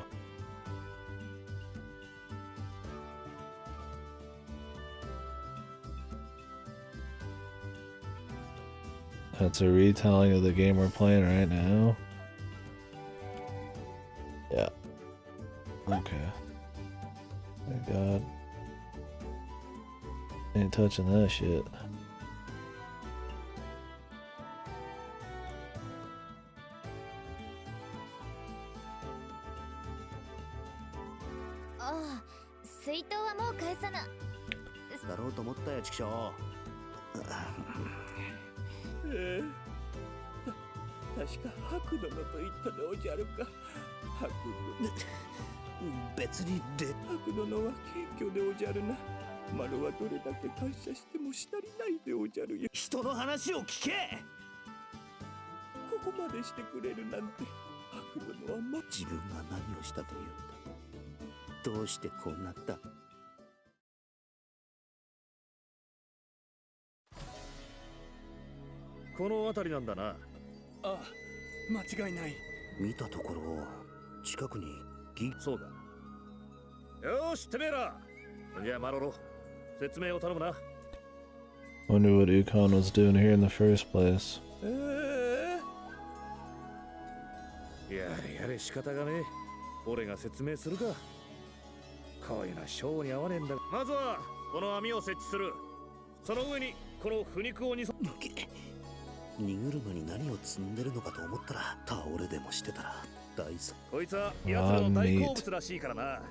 That's a retelling of the game we're playing right now. Yeah. Okay. Thank God. Ain't touching that shit. Oh, 水筒はもう返さな。だろうと思ったよ、チキショー。確か白殿と言ったでおじゃるか。白殿。別にで。白殿は謙虚でおじゃるな。丸はどれだけ感謝してもしたりないでおじゃるよ。人の話を聞け。ここまでしてくれるなんて。白殿は自分が何をしたというんだ。どうしてこうなった。この辺りなんだな。ああ、間違いない。見たところ近くにそうか。よし、てめえら。じゃあマロロ、説明を頼むな。Wonder what Ukon was doing here in the first place. やれやれ仕方がねえ。俺が説明するか。こういうのは性に合わねえんだ。まずはこの網を設置する。その上にこの腐肉を荷車に何を積んでるのかと思ったら倒れでもしてたら大事。こいつは奴らの大好物らしいからな。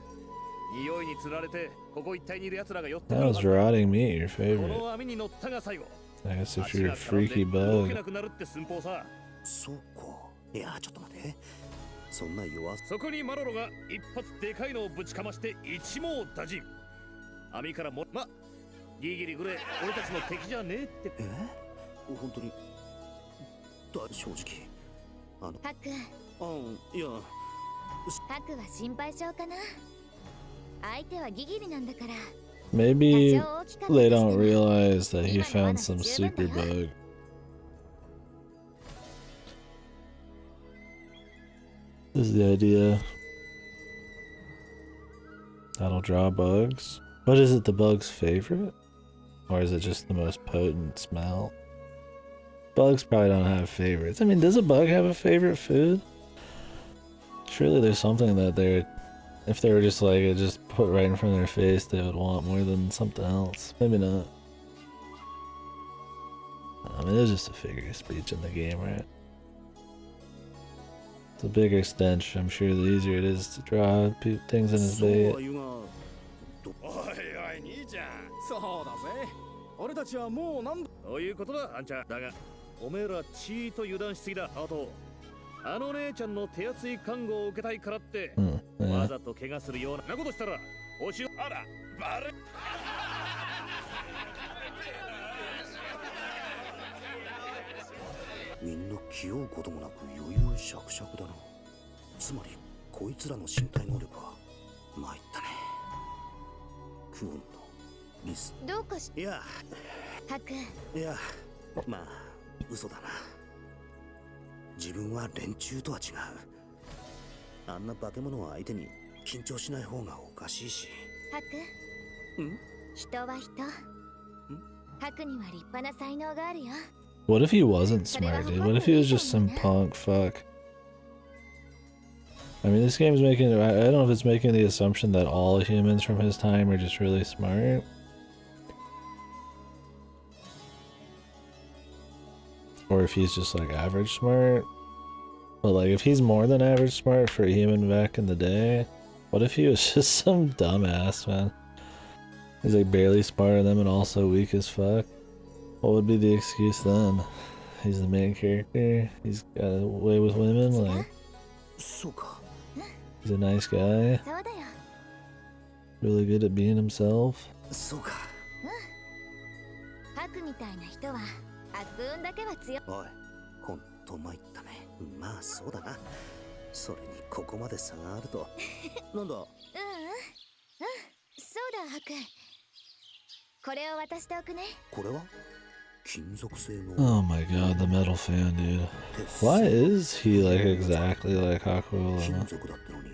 匂いにつられてここ一帯にいる奴らが寄ってくる。 That was rotting meat, your こ favorite. の網に乗ったが最後。 I guess if you're a freaky 動け bug. なくなるって寸法さ。そうか。いや、ちょっと待って。そんな弱そこにマロロが一発でかいのをぶちかまして一網打尽。網からもギリギリぐらい俺たちの敵じゃねえって。本当に正直ハク。いや、ハクは心配性かな。相手はギギリなんだから。 Maybe they don't realize that he found some super bug. This is the idea. That'll draw bugs. But is it the bug's favorite? Or is it just the most potent smell? Bugs probably don't have favorites. I mean, does a bug have a favorite food? Surely there's something that they're... If they were just like, it just put right in front of their face, they would want more than something else. Maybe not. mean, it's just a figure of speech in the game, right? The bigger stench, I'm sure the easier it is to draw things in his bait. おいおい兄ちゃん、そうだぜ。俺たちはもうなんだ。そういうことだ、あんちゃん。だが、おめえらちーと油断しすぎだ。あと、あの姉ちゃんの手厚い看護を受けたいからって、わざと怪我するようなことしたら、おしあら、バレ。みんな気負うこともなく余裕しゃくしゃくだな。つまりこいつらの身体能力は参ったね。クオンとリスどうかし。いやハク。いや、まあ嘘だな。自分は連中とは違う。あんな化け物を相手に緊張しない方がおかしいし。ハク。人は人。ハクには立派な才能があるよ。What if he wasn't smart, dude? What if he was just some punk fuck? I mean, this game's making... I don't know if it's making the assumption that all humans from his time are just really smart. Or if he's just, like, average smart. But, like, if he's more than average smart for a human back in the day, what if he was just some dumbass, man? He's, like, barely smarter than them and also weak as fuck. What would be the excuse then? He's the main character. He's got a way with women. Like, he's a nice guy. Really good at being himself. おい、ほんと参ったね。まあそうだな。それにここまで差があると。なんだ。そうだハク。これを渡しておくね。これは？金属製の。Oh my god, the metal fan, dude. Why is he like exactly like Hakuola? 金属だったのに。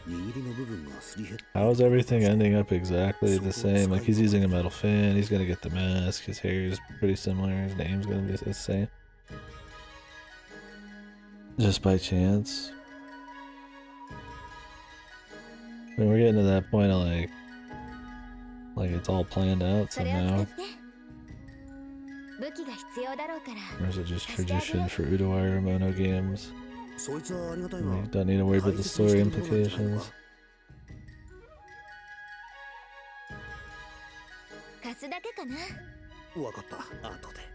握りの部分がすり減った。 How is everything ending up exactly the same? Like he's using a metal fan, he's gonna get the mask, his hair is pretty similar, his name's gonna be the same. Just by chance. I mean, we're getting to that point of like it's all planned out somehow. Or is it just tradition for Utawarerumono games? You don't need to worry about the story implications. 貸すだけかな。わかった。後で。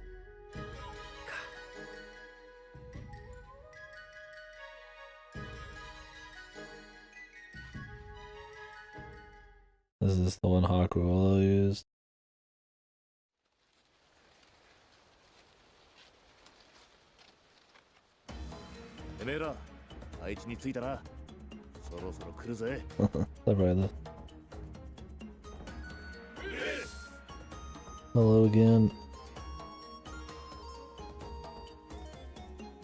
Is this the one Hakuola used? てめえら、配置についたな。そろそろ来るぜ。Hello again.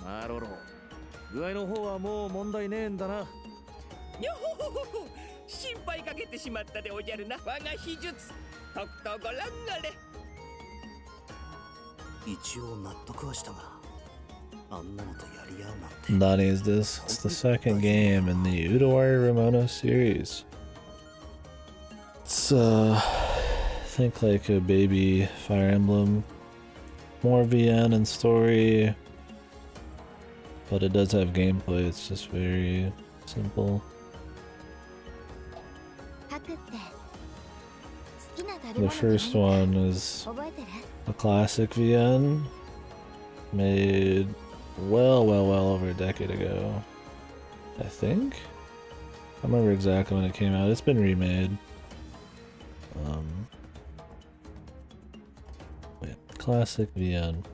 なるほど。具合の方はもう問題ねえんだな。よほほほほ、心配かけてしまったでおじゃるな。我が秘術、とくとご覧あれ。一応納得はしたが、あんなのとやり合うなんて。 Nani is this? It's the second game in the Utawarerumono series. It's think like a baby Fire Emblem, more VN and story, but it does have gameplay. It's just very simple. The first one is a classic VN made well over a decade ago, I think. I remember exactly when it came out. It's been remade. Classic VN.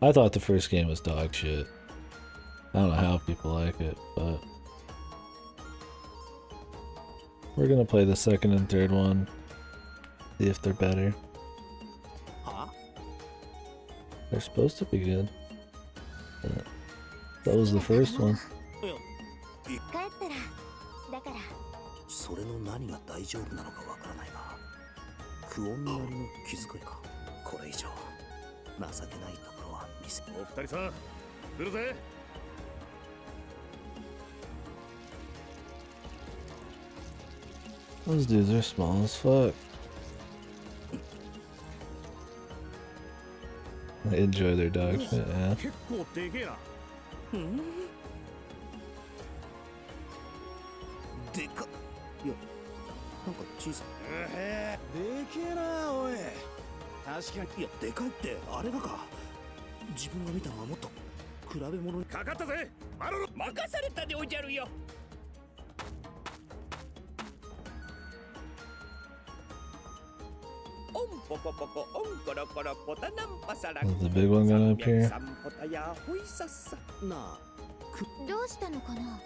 I thought the first game was dog shit. I don't know how people like it, but we're gonna play the second and third one. See if they're better. They're supposed to be good. But that was the first one. それの何が大丈夫なのかわからないが、クオンなりの気遣いか。これ以上情けないところは見せ。お二人さん、来るぜ。Those dudes are small as fuck. They enjoy their dog shit, yeah. 結構でけえな。でかっ。いや、なんか小さい。でけえな、おい。確かに。いや、でかいってあれがか。自分が見たのはもっと比べ物に。かかったぜマロロ。任されたでおじゃるよ。オンポコポコオンコロコロポタナンパサラ。 Is the big one gonna appear? サンポタやホイサッサ。なあ、どうしたのかな。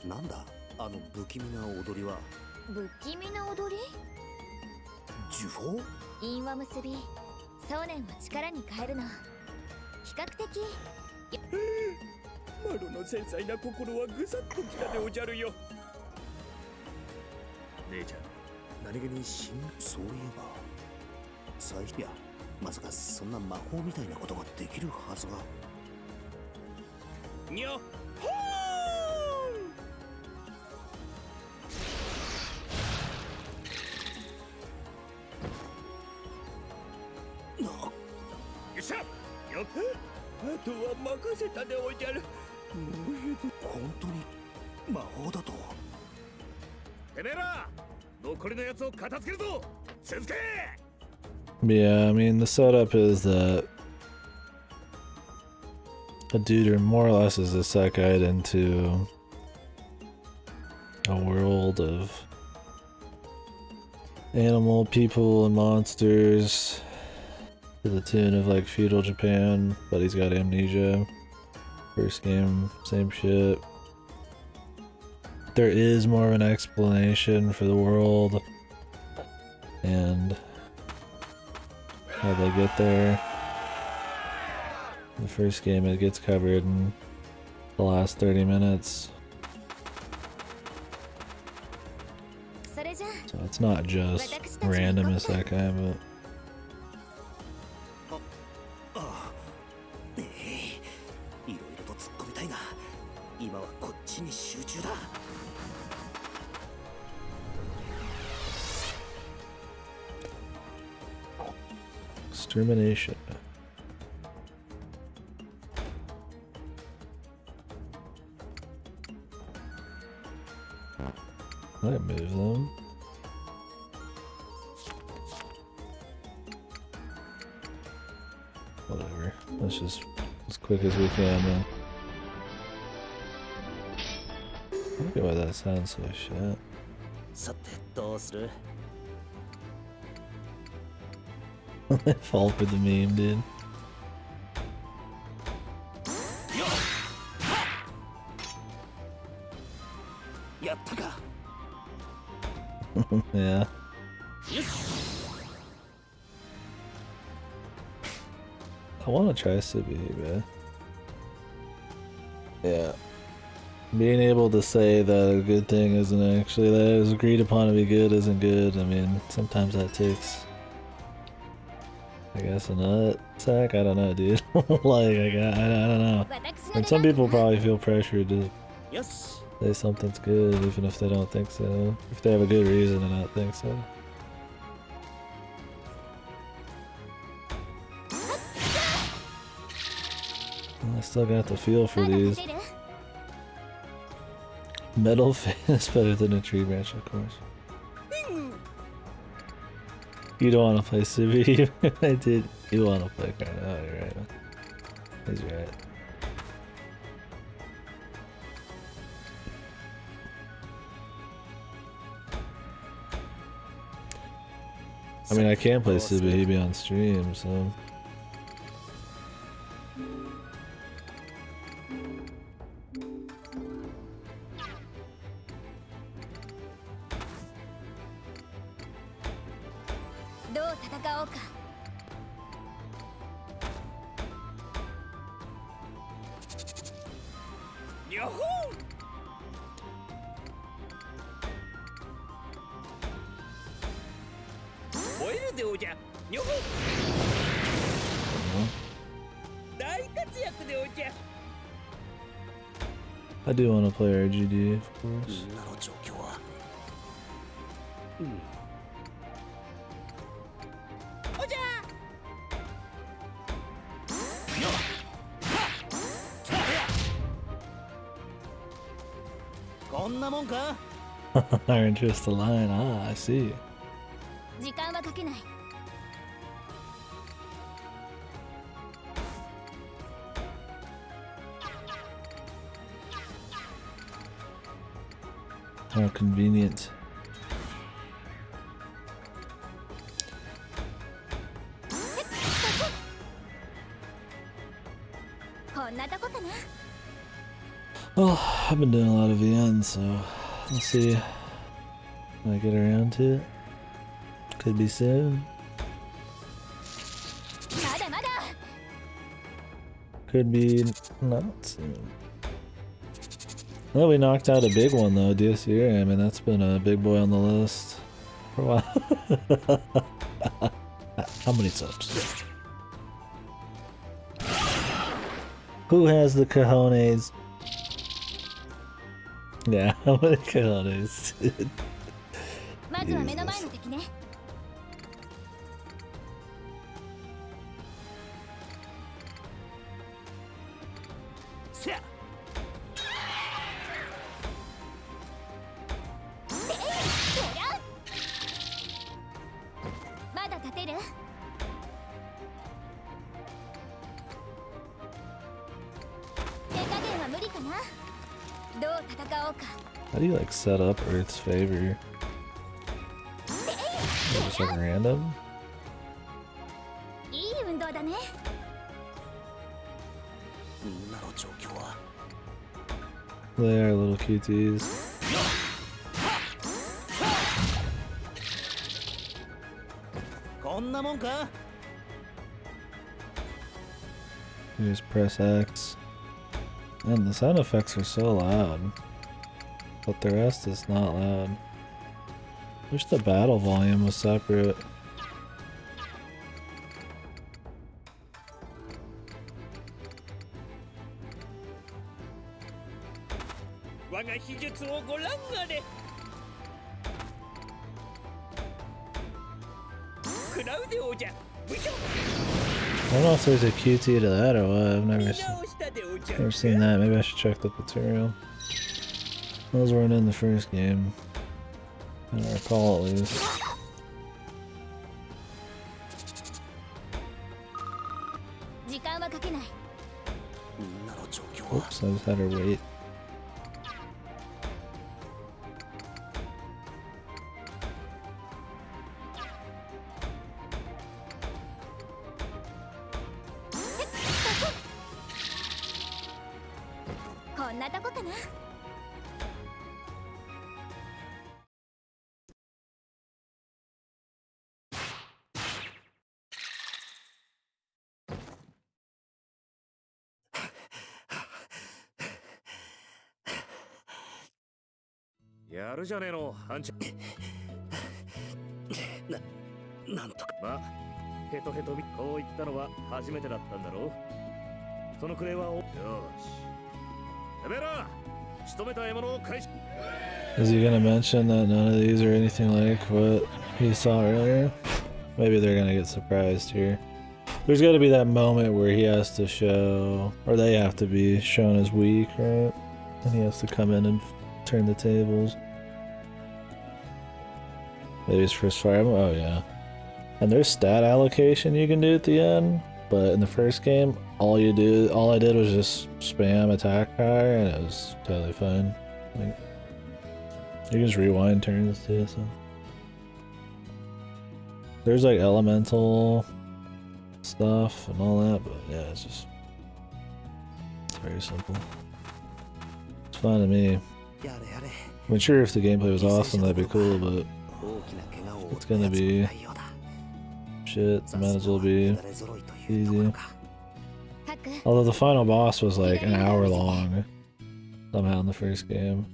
なんだあの不気味な踊りは。不気味な踊り。呪法。韻を結び想念を力に変えるの。比較的マロの繊細な心はぐさっときたでおじゃるよ。姉ちゃん、何気にそういえば最初や、まさかそんな魔法みたいなことができるはずが。にょほーん。なあ、よっしゃよっ。あとは任せたでおじゃる。本当に魔法だと。てめえら残りのやつを片付けるぞ。続け。 Yeah, I mean, the setup is that a dude more or less is isekai into a world of animal, people, and monsters to the tune of like feudal Japan, but he's got amnesia. First game, same shit. There is more of an explanation for the world and how they get there. The first game, it gets covered in the last 30 minutes. それじゃ So it's not just random isekai, but ああ、いろいろと突っ込みたいが、今はこっちに集中だ。extermination. I move them. Whatever. Let's just as quick as we can then. Look at why that sounds so shit. さてどうする。 Fall for the meme, dude. やったか。Yeah. I want to try Subi, man. Yeah. Being able to say that a good thing isn't actually that is agreed upon to be good isn't good. I mean, sometimes that takes, I guess, a nut sack. I don't know, dude. Like, I don't know. And some people probably feel pressured to Yes. say something's good even if they don't think so. If they have a good reason to not think so. I still got the feel for these. Metal fan is better than a tree branch, of course. You don't want to play Subi. I did. You want to play Karna. Oh, you're right. He's right. I mean, I can play Subi. He'd be on stream, so. I do want to play RGD, of course. Iron just the line. Ah, I see. 時間はかけない。 How convenient. こんなとこかな。 Well, I've been doing a lot of VN, so we'll see when I get around to it. Could be soon. まだまだ。 Could be not soon. Well, we knocked out a big one though this year. I mean, that's been a big boy on the list for a while. How many subs? Who has the cojones? Yeah, how many cojones? まずは目の前の敵ね。 まだ立てる？ 手加減は無理かな？どう戦おうか。 How do you like set up Earth's favor? Just like random? いい運動だね。 みんなの状況は They are little cuties. こんなもんか？ You just press X. And the sound effects are so loud. But the rest is not loud. Wish the battle volume was separate. 我が秘術をご覧あれ。クラウデオじゃ。武将。 I don't know if there's a QT to that or what. I've never 直したでおじゃる never seen that. Maybe I should check the tutorial. Those weren't in the first game. I don't recall at least. 時間はかけない。 みんなの状況は Oops, I just had her wait. こんなとこかな。 やるじゃねえの、あんちゃん。なんとか。まあ、ヘトヘトみ、こう言ったのは初めてだったんだろう。そのクレーはよーし。てめえら、仕留めた獲物を返し。 Is he gonna mention that none of these are anything like what he saw earlier? Maybe they're gonna get surprised here. There's gotta be that moment where he has to show, or they have to be shown as weak, right? And he has to come in and turn the tables. Maybe it's first fire. Oh yeah. And there's stat allocation you can do at the end, but in the first game, all I did was just spam attack power, and it was totally fine. Like, you can just rewind turns too. So there's like elemental stuff and all that, but yeah, it's very simple. It's fine to me. やれやれ。 I'm sure if the gameplay was awesome, that'd be cool, but 大きな怪我を負 it's った gonna やつも be いないようだ。 shit. It might as well be 誰揃いというところ easy. か。 ハック。 Although the final boss was like an hour long somehow in the first game.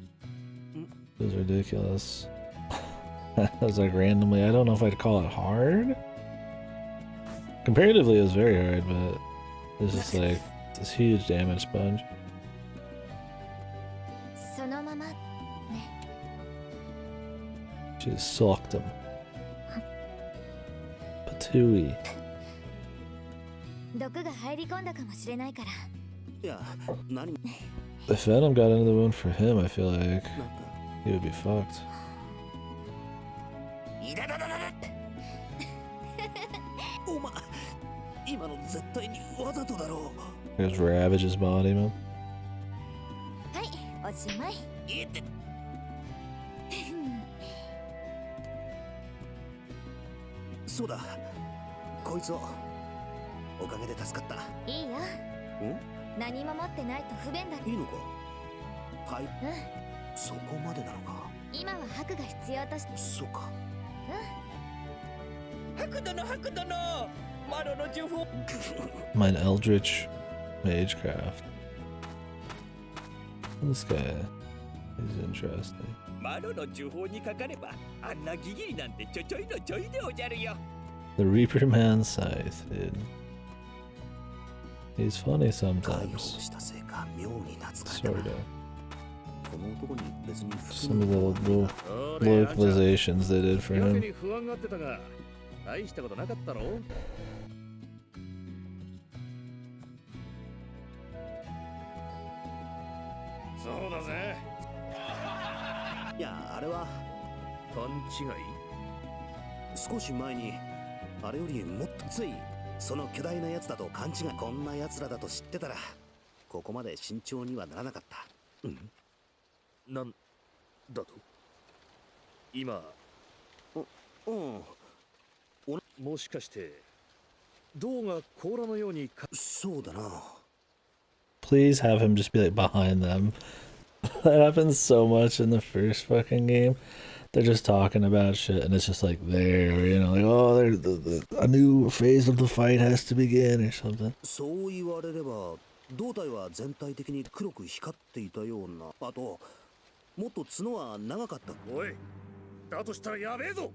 It was ridiculous. It was like randomly, I don't know if I'd call it hard. Comparatively, it was very hard, but it was just like this huge damage sponge. そのまま。 She just sucked him. Patooey. 毒が入り込んだかもしれないから。いや、何も If Venom got into the wound for him, I feel like なんか he would be fucked. いだだだだだお前今の絶対にわざとだろう。 There's Ravage's body, man. はい、おしまい。いってそうだ、こいつをおかげで助かった。いいよ。何も持ってないと不便だ。いいのか。はい。うん。そこまでなのか。今は白が必要として。そうか。白殿白殿、マロの呪法。Mine Eldritch Magecraft. This guy, he's interesting. マロの呪法にかかれば、あんなギギリなんてちょちょいのちょいでおじゃるよ。The Reaper Man Scythe, dude. He's funny sometimes. Sort of. Some of the little localizations they did for him. 大したことなかったろ。そうだぜ。いや、あれは勘違い。少し前にあれよりもっとついその巨大なやつだと勘違い。こんなやつらだと知ってたらここまで慎重にはならなかった。なんだと今。もしかして銅が甲羅のように。そうだな。 Please have him just be like behind them. That happens so much in the first fucking game. They're just talking about shit and it's just like there, you know, like, oh, a new phase of the fight has to begin or something. そう言われれば胴体は全体的に黒く光っていたような。あともっと角は長かった。おい、だとしたらやべえぞ。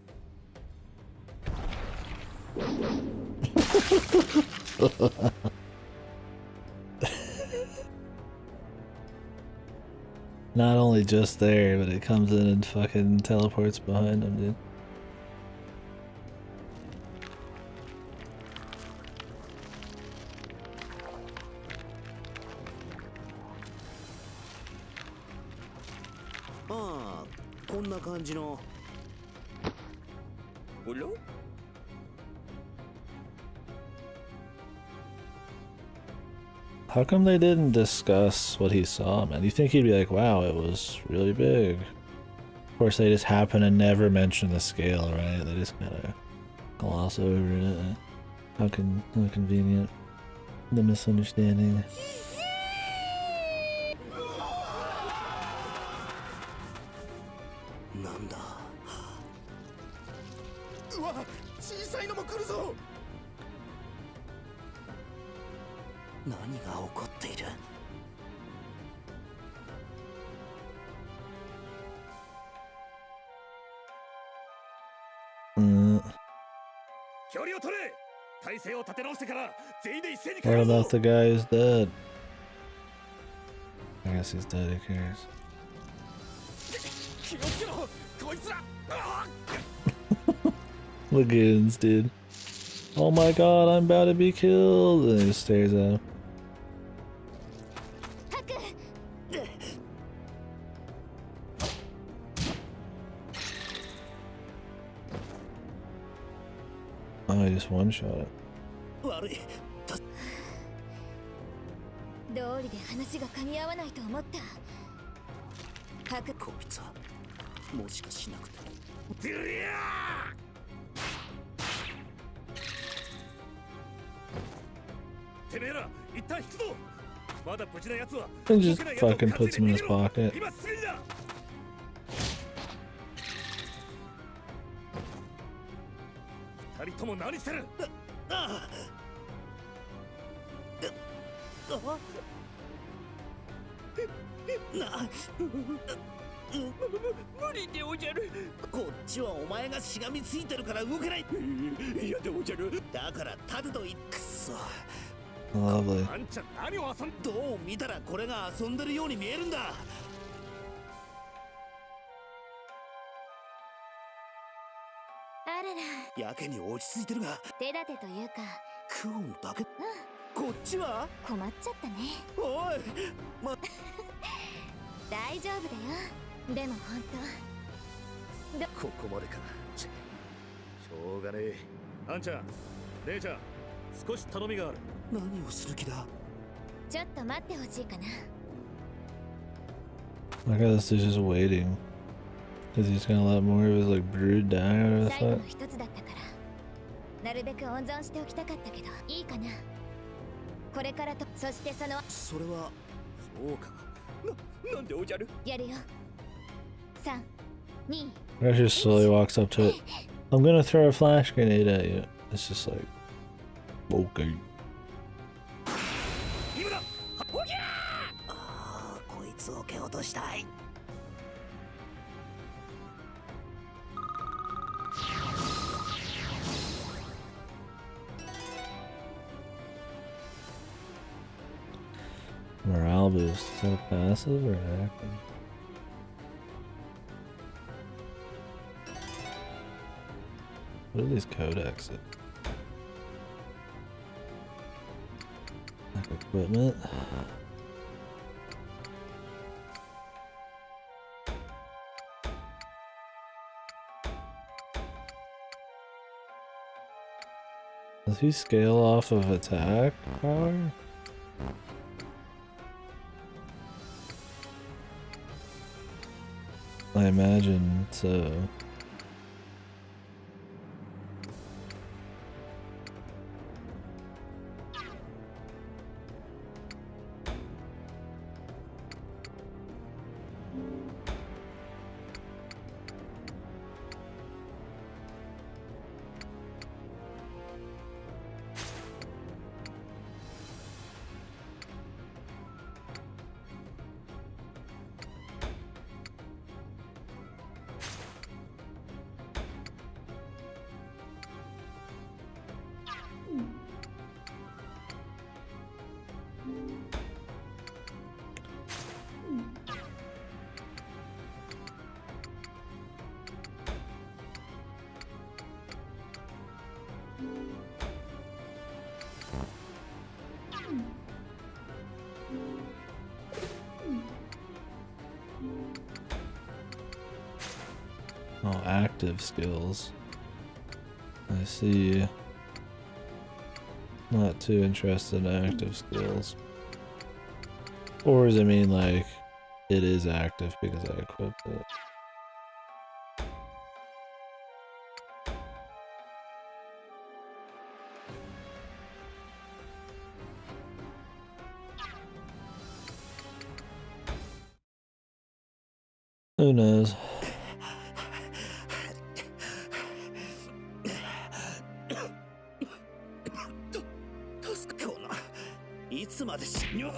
Not only just there, but it comes in and fucking teleports behind him, dude. Ah, こんな感じの。おろ? How come they didn't discuss what he saw, man? You think he'd be like, wow, it was really big. Of course, they just happen to never mention the scale, right? They just kind of gloss over it. How convenient. The misunderstanding. なんだ。うわ、小さいのも来るぞ。何が起こっている。距離を取れ。体勢を立て直してから全員で一斉に。 What about the guy who's dead? I guess he's dead, who cares? 気をつけろ、こいつら。Lagoons, dude. Oh my god, I'm about to be killed! And he just stares at him. Oh, I just one-shot it. 悪い。道理で話が噛み合わないと思った。こいつはもしかしなくて。てめえら一旦引くぞ。まだ無事なやつは。 And just fucking puts him in his pocket. 今すぐにだ。二人とも何してる。無理でおじゃる。こっちはお前がしがみついてるから動けない。いやでおじゃる。だから立てといくそ。 Lovely. あんちゃん何を遊ん。どう見たらこれが遊んでるように見えるんだ。あらら。やけに落ち着いてるが。手立てというか。クオンだけ。こっちは困っちゃったね。おい、大丈夫だよ。でも本当ここまでか。しょうがねえ。あんちゃん、姉ちゃん、少し頼みがある。何をする気だ。ちょっと待ってほしいかな。 I guess he's just waiting. Because he's gonna let more of his like brood die or 最後の something. 一つだったからなるべく温存しておきたかったけどいいかな。これからとそしてそれはそうか。なんでおじゃる。やるよ。3、2、 He just slowly walks up to it. I'm gonna throw a flash grenade at you. It's just like, okay. 今だ。おぎゃああ、こいつを蹴落としたい。Morale boost. Is that a passive or an active? What are these codexes? Like equipment? Does he scale off of attack power? I imagine so. Oh, active skills. I see. Not too interested in active skills. Or does it mean like it is active because I equipped it? Who knows? いつまでしにょ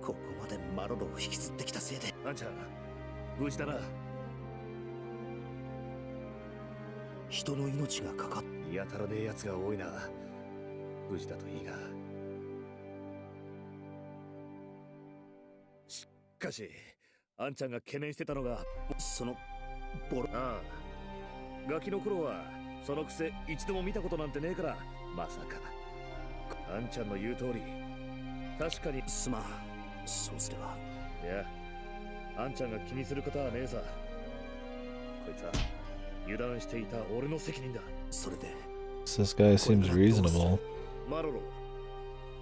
ここまでマロロを引きずってきたせいで。あんちゃん、無事だな。人の命がかかっやたらねえやつが多いな。無事だといいが。しかし、あんちゃんが懸念してたのがそのボロ。ああ、ガキの頃はそのくせ一度も見たことなんてねえから、まさか。あんちゃんの言う通り、確かにすまん。そうすれば。いや、あんちゃんが気にすることはねえさ。こいつは油断していた俺の責任だ。それで This guy seems reasonable. マロロ、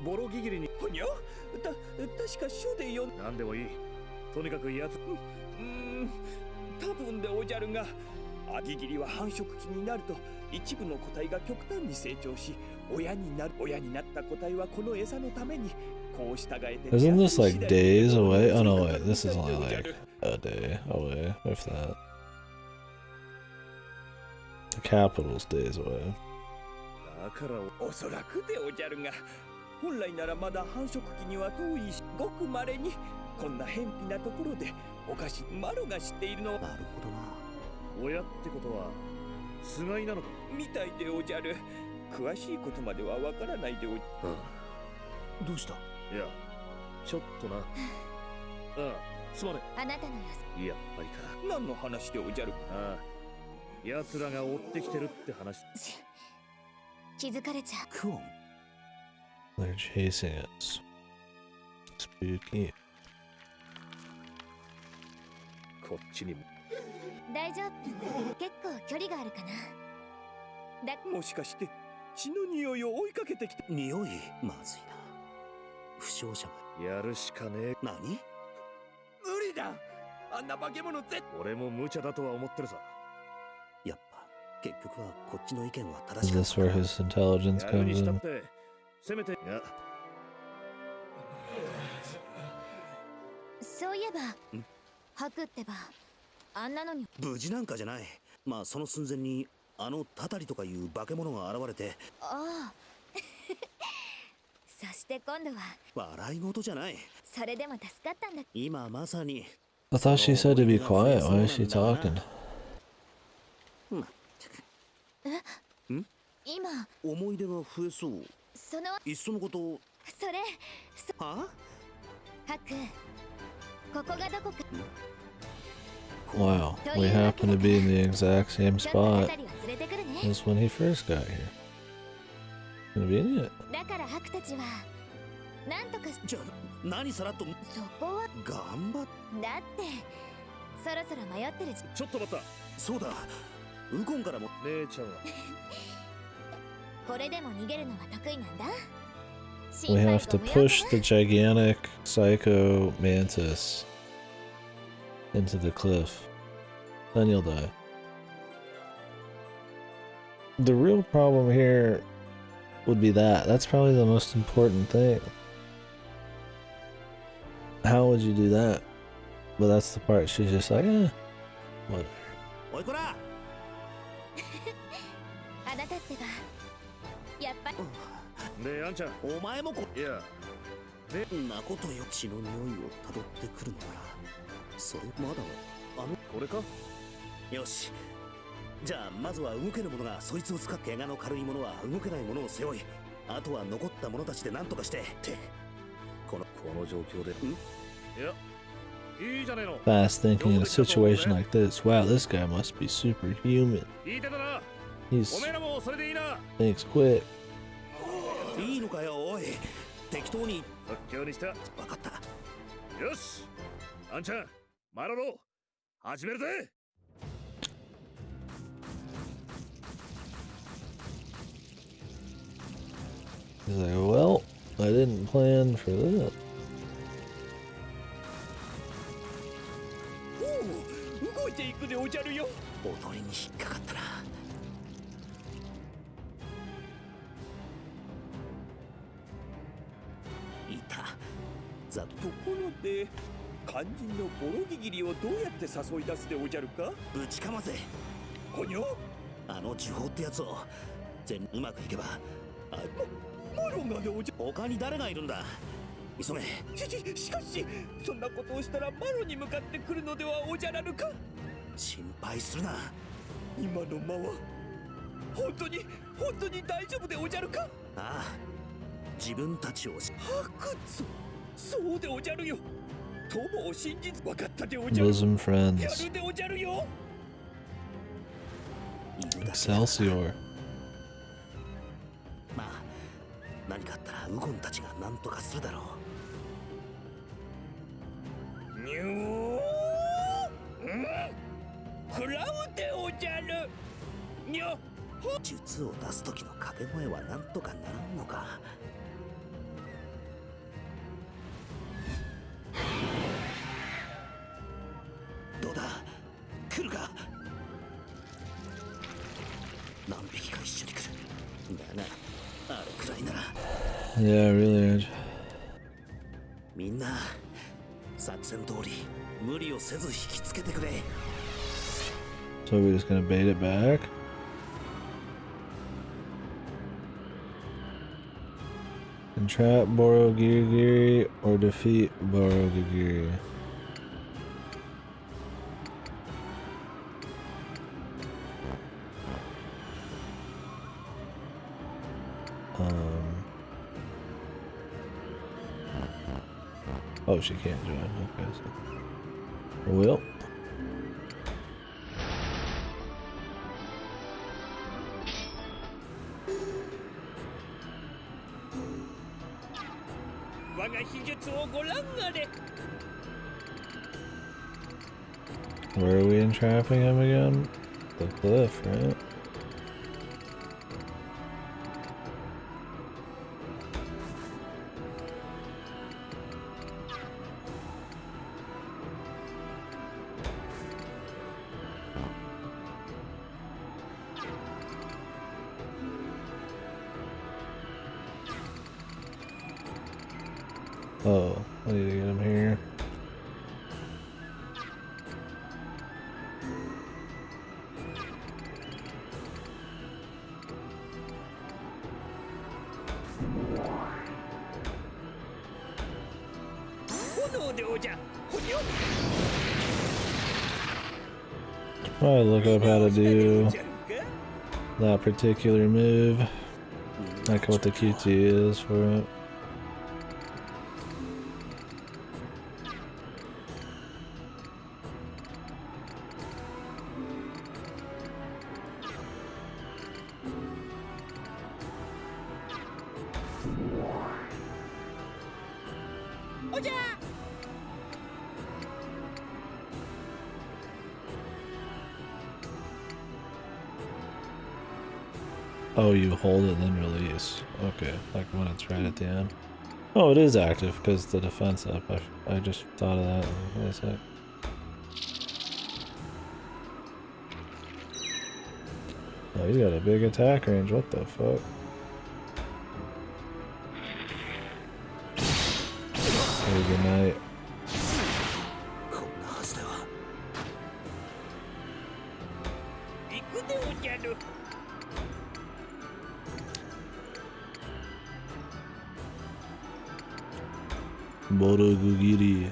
ボロギギリにほにゃ確か書でよ。何でもいい。とにかくやつ多分でおじゃるが、アギギリは繁殖期になると一部の個体が極端に成長し、親になった個体はこの餌のためにこう従えて。 Isn't this like days away? Oh no, wait, this is only like a day away, if that. The capital's days away. だからおそらくでおじゃるが、本来ならまだ繁殖期には遠いし、ごく稀にこんな偏僻なところでおかしいマロが知っているの。なるほどな。親ってことはつがいなのかみたいでおじゃる。詳しいことまではわからないでおじ。どうした。いや、ちょっとな。ああ、すまねあなたのえ。やっぱりか。何の話でおじゃる。ああ、奴らが追ってきてるって話。気づかれちゃう。クオン。 They're chasing us. Spooky. こっちにも。大丈夫。結構距離があるかな。もしかして血の匂いを追いかけてきた。匂いまずいな。負傷者が。やるしかねえ。何？無理だ。あんな化け物俺も無茶だとは思ってるさ。やっぱ結局はこっちの意見は正 Is しかっ this where his intelligence やる comes にしたっ in? てせめて。いや、そういえばハクってばあんなのに。無事なんかじゃない。まあその寸前にあのタタリとかいう化け物が現れて。ああそして今度は笑い事じゃない。それでも助かったんだ。今まさに。 I thought she said to be quiet. Why is she talking? まったく。今思い出が増えそう。そのいっそのこと。それはハク、ここがどこか。 Wow, we happen to be in the exact same ちょっとあ spot たりを連れてくるね。 as when he first got here. Convenient. だからハクたちはなんとかじゃあ何さらっと。そこは頑張っ。だってそろそろ迷ってるじ。ちょっと待った。そうだ。ウコンからも。姉ちゃんはこれでも逃げるのは得意なんだ。 We have to push the gigantic psycho mantis into the cliff. Then you'll die. The real problem here would be that. That's probably the most important thing. How would you do that? But that's the part she's just like, eh, whatever. おいこら。あなたってばやっぱり。ねえ、あんちゃん。お前もこ。いや、んなことよ。血の匂いをたどってくるのならそれまだあの。これか。よし。じゃあまずは動ける者がそいつを使って。怪我の軽い者は動けない者を背負い、あとは残った者たちで何とかしてってこの状況で。いや、いいじゃねえの。 Fast thinking in a situation like this. Wow, this guy must be superhuman. いい手だな。 He's おめえらもそれでいいな。 thinks quick. いいのかよおい。適当に。発狂にした。分かった。よし、あんちゃん、マロロ、始めるぜ。He's like, well, I didn't plan for that. おお、動いていくでおじゃるよ。踊りに引っかかったな。いた。ざっところで肝心のボロギギリをどうやって誘い出すでおじゃるか。ぶちかまぜ。こにょ。あの呪法ってやつをうまくいけば。マロがでおじゃ。他に誰がいるんだ。急げ。しかしそんなことをしたらマロに向かってくるのではおじゃらぬか。心配するな。今の間は本当に大丈夫でおじゃるか。ああ、自分たちを。ハクツ、そうでおじゃるよ。友を信じず。分かったでおじゃる。 Bosom や friends. るでおじゃるよ。 Excelsior. まあ何かあったらウゴンたちが何とかするだろう。にゅー、食らうでおじゃる。にょ。術を出す時の掛け声は何とかならんのか。どうだ、来るか。何匹か一緒に来る。だがあれくらいなら。 Yeah, really. みんな作戦通り無理をせず引きつけてくれ。 So we're just gonna bait it back? Entrap Borogiri or defeat Borogiri? Oh, she can't join. Okay, so. Well. 我が秘術をご覧あれ。Where are we entrapping him again? The cliff, right? Oh, I need to get him here. Probably look up how to do that particular move, like what the QT is for it. Oh, you hold it then release. Okay, like when it's right at the end. Oh, it is active because the defense up. I just thought of that. Wait a sec. Oh, he's got a big attack range. What the fuck? Hey, good night. Borogugiri.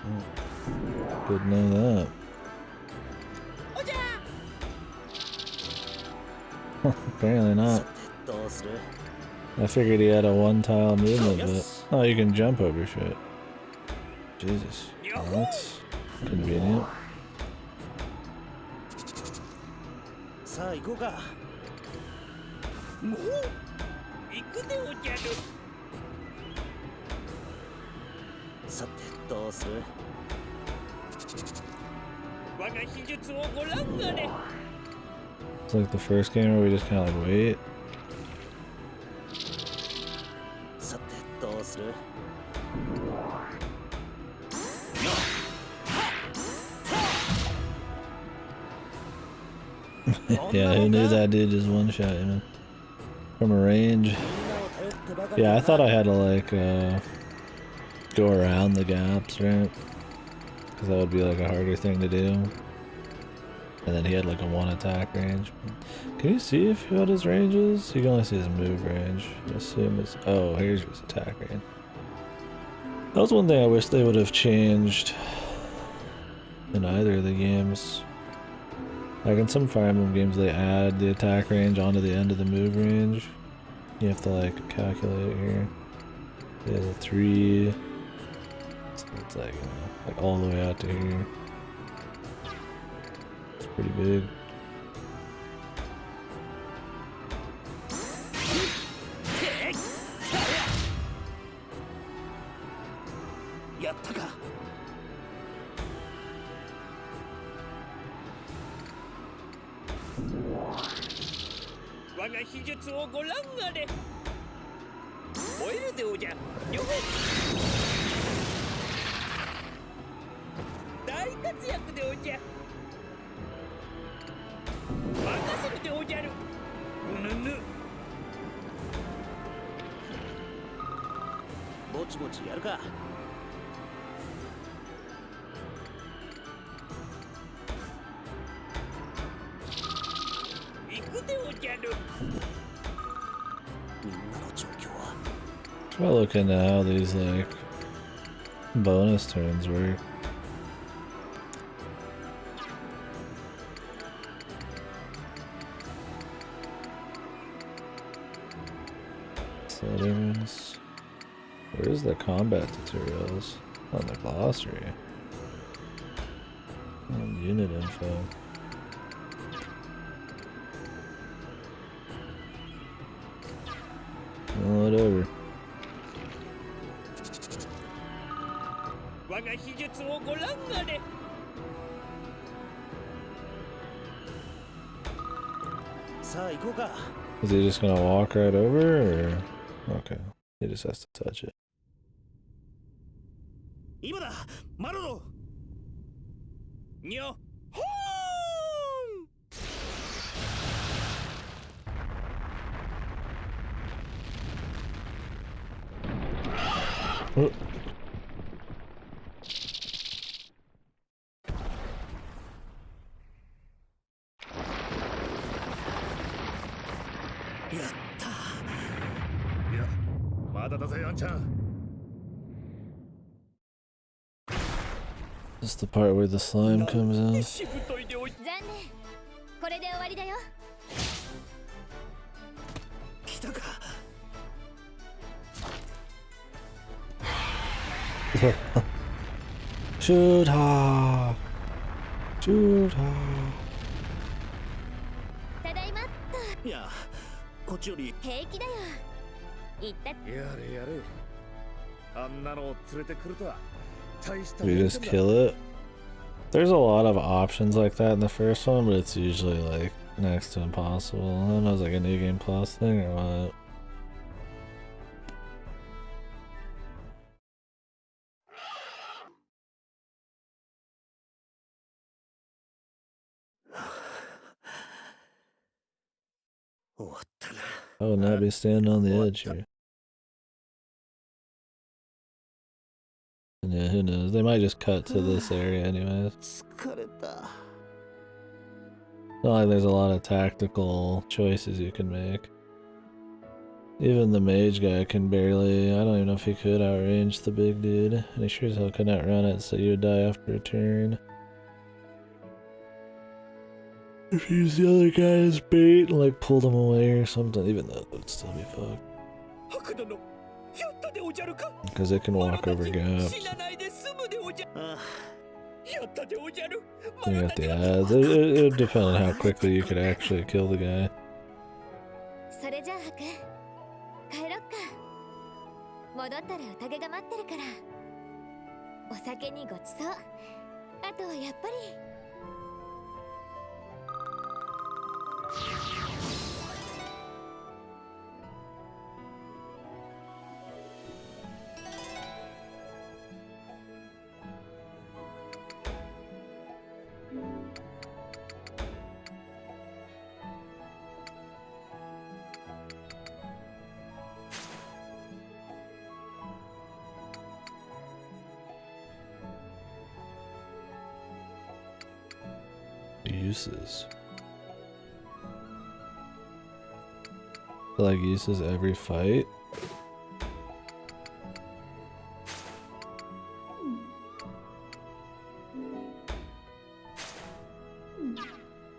Oh, good to know that. Apparently not. I figured he had a one-tile movement, but oh, you can jump over shit. Jesus, well, that's convenient. It's like the first game where we just kind of like wait. Yeah, who knew that dude just one shot him from a range? Yeah, I thought I had to like go around the gaps, right? Because that would be like a harder thing to do. And then he had like a one attack range. Can you see if what his range is? You can only see his move range. I assume it's, oh, here's his attack range. That was one thing I wish they would have changed in either of the games. Like in some Fire Emblem games, they add the attack range onto the end of the move range. You have to like calculate it here. Yeah, the 3. So it's like, like all the way out to here. It's pretty big. Try looking at how these like bonus turns work. Settings. Where's the combat tutorials? On the glossary. On unit info. Whatever. 技術をご覧あれ。さあ行こうか。 Is he just gonna walk right over, or okay? He just has to touch it. 今だマロロ。にょほーん。 Oh. This is the part where the slime comes in. しぶといでおい。残念。これで終わりだよ。来たか。 Shoot her! Shoot her! ただいまっと。いや、こっちより平気だよ。言った。やれやれ。あんなのを連れてくるとは大した We just kill it. There's a lot of options like that in the first one, but it's usually like next to impossible. I don't know, it's like a new game plus thing or what. I would not be standing on the edge here. And yeah, who knows? They might just cut to this area anyways. 疲れた。 It's not like there's a lot of tactical choices you can make. Even the mage guy can barely, I don't even know if he could outrange the big dude. And he sure as hell could outrun it, so you would die after a turn. If you use the other guy as bait and like pulled him away or something, even that would still be fucked. 白殿、やったでおじゃるか。 Because it can walk over gaps. 死なないで済むでおじゃ。やったでおじゃる。 You got the odds. It would depend on how quickly you could actually kill the guy. それじゃあハク、帰ろっか。戻ったら宴が待ってるから。お酒にごちそう。あとはやっぱり。 Uses. Like uses every fight.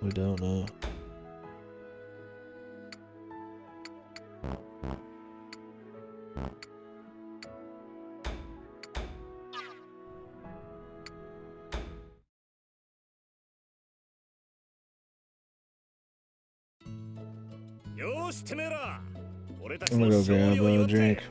We don't know. I'm gonna go grab a drink.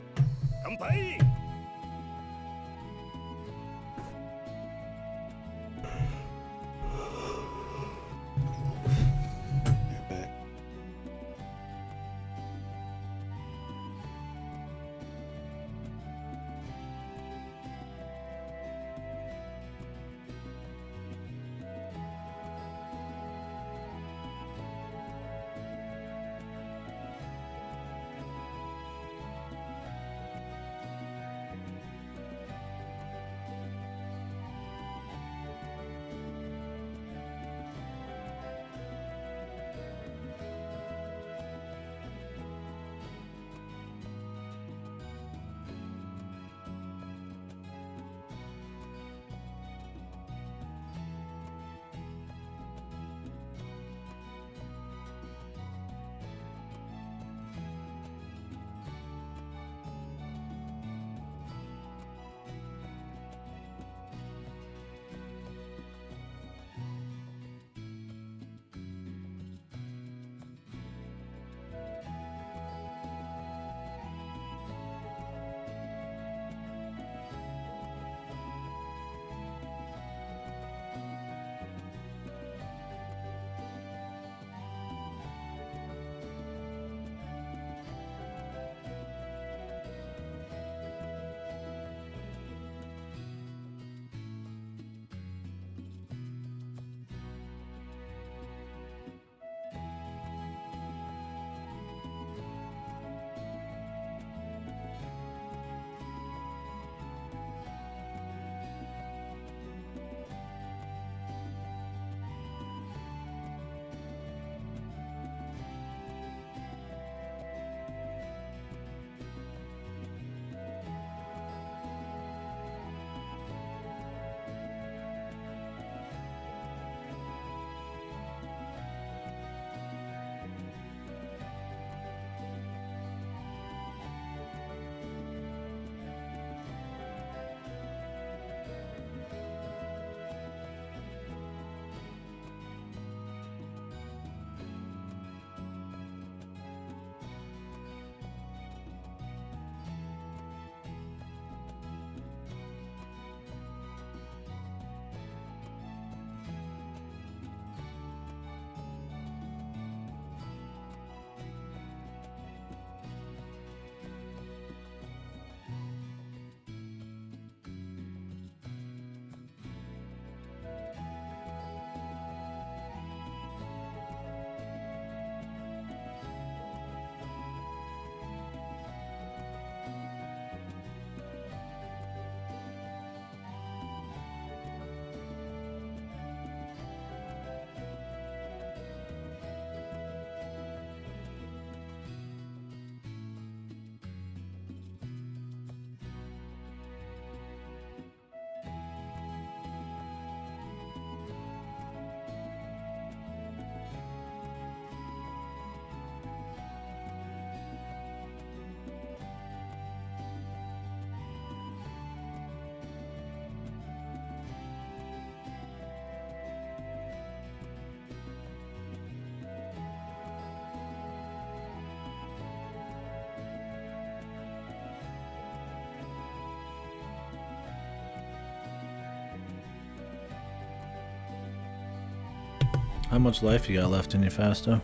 How much life you got left in you, Fasto?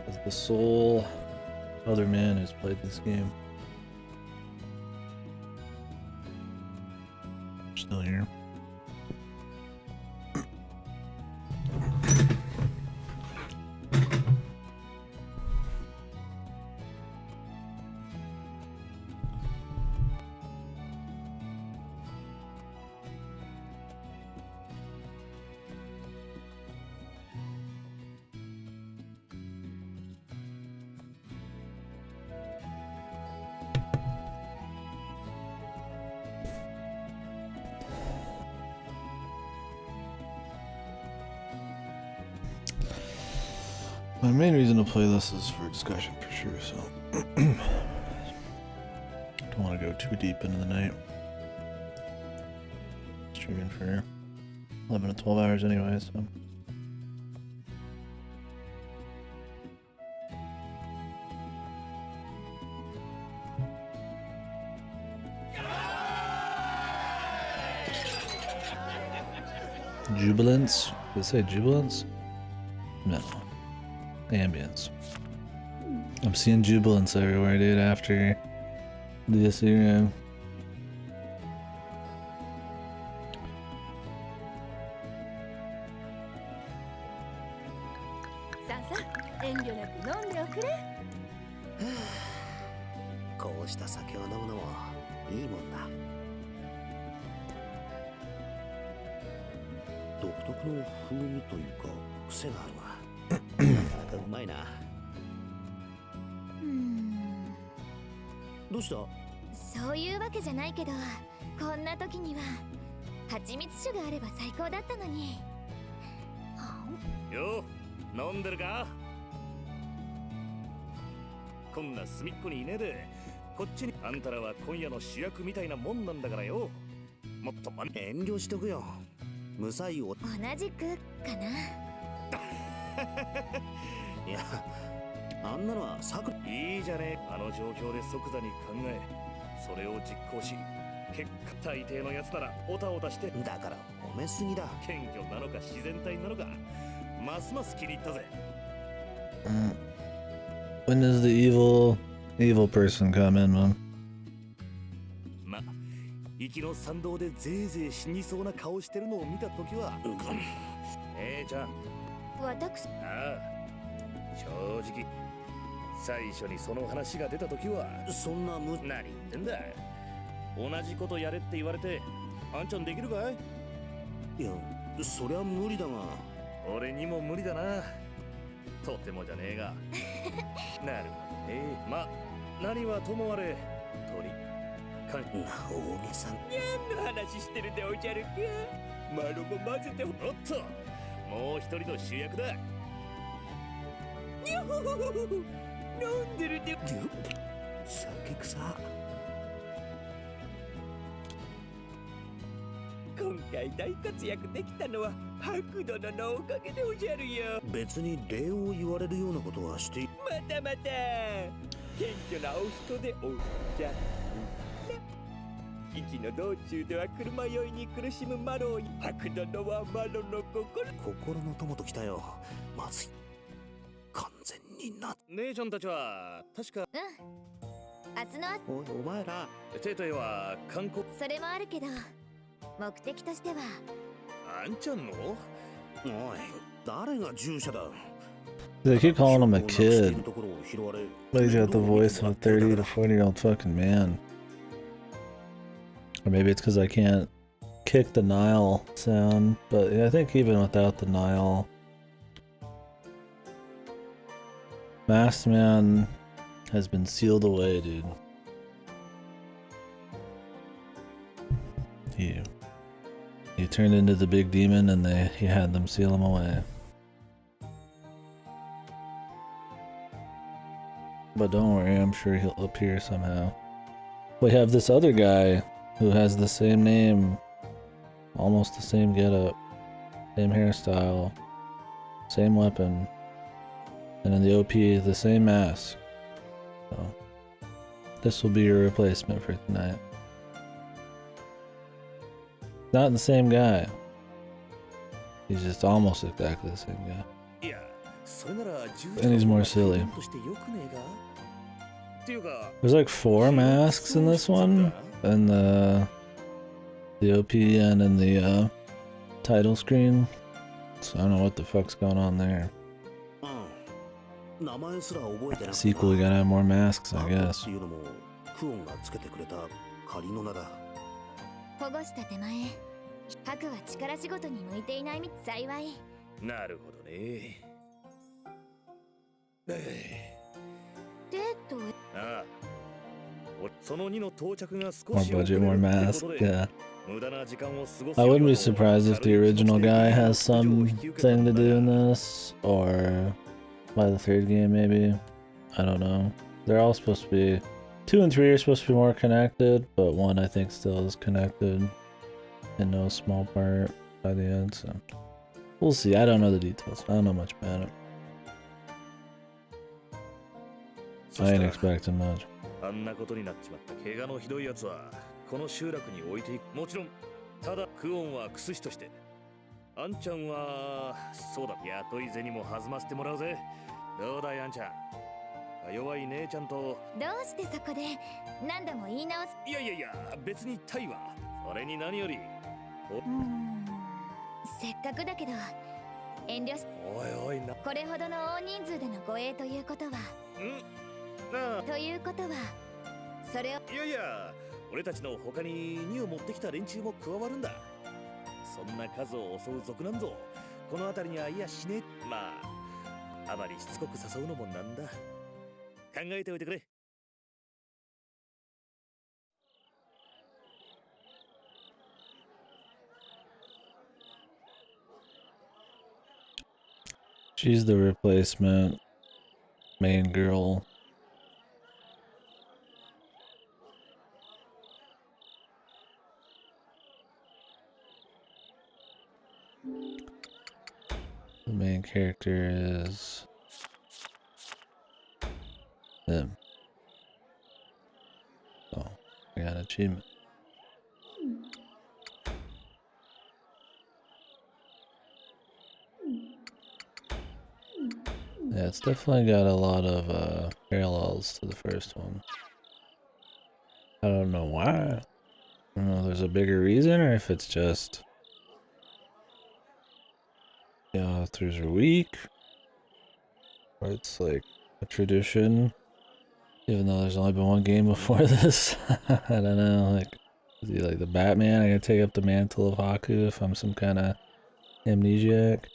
As the sole other man who's played this game. Still here. My main reason to play this is for discussion for sure, so don't want to go too deep into the night. Streaming for 11 to 12 hours anyway, so. Jubilance? Did it say jubilance? No. Ambience. I'm seeing jubilance everywhere, dude, after this era. さあさあ、遠慮なく飲んでおくれ。こうした酒を飲むのもいいもんだ。独特の風味というか癖があるわ。なかなかうまいな。どうした？そういうわけじゃないけど、こんな時には蜂蜜酒があれば最高だったのに。よう、飲んでるか？こんな隅っこにいねえで、こっちに。あんたらは今夜の主役みたいなもんなんだからよ。もっと遠慮しとくよ。無才を。同じくかな。いや、あんなのは策。いいじゃねえ。あの状況で即座に考え、それを実行し、結果大抵のやつならオタオタして。だから褒めすぎだ。謙虚なのか自然体なのか、ますます気に入ったぜ。When does the evil person come in, man? ま、息の参道でぜいぜい死にそうな顔してるのを見たときは、ちゃん。私。ああ、正直最初にその話が出たときは、そんな何言ってんだ。同じことやれって言われて、あんちゃんできるかい？いや、そりゃ無理だが。俺にも無理だな。とてもじゃねえが。なるほどね。ま、何はともあれ、鳥。大げさん。何の話してるでおじゃるか。マロも混ぜて。おっと、もう一人の主役だ。飲んでるで。酒臭。今回大活躍できたのは白殿のおかげでおじゃるよ。別に礼を言われるようなことはして。またまた謙虚なお人でおじゃる。行きの道中では車酔いに苦しむマロを白殿はマロの心の友と来たよ。まずい。完全にな。姉ちゃんたちは確か。明日のお前ら。テータイは観光。それもあるけど、目的としては。あんちゃんの？おい、誰が従者だ。 They keep calling him a kid, but he's got the voice of a 30 to 40-year-old fucking man. Or maybe it's because I can't kick the Nile sound, but yeah, I think even without the Nile, Masked Man has been sealed away, dude. He turned into the big demon and he had them seal him away. But don't worry, I'm sure he'll appear somehow. We have this other guy who has the same name, almost the same getup, same hairstyle, same weapon, and in the OP, the same mask. So, this will be your replacement for tonight. Not the same guy. He's just almost exactly the same guy. いや、それなら And he's more silly. としてよくねえかっていうか There's like 4 masks in this one, and the OP and in the title screen. So I don't know what the fuck's going on there. 名前すら覚えてなくて Sequel, you gotta have more masks, I っ guess. ていうのもクオンがつけてくれた仮の名だ。保護した手前、ハクは力仕事に向いていないみ幸い。なるほどね。デートああ、その2の到着が少 More し budget, more mask, yeah. 無駄な時間を過ごす I より wouldn't は be surprised if the original guy has something to do in this, or by the third game maybe. I don't know. They're all supposed to be... 2 and 3 are supposed to be more connected, but 1 I think still is connected in no small part by the end, so... We'll see. I don't know the details. I don't know much about it. I ain't expecting much. あんなことになっちまった怪我のひどいやつはこの集落に置いていく。もちろんただクオンは薬師としてあんちゃんはそうだ雇い銭も弾ませてもらうぜ。どうだいあんちゃん、弱い姉ちゃんと。どうしてそこで何度も言い直す。いやいやいや別にタイはそれに何よりせっかくだけど遠慮し。おいおいな。これほどの大人数での護衛ということはなあということはそれを。いやいや俺たちの他に2を持ってきた連中も加わるんだ。そんな数を襲う族なんぞこの辺りにはいやしねえ。まああまりしつこく誘うのもなんだ。考えておいてくれ。She's the replacement main girl. The main character is him. Oh, I got an achievement. Yeah, it's definitely got a lot of parallels to the first one. I don't know why. I don't know if there's a bigger reason or if it's just, you know, authors are weak, or it's like a tradition, even though there's only been 1 game before this. I don't know, like, is he like the Batman? I gotta take up the mantle of Haku if I'm some kind of amnesiac.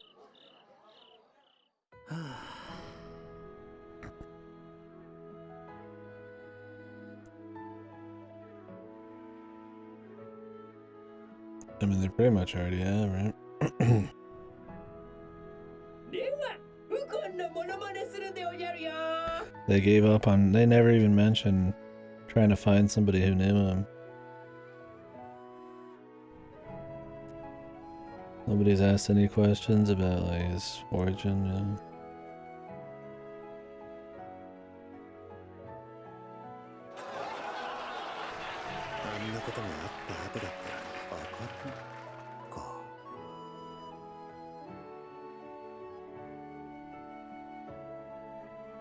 I mean, they pretty much already have, right? では、ウコンのモノマネするでおじゃるよ。 They gave up on, they never even mentioned trying to find somebody who knew him. Nobody's asked any questions about like his origin, you know? あんなことがあった後だったらわかるか。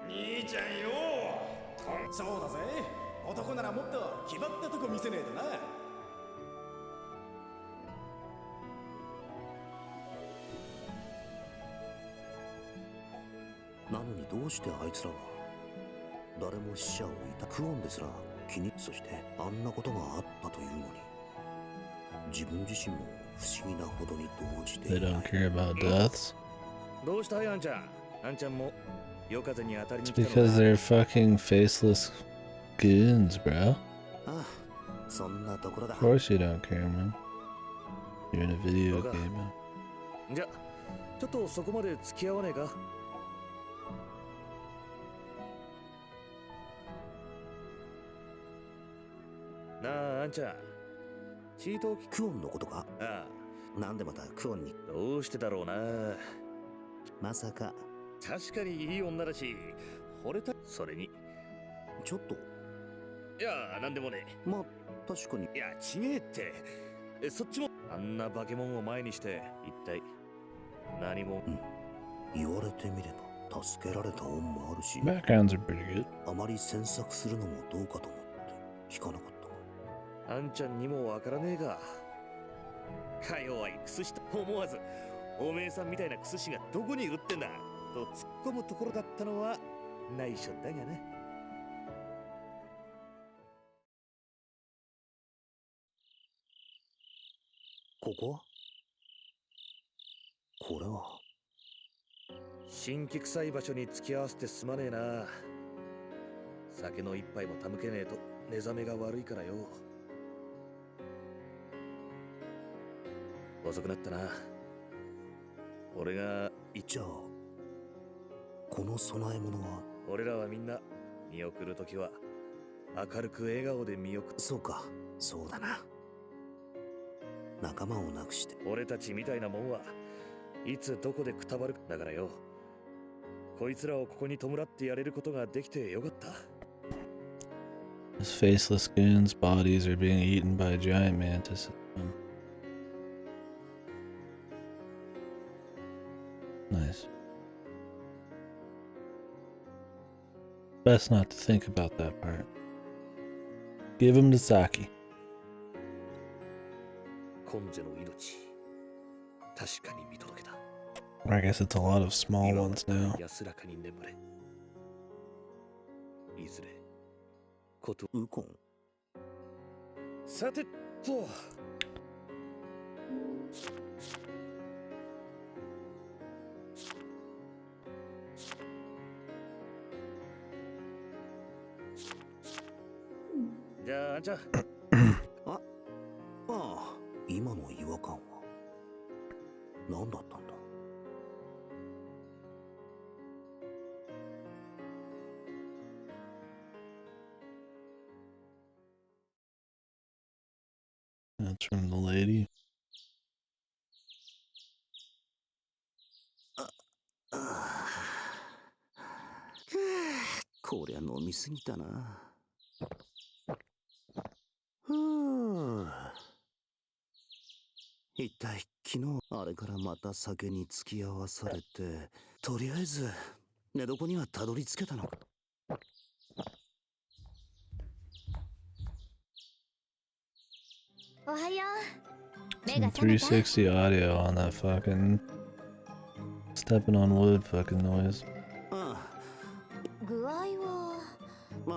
兄ちゃんよ、そうだぜ。男ならもっと気張ったとこ見せねえとな。なのにどうしてあいつらは誰も死者をいたクオンですら気に、そしてあんなことがあったというのに自分自身も不思議なほどに動じて They いな don't い。 care about deaths. どうしたいあんちゃん。あんちゃんも夜風に当たりに It's 来たの because か。 they're fucking faceless goons, bro. ああ、そんなところだ。 Of course you don't care, man. You're in a video Okay. game, man. じゃちょっとそこまで付き合わねえか。なああんちゃん、チートクオンのことか。ああ、なんでまたクオンに。どうしてだろうな。まさか。確かにいい女だし惚れた。それにちょっと。いやなんでもね。まあ確かに。いやちげえって。そっちもあんな化け物を前にして一体何も。言われてみれば助けられた恩もあるし、 Backgrounds are pretty good. あまり詮索するのもどうかと思って聞かなかった。あんちゃんにもわからねえが、か弱いクスシと思わずおめえさんみたいなクスシがどこに売ってんだと突っ込むところだったのは内緒だがな。ここはこれは新規臭い場所に付き合わせてすまねえな。酒の一杯も手向けねえと目覚めが悪いからよ。遅くなったな。俺がじゃあこの供え物は。俺らはみんな見送るときは明るく笑顔で見送る。そうか、そうだな。仲間を亡くして俺たちみたいなもんはいつどこでくたばる。だからよ、こいつらをここに弔ってやれることができてよかった。These faceless goons' bodies are being eaten by giant mantis. Nice. Best not to think about that part. Give him the sake. コンゼの命、確かに見届けた。I guess it's a lot of small ones now. 安らかに眠れ。いずれことウコン。さてと。じゃああんちゃん。ああ、今の違和感は何だったんだ。That's from the lady. こりゃ飲みすぎたな。ふぅ。一体昨日あれからまた酒に付き合わされて、とりあえず寝床にはたどり着けたのか。おはよう。目 Some が覚めた。 360 audio on that fucking stepping on wood fucking noise. あ具合は。あ、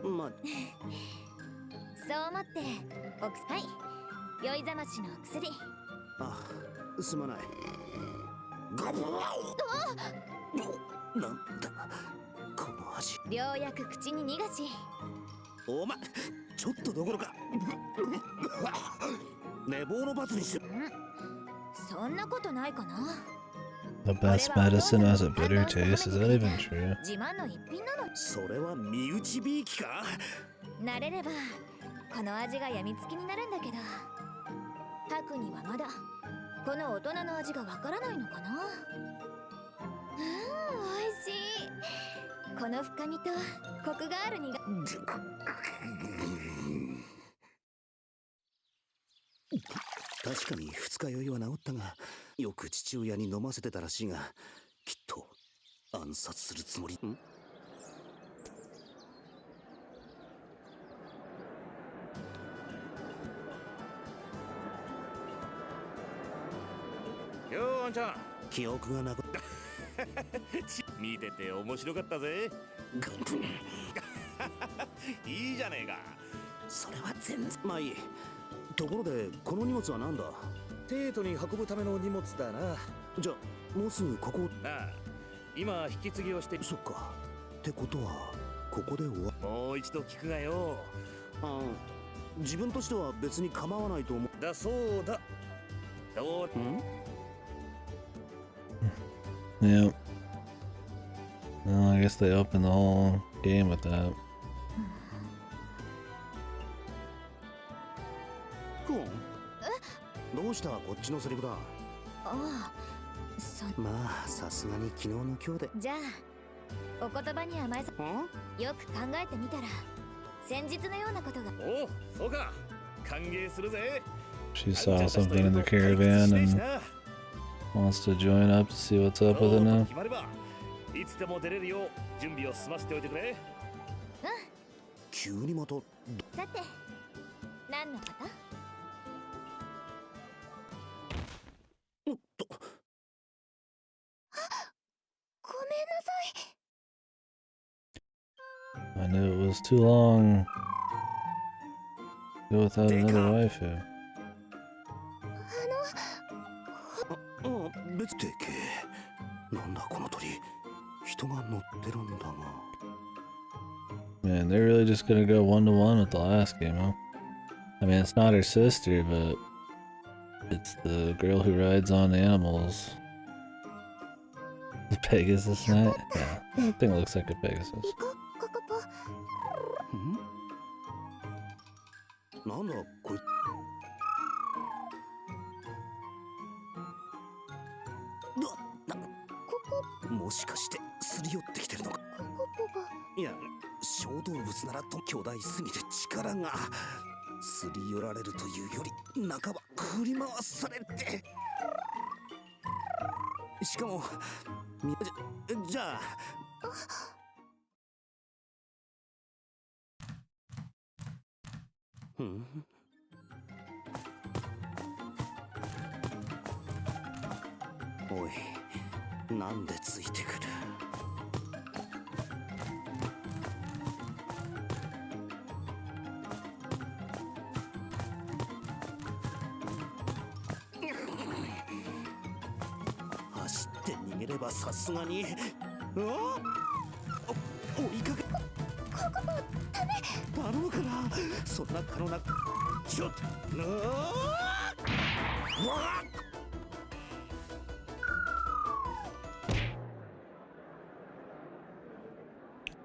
まあそう思ってはい、酔いざましのお薬。あ、すまない。ガブなんだこの味。ようやく口に逃がし。お前ちょっとどころか寝坊の罰にしろ。そんなことないかな。 The best medicine has a bitter taste. Is that even true? 自慢の一品なの。それは身内びいきか。慣れればこの味がやみつきになるんだけど、ハクにはまだこの大人の味がわからないのかな。美味しい。この深みとコクがある苦。確かに二日酔いは治ったが、よく父親に飲ませてたらしいが、きっと暗殺するつもり。ようあんちゃん。記憶がなく見てて面白かったぜ。いいじゃねえか。それは全然まあいい。ところでこの荷物は何だ。テートに運ぶための荷物だな。じゃあもうすぐここ。ああ、今引き継ぎをして。そっか。ってことはここで終わ。もう一度聞くがよ。自分としては別に構わないと思う。だそうだ。どう？んYeah. Well, I guess they opened the whole game with that. クオン？どうした？こっちのセリフだ。ああ、まあさすがに昨日の今日で。じゃあお言葉に甘えず。よく考えてみたら先日のようなことが。おお、そうか。歓迎するぜ。 She saw something in the caravan and wants to join up to see what's up with it now. 決まればいつでも出れるよう準備を済ませておいてくれ。急にまたさて何のこと？おっと。ごめんなさい。 I knew it was too long. Go without another waifu. 別でけ。なんだこの鳥。人が乗ってるんだな。 Man, they're really just gonna go 1-to-1 with the last game, huh? I mean, it's not her sister, but it's the girl who rides on animals. The Pegasus Knight? Yeah, that thing looks like a Pegasus. なんだこいつ。もしかしてすり寄ってきてるのか。いや、小動物ならと巨大すぎて力がすり寄られるというより半ば振り回されて、しかもじゃあおい、なんでついてくる。走って逃げればさすがに。追いかけ。頼むからそんな可能な。ちょっと。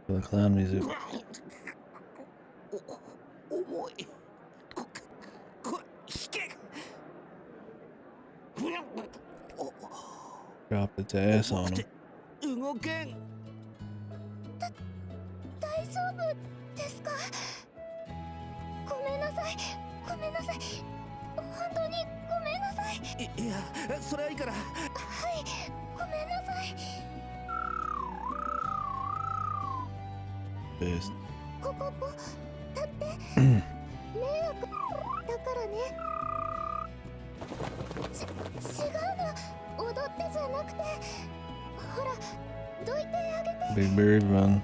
The clown music. 重い。引け。Dropped its ass on him. 動けん。大丈夫ですか？ごめんなさい。ごめんなさい。本当にごめんなさい。いや、それはいいから。はい、ごめんなさい。 Pissed. ここ立って迷惑だからね。違うの、踊ってじゃなくて、ほらどいてあげて。 Big bird run.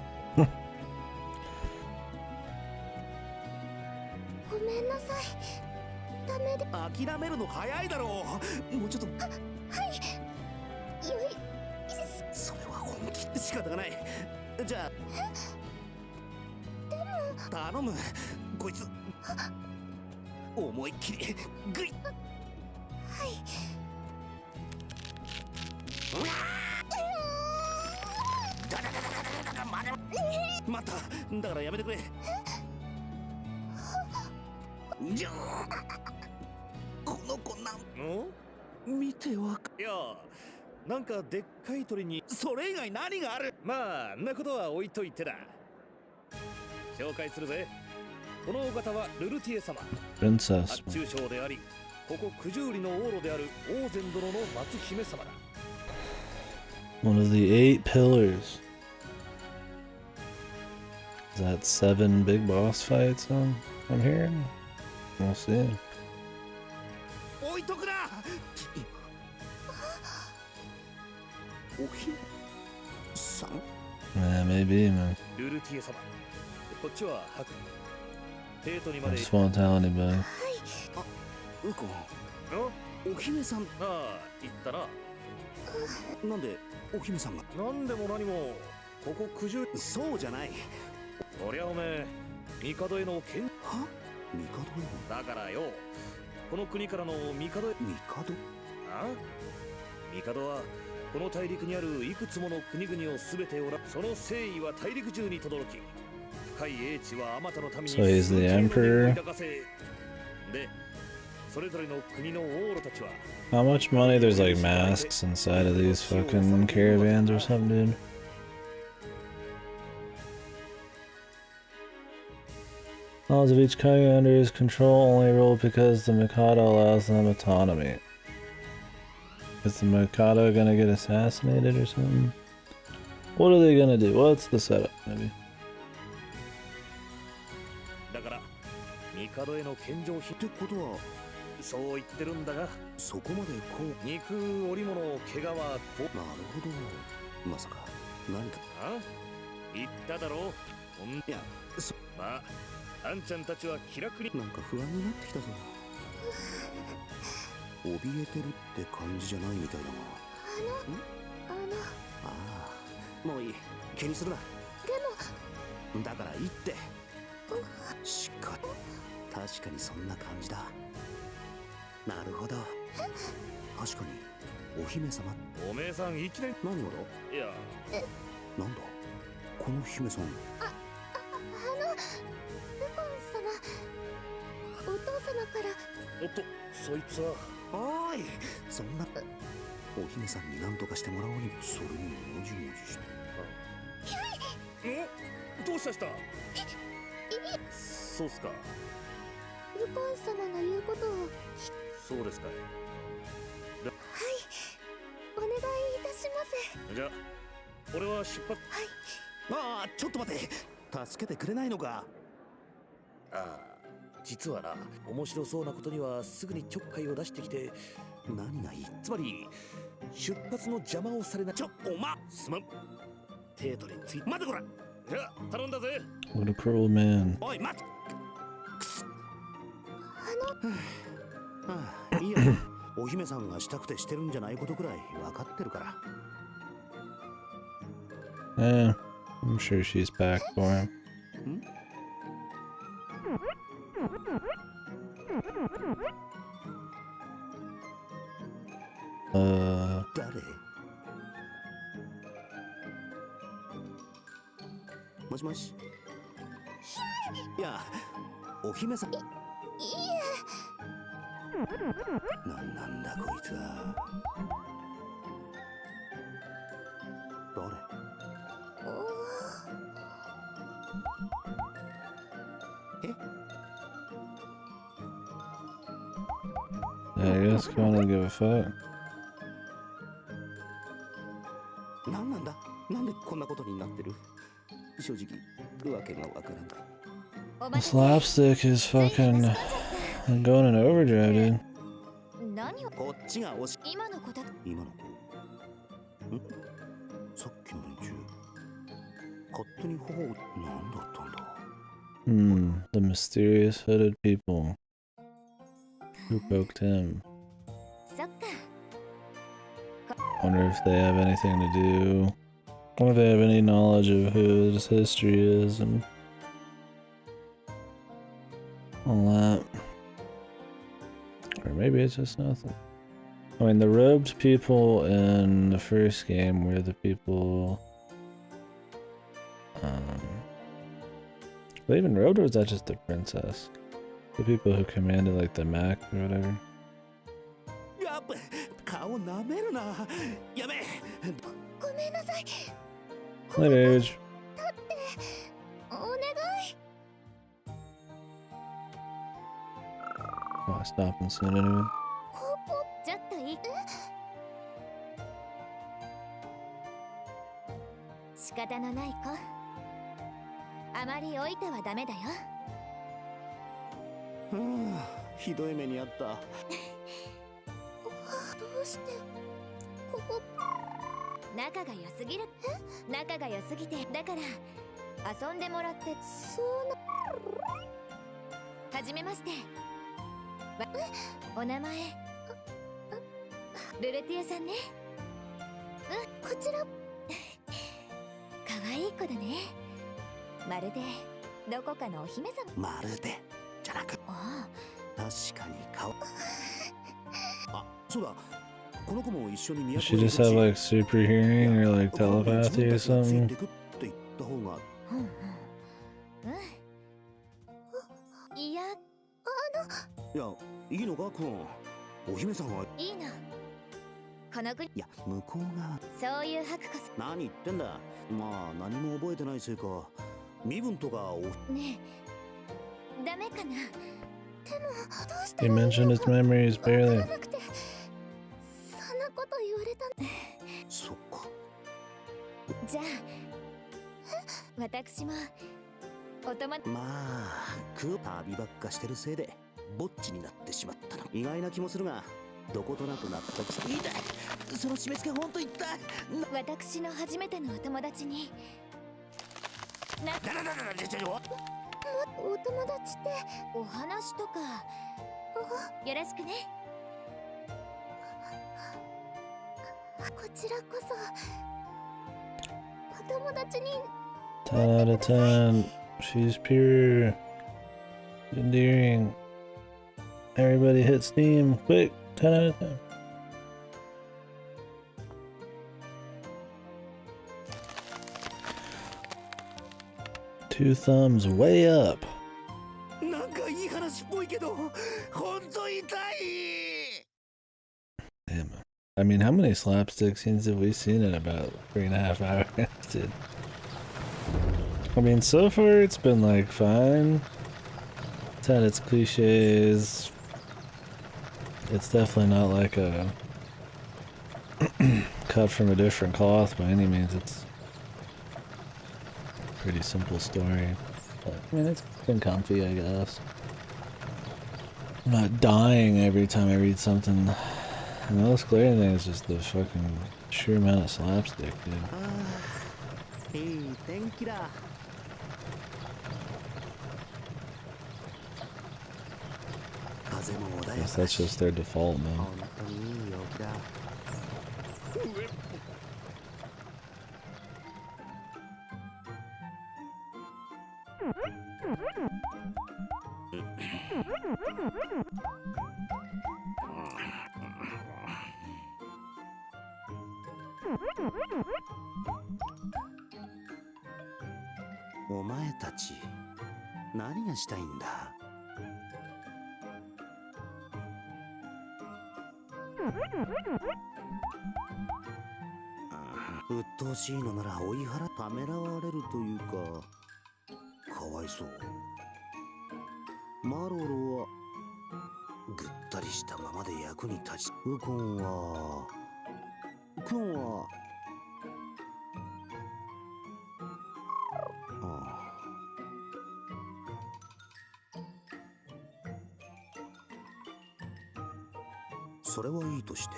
ごめんなさい。ダメで。諦めるの早いだろう。もうちょっと。はい。よい。それは本気。仕方がない。じゃあ。頼む、こいつ思いっきりグイッ。はい。待った、だからやめてくれ。じゃあこの子なん見てわか。いや、なんかでっかい鳥に。それ以外何がある。まあんなことは置いといてだ。紹介するぜ。このお方はルルティエ様。 Princess. 発注将であり、ここ九十里の王路である王禅殿の松姫様だ。 One of the 8 pillars. Is that 7 big boss fights I'm hearing? We'll see. 置いとくな。おひさん。Yeah, maybe, man. ルルティエ様。こっちは白。テートにま I で。 just won't tell anybody. あ、ウコン。お姫さん。ああ、言ったな。なんでお姫さんが。なんでも何もここ九十。そうじゃない。おりゃおめえ、帝への剣。は？帝への。だからよ、この国からの帝へ。帝？あ？帝はこの大陸にあるいくつもの国々をすべておら、その誠意は大陸中に轟き、深い英知はあまたの民に。 So he's the emperor. で、それぞれの国の王路たちは。 How much money? There's like masks inside of these fucking caravans or something, dude. Laws of each country under his control only rule because the Mikado allows them autonomy. Is the Mikado gonna get assassinated or something? What are they gonna do? What's the setup, maybe? だから帝への献上品ってことはそう言ってるんだが、そこまでこう肉織物怪我はこなるほどまさか何かあ言っただろう。いやまああんちゃんたちは気楽になんか不安になってきたぞ怯えてるって感じじゃないみたいだがああもういい気にするなでもだからいいってしか確かにそんな感じだなるほど確かにお姫様おめえさんいきなり何がだいやなんだこの姫さんルパン様お父様からおっとそいつはおーいそんなお姫さんに何とかしてもらおうにそれにもじもじしてどうしたそうっすかルパン様の言うことをそうですかいお願いいたしますじゃあ俺は出発ああちょっと待って助けてくれないのかああ実はな面白そうなことにはすぐにちょっかいを出してきて何がいいつまり出発の邪魔をされなすまんテートについて待てこらじゃあ頼んだぜ What a cruel man. おい待てくすああいいよお姫さんがしたくてしてるんじゃないことくらい分かってるから Yeah, I'm sure she's back for him.誰もしもしいやお姫さんなんだこいつは誰I guess you wanna give a fuck. 何なんだなんでこんなことになってる正直わけがわからない The slapstick is fucking going in overdrive, dude. 何をこっちが押し今の子だ今の子さっきの連中勝手に頬を何だったんだ The mysterious hooded people who poked him. そっか Wonder if they have anything to do. Wonder if they have any knowledge of who his history is and all that. Or maybe it's just nothing. I mean, the robed people in the first game were the people. Were they even robed, or was that just the princess? The people who commanded, like, the Mac or whatever? やっぱ顔なめるなやめごめんなさい Later, age. お願い Oh, stopping soon anyway. ちょっといい仕方のない子あまり置いてはダメだよひどい目にあったどうしてここ仲が良すぎる仲が良すぎてだから遊んでもらってそうなはじめましてお名前ルルティアさんねこちらかわいい子だねまるでどこかのお姫様まるでじゃなく確かに顔あそうだこの子も一緒に都 Does she just have like super hearing or like telepathy or something? って言った方がいやいやいいのかクオンお姫さんはいいなこの国いや向こうがそういう白こそ何言ってんだまあ何も覚えてないせいか身分とかねえダメかなでもどうして He mentioned his memories barely. そんなこと言われた。そっか。じゃあ私もお友達。まあ旅ばっかしてるせいでぼっちになってしまったの。意外な気もするが、どことなく納得する。痛い、その締め付けほんと痛い。私の初めてのお友達にお友達ってお話とかよろしくね。こちらこそお友達に。 10 out of 10. She's pure. Endearing. Everybody hit Steam. Quick. 10 out of 10. Two thumbs way up. なんかいい話っぽいけど、ほんと痛い。 Damn. I mean, how many slapstick scenes have we seen in about 3.5 hours, dude? I mean, so far it's been like fine. It's had its cliches. It's definitely not like a cut from a different cloth by any means. It's a pretty simple story. But, I mean, it's been comfy, I guess. I'm not dying every time I read something. And the most glaring thing is just the fucking sheer amount of slapstick, dude. いい天気だ。 I guess that's just their default, man. 本当にいい陽気だ。お前たち何がしたいんだ。鬱陶しいのなら追い払ためらわれるというか、かわいそう。マロロはぐったりしたままで役に立ち、ウコンはそれはいいとして、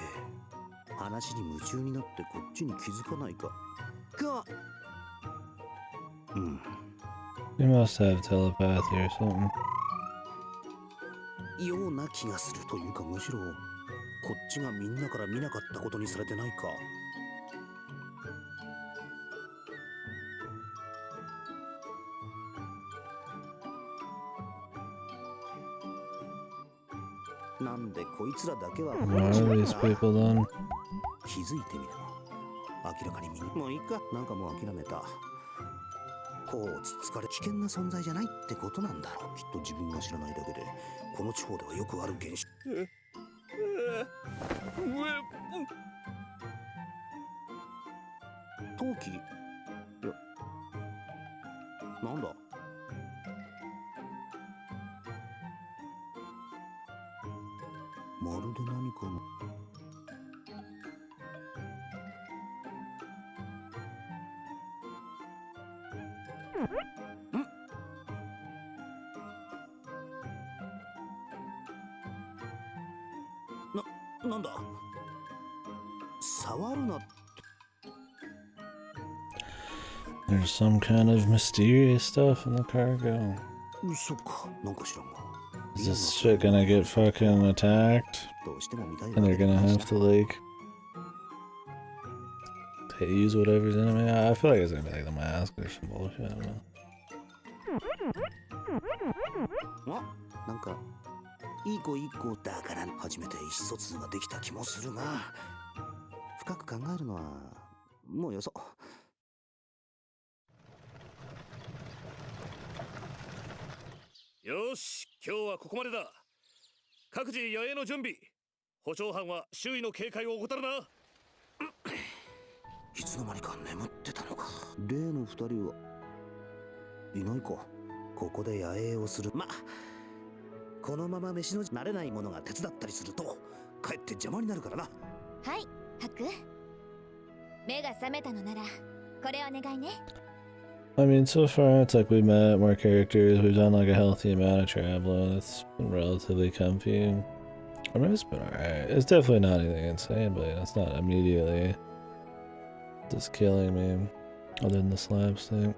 話に夢中になってこっちに気づかないか。You must have telepathy or something. ような気がするというか、むしろこっちがみんなから見なかったことにされてないか。なんでこいつらだけは What are these people then? 気づいてみれば明らかにみんなもういいか、なんかもう諦めた。こうつつかれ危険な存在じゃないってことなんだろう。きっと自分が知らないだけで、この地方ではよくある現象。陶器？いや、なんだ？まるで何かの。なんだ？触るな。 There's some kind of mysterious stuff in the cargo. そっか、なんか知らんが。 Is this shit gonna get fucking attacked? どうしても見たい And they're gonna have to like use whatever's in it. I feel like it's gonna be like the mask or some bullshit. I don't know. なんかいい子だから初めて意思疎通ができた気もするが、深く考えるのはもうよそ。よし、今日はここまでだ。各自野営の準備。歩長班は周囲の警戒を怠るな。いつの間にか眠ってたのか。例の二人はいないか。ここで野営をする。ま、このまま飯の慣れないものが手伝ったりするとかえって邪魔になるからな。はい、ク。目が覚めたのならこれお願いね。I mean, so far it's like we met more characters, we've done like a healthy amount of traveling, it's been relatively comfy. I mean, it's been alright. It's definitely not anything insane, but it's not immediately just killing me, other than the slapstick.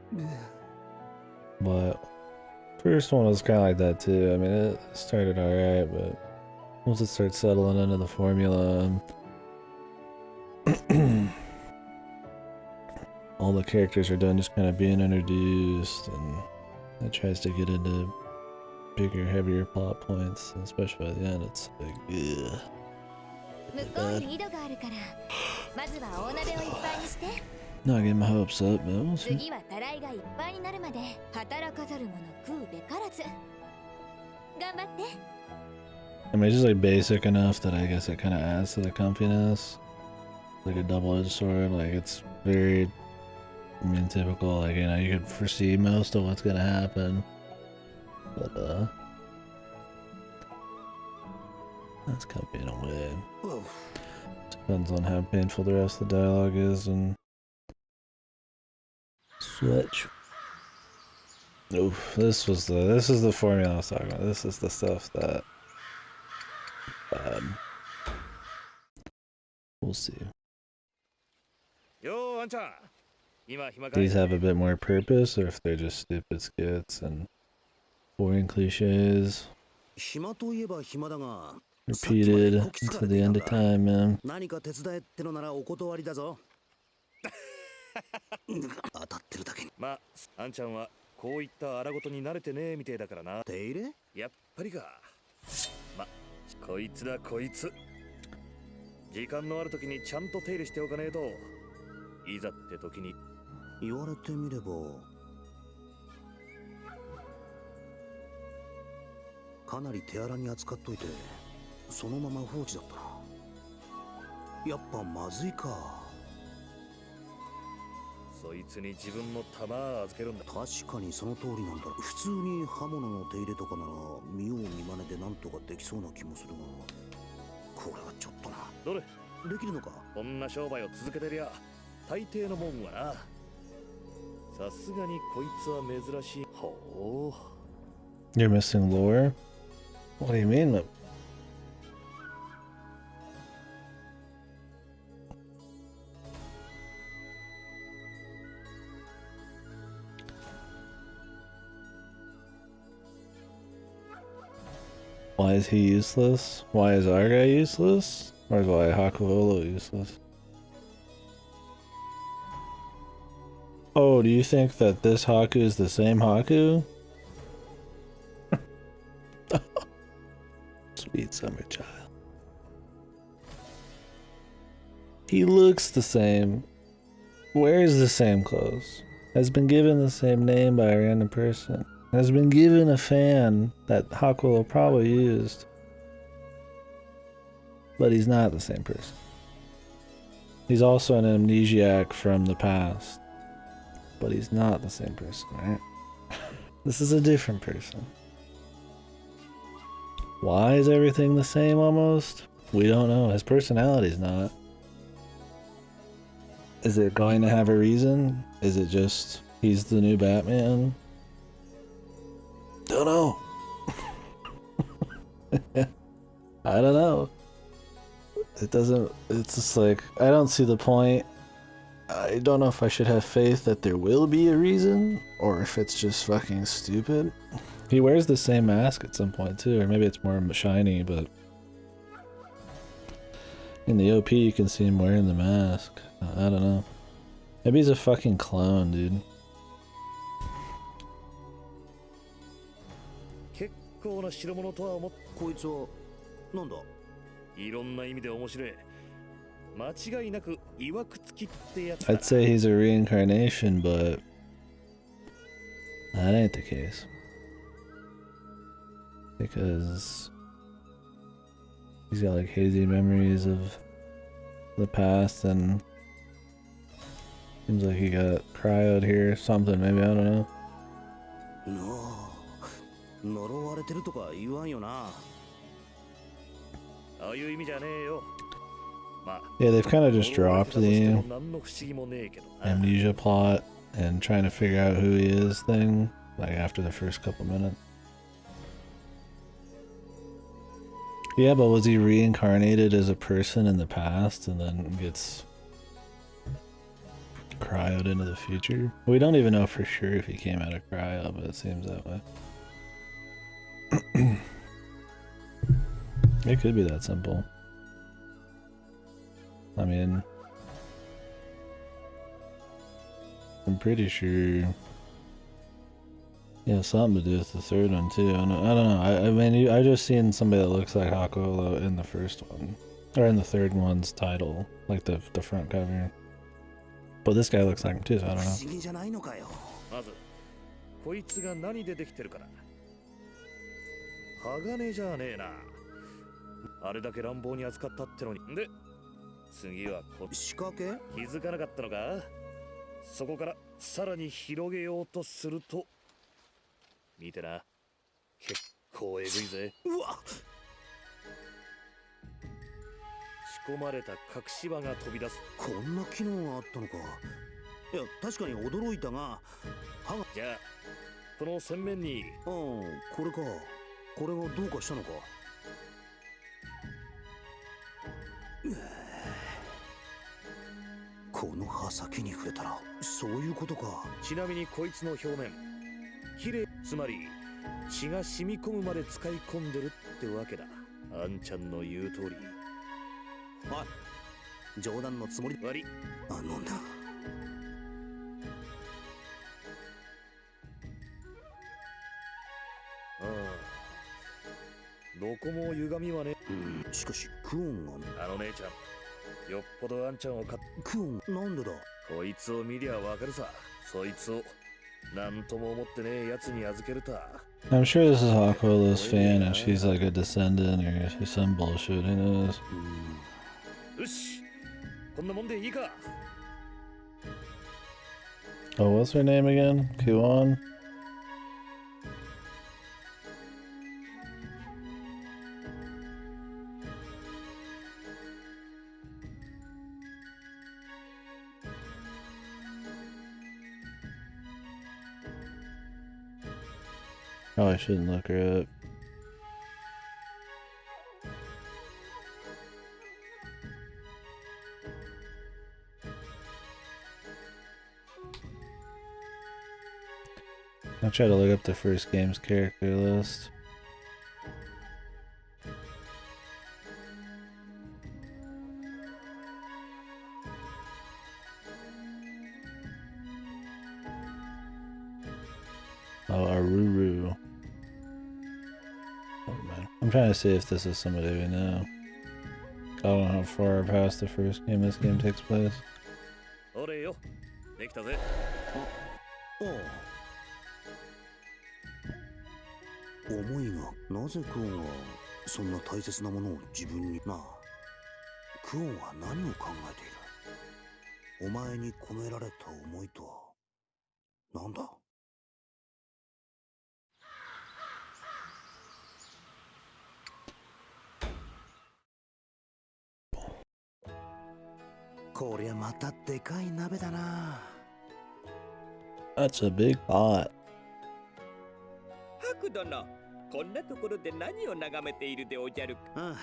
But first one was kind of like that too. I mean, it started alright, but once it starts settling into the formula, all the characters are done just kind of being introduced, and it tries to get into bigger, heavier plot points, and especially by the end, it's like, ugh. 向こうに井戸があるからまずは大鍋をいっぱいにして。 Not getting my hopes up, but we'll see. 次はたらいがいっぱいになるまで働かざる者食うべからず。頑張って。 I mean, it's just like basic enough that I guess it kind of adds to the comfiness. Like a double-edged sword, like it's very, I mean, typical, like, you know, you could foresee most of what's gonna happen. But, that's comfy in a way. Depends on how painful the rest of the dialogue is and switch. Oof, this is the formula I was talking about. This is the stuff that we'll see. These have a bit more purpose, or if they're just stupid skits and boring cliches repeated until the end of time, man. まあ、あんちゃんはこういった荒事に慣れてねえみてえだからな。手入れ？やっぱりか。ま、こいつだこいつ。時間のある時にちゃんと手入れしておかねえと、いざって時に。言われてみれば、かなり手荒に扱っといて、そのまま放置だったな。やっぱまずいか。 そいつに自分の弾預けるんだ。確かにその通りなんだ。普通に刃物の手入れとかなら見よう見まねでなんとかできそうな気もするが、これはちょっとな。どれ？できるのか？こんな商売を続けてりゃ大抵のもんはな。さすがにこいつは珍しい。ほう。You're missing lore? What do you mean? Why is he useless? Why is our guy useless? Or is why Hakuholo useless? Oh, do you think that this Haku is the same Haku? Sweet summer child. He looks the same, wears the same clothes, has been given the same name by a random person, has been given a fan that Hakulo probably used, but he's not the same person. He's also an amnesiac from the past, but he's not the same person, right? This is a different person. Why is everything the same almost? We don't know. His personality's not. Is it going to have a reason? Is it just he's the new Batman? Don't know. I don't know. It doesn't, it's just like, I don't see the point. I don't know if I should have faith that there will be a reason, or if it's just fucking stupid. He wears the same mask at some point too, or maybe it's more shiny, but in the OP you can see him wearing the mask. I don't know. Maybe he's a fucking clone, dude. 結構な代物とは思っ。こいつはなんだ？いろんな意味で面白い。間違いなく曰くつきってやつ。I'd say he's a reincarnation, but that ain't the case. Because he's got like hazy memories of the past, and seems like he got cryoed here or something, maybe, I don't know. No. 呪われてるとか言わんよな。ああいう意味じゃねえよ。Yeah, they've kind of just dropped the amnesia plot and trying to figure out who he is thing, like after the first couple minutes. Yeah, but was he reincarnated as a person in the past and then gets cryoed into the future? We don't even know for sure if he came out of cryo, but it seems that way. It could be that simple. I mean, I'm pretty sure. Yeah, something to do with the third one too. I don't know. I mean, I just seen somebody that looks like Hakuola in the first one, or in the third one's title, like the front cover. But this guy looks like him too, so I don't know. まずこいつが何でできてるかな。鋼じゃねえな。あれだけ乱暴に扱ったってのに。で、次は仕掛け？気づかなかったのか？そこからさらに広げようとすると、見てな。結構えぐいぜ。うわ！仕込まれた隠し場が飛び出す。こんな機能があったのか。いや、確かに驚いたが。じゃあ、この洗面に。これか。これがどうかしたのか。この刃先に触れたら、そういうことか。ちなみにこいつの表面、綺麗、つまり血が染み込むまで使い込んでるってわけだ。あんちゃんの言う通り。あ、冗談のつもり。悪い。なんだ。ああ、どこも歪みはね。しかしクオンが。あの姉ちゃん、よっぽどあんちゃんをクオンなんでだ。こいつを見りゃわかるさ。そいつをなんとも思ってねえやつに預けるた。I'm sure this is Hakuola's fan and she's like a descendant or some bullshit, who knows? よし、こんなもんでいいか。Oh, what's her name again? Kuon? Oh, I shouldn't look her up. I'll try to look up the first game's character list. Oh, Aruru. Oh, man. I'm trying to see if this is somebody we know. I don't know how far past the first game this game takes place. 俺よ、できたぜ。思いが、なぜクオンはそんな大切なものを自分に。なあ、クオンは何を考えている。お前に込められた思いとはなんだ。こりゃまたでかい鍋だな。That's a big pot. ハク殿、こんなところで何を眺めているでおじゃるか。ああ、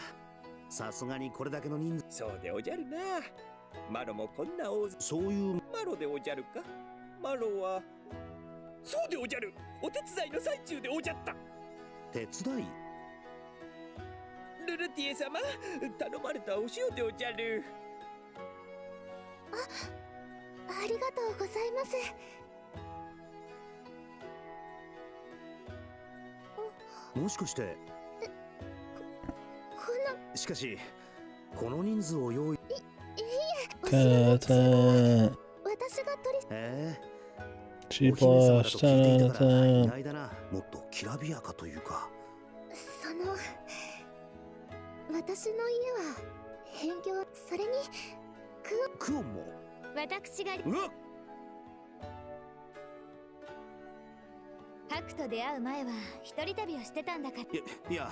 さすがにこれだけの人数。そうでおじゃるな。マロもこんな大勢。そういう。マロでおじゃるか。マロは。そうでおじゃる。お手伝いの最中でおじゃった。手伝い。ルルティエ様、頼まれたお塩でおじゃる。ありがとうございます。もしかしてしかしこの人数を用意。いえ、私が取り。チーパーしたなた。意外だな。もっときらびやかというか。私の家は変業。それにクオンも。私が。ハクと出会う前は一人旅をしてたんだから。いや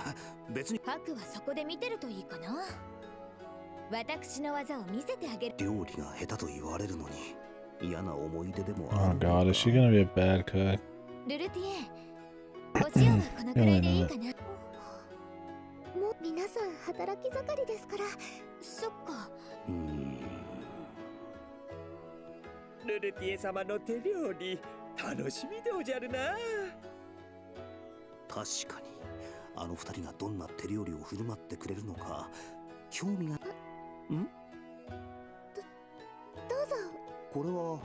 別に。ハクはそこで見てるといいかな。私の技を見せてあげる。料理が下手と言われるのに嫌な思い出でも Oh god, is she gonna be a bad cook? ルルティエ、お塩はこのくらいでいいかな。もう皆さん働き盛りですから。そっか。ルルティエ様の手料理楽しみでおじゃるな。確かにあの二人がどんな手料理を振る舞ってくれるのか興味が。ん？どうぞ。これは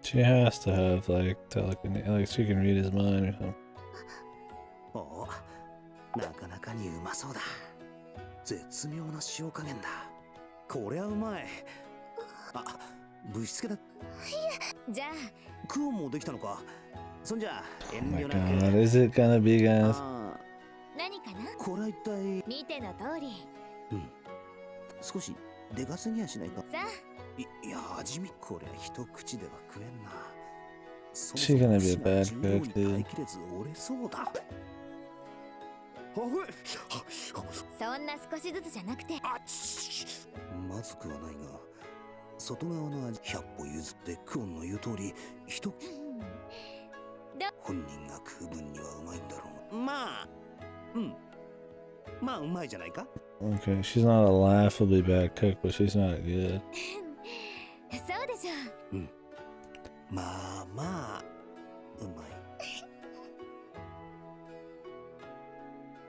She has to have like telekinesis, like she can read his mind or something. お、なかなかにうまそうだ。絶妙な塩加減だ。こりゃうまい。あ、ぶしつけだ。じゃあクオンもできたのか。そんじゃ Oh 遠 my 慮なく。 god, is it gonna be, guys? 何かな。これは一体。見ての通り。少しでかすぎやしないか。さあ。いや、味見。こりゃ一口では食えんな。She's gonna be a bad cook, dude. 折れそうだ。そんな少しずつじゃなくて。まずくはないが、外側の味100歩譲ってクオンの言う通り本人が食う分にはうまいんだろう。まあうまいじゃないか。 Okay, she's not a laughably bad cook, but she's not good. そうでしょう。まあまあうまい。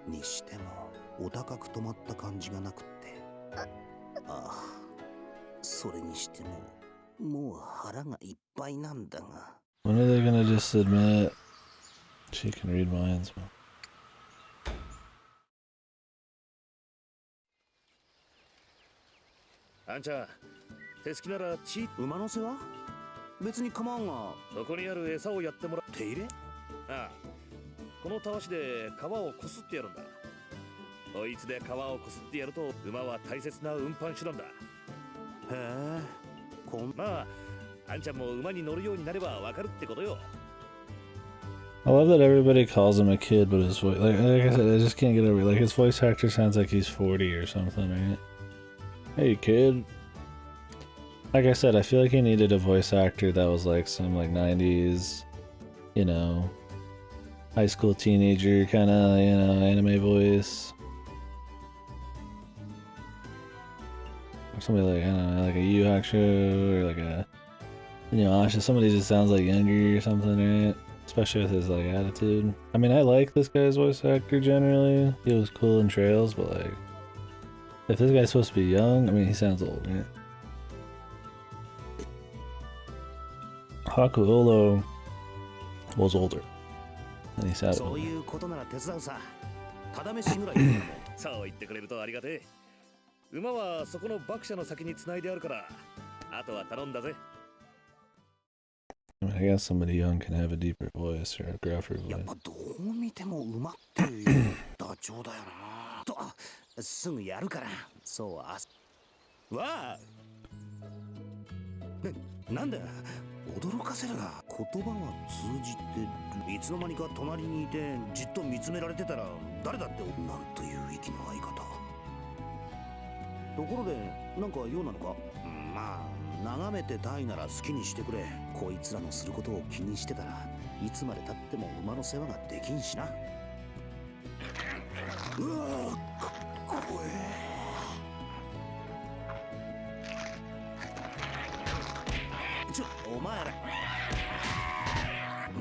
にしてもお高く止まった感じがなくって。ああ、それにしてももう腹がいっぱいなんだが。 When are they gonna just admit she can read minds? あんちゃん、手すきなら馬の世話？別に構わんが。そこにある餌をやってもらう。手入れ？ああ、このたわしで皮をこすってやるんだ。こいつで皮をこすってやると馬は大切な運搬手段だ。へえ、まあ、あんちゃんも馬に乗るようになればわかるってことよ。I love that everybody calls him a kid, but his voice, like I said, I just can't get over it. Like his voice actor sounds like he's 40 or something, right? Hey, kid. Like I said, I feel like he needed a voice actor that was like some like 90s, you know, high school teenager kind of, you know, anime voice. Or somebody like, I don't know, like a Yu Hakusho or like a, you know, Asha, somebody just sounds like younger or something, right? Especially with his like attitude. I mean, I like this guy's voice actor generally. He was cool in Trails, but like, if this guy's supposed to be young, I mean, he sounds old, right? Hakuolo was older, and he sounded older. そう言ってくれるとありがてえ。馬はそこの馬車の先に繋いであるから、あとは頼んだぜ。I mean, I guess somebody young can have a deeper voice or a gruffer voice. やっぱどう見ても馬ってダチョウだよな。と、すぐやるから。そうわあ。なんだ。驚かせるな。言葉は通じてる。いつの間にか隣にいてじっと見つめられてたら誰だって。なんという息の合い方。ところでなんか用なのか。まあ眺めてたいなら好きにしてくれ。こいつらのすることを気にしてたらいつまでたっても馬の世話ができんしな。うわー、かっこええ。お前ら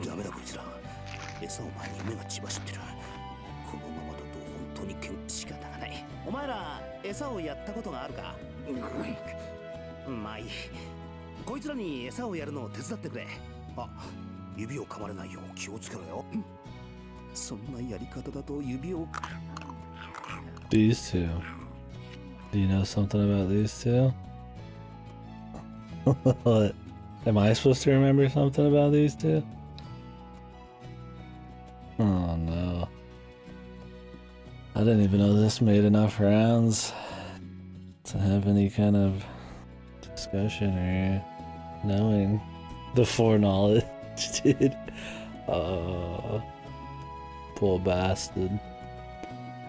ダメだこいつら。餌を前に目が血走ってる。このままだと本当に仕方がない。お前ら餌をやったことがあるか。まあいい。こいつらに餌をやるのを手伝ってくれ。あ、指を噛まれないよう気をつけろよ。そんなやり方だと指を。 These two. Do you know something about these two? What? Am I supposed to remember something about these two? Oh no. I didn't even know this made enough rounds to have any kind of discussion or knowing the foreknowledge, dude. Poor bastard.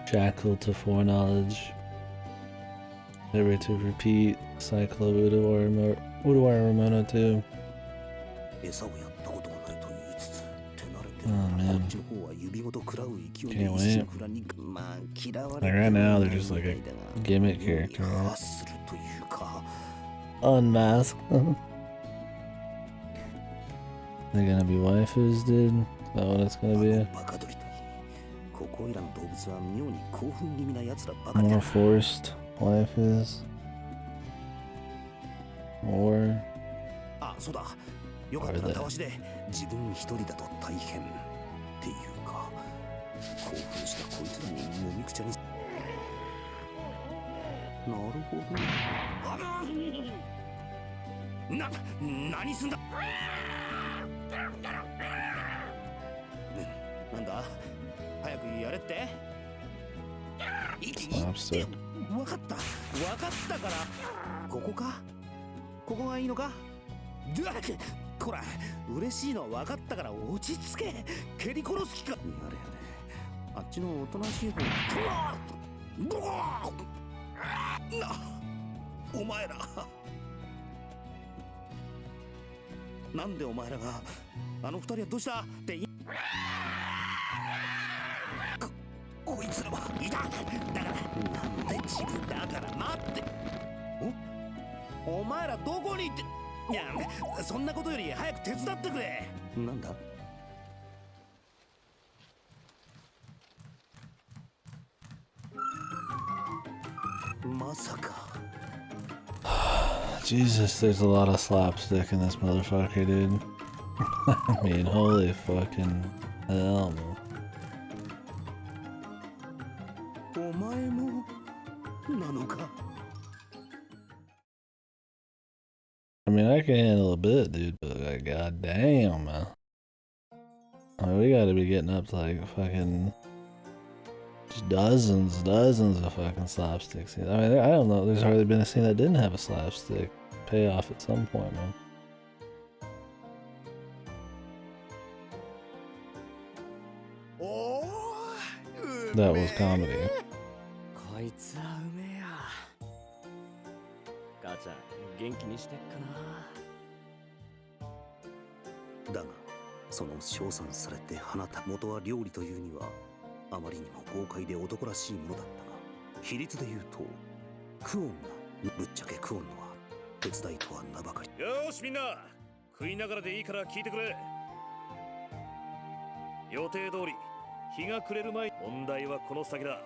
Shackled to foreknowledge. Never to repeat cycle of Utawarerumono too. 餌をやったことがないと言いつつ手慣れて Oh こ man. っちの方は指ごと食らう勢い Can't で wait. 一心不乱にまあ嫌われ Like て right は now, な they're い just み like た a いだが gimmick 世に character, 発 right? するというか Unmasked. They're gonna be waifus, dude. Is that what it's あ gonna の be? バカ鳥といいここいらの動物は妙に興奮気味な奴らばかり More だ forced waifus. Or あ、そうだよかったらたわしで自分一人だと大変っていうか興奮したこいつらにもみくちゃになるほど何すんだなんだ早くやれってSlapstick. わかったからここかここがいいのかこら嬉しいのは分かったから落ち着け蹴り殺す気かやれやれあっちのおとなしい方お前らなんでお前らがあの二人はどうしたってこいつらはいただからなんで自分だから待ってお前らどこに行っていやそんなことより早く手伝ってくれなんだまさか Jesus, there's a lot of slapstick in this motherfucker, dude. I mean, holy fucking hell, man. お前もなのか I mean, I can handle a bit, dude, but like, goddamn, man. I mean, we gotta be getting up to like fucking just dozens of fucking slapsticks. I mean, I don't know. There's hardly been a scene that didn't have a slapstick payoff at some point, man. That was comedy. こいつはうめえや。母ちゃん、元気にしてっかな。だがその称賛されて放た元は料理というにはあまりにも豪快で男らしいものだったが比率で言うとクオンがぶっちゃけクオンのは手伝いとは名ばかりよーしみんな食いながらでいいから聞いてくれ予定通り日が暮れる前問題はこの先だ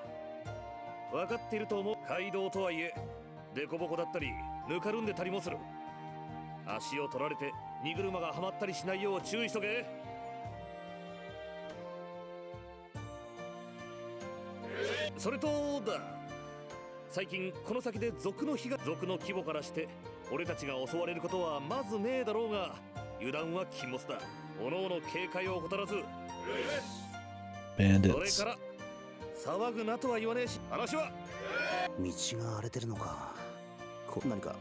分かっていると思う街道とはいえデコボコだったりぬかるんでたりもする足を取られて荷車がはまったりしないよう注意しとけそれとだ最近この先で族の規模からして俺たちが襲われることはまずねえだろうが油断は禁物だおのおの警戒を怠らずそれ Bandits. から騒ぐなとは言わねえし話は道が荒れてるのか何か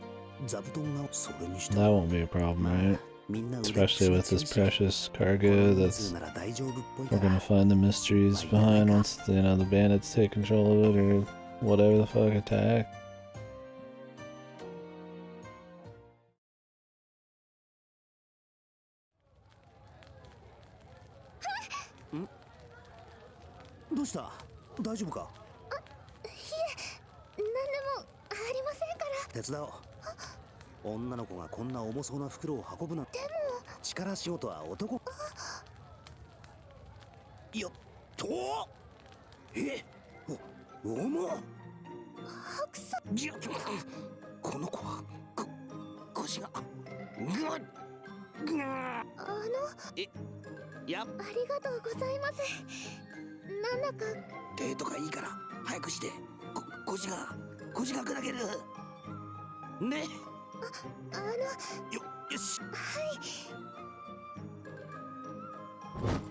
座布団がそれにして That won't be a problem, right? みんな Especially with this precious cargo that's we're gonna find the mysteries behind once you know the bandits take control of it or whatever the fuck attack. どうした大丈夫かいえ、何でもありませんから手伝おう女の子がこんな重そうな袋を運ぶなんて力仕事は男よっと重っ白さこの子は腰がやっありがとうございますなんだかデートがいいから早くして腰が砕けるねよし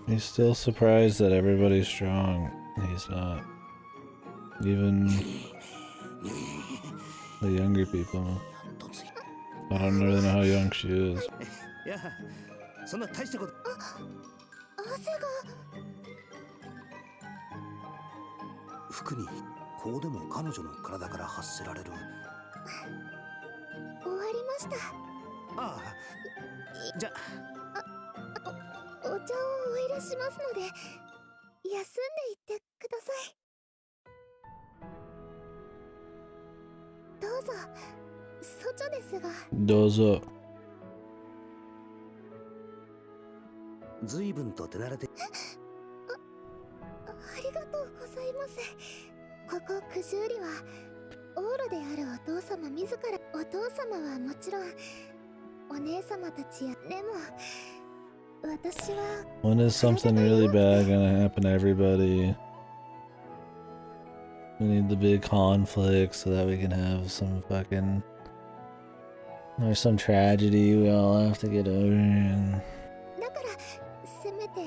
He's still surprised that everybody's strong. He's not. Even the younger people. I don't really know how young she is. いやそんな大したこと汗が服にこうでも彼女の体から発せられる終わりました。ああ、じゃお茶をお入れしますので、休んでいってください。どうぞ。外ですが。どうぞ。ずいぶんと手慣れて。ありがとうございます。ここ九十里はオールであるお父様自ら。お父様はもちろんお姉様たちや、でも私は When is something really bad gonna happen to everybody? We need the big conflict so that we can have some fucking... There's some tragedy we all have to get over and... だからせめて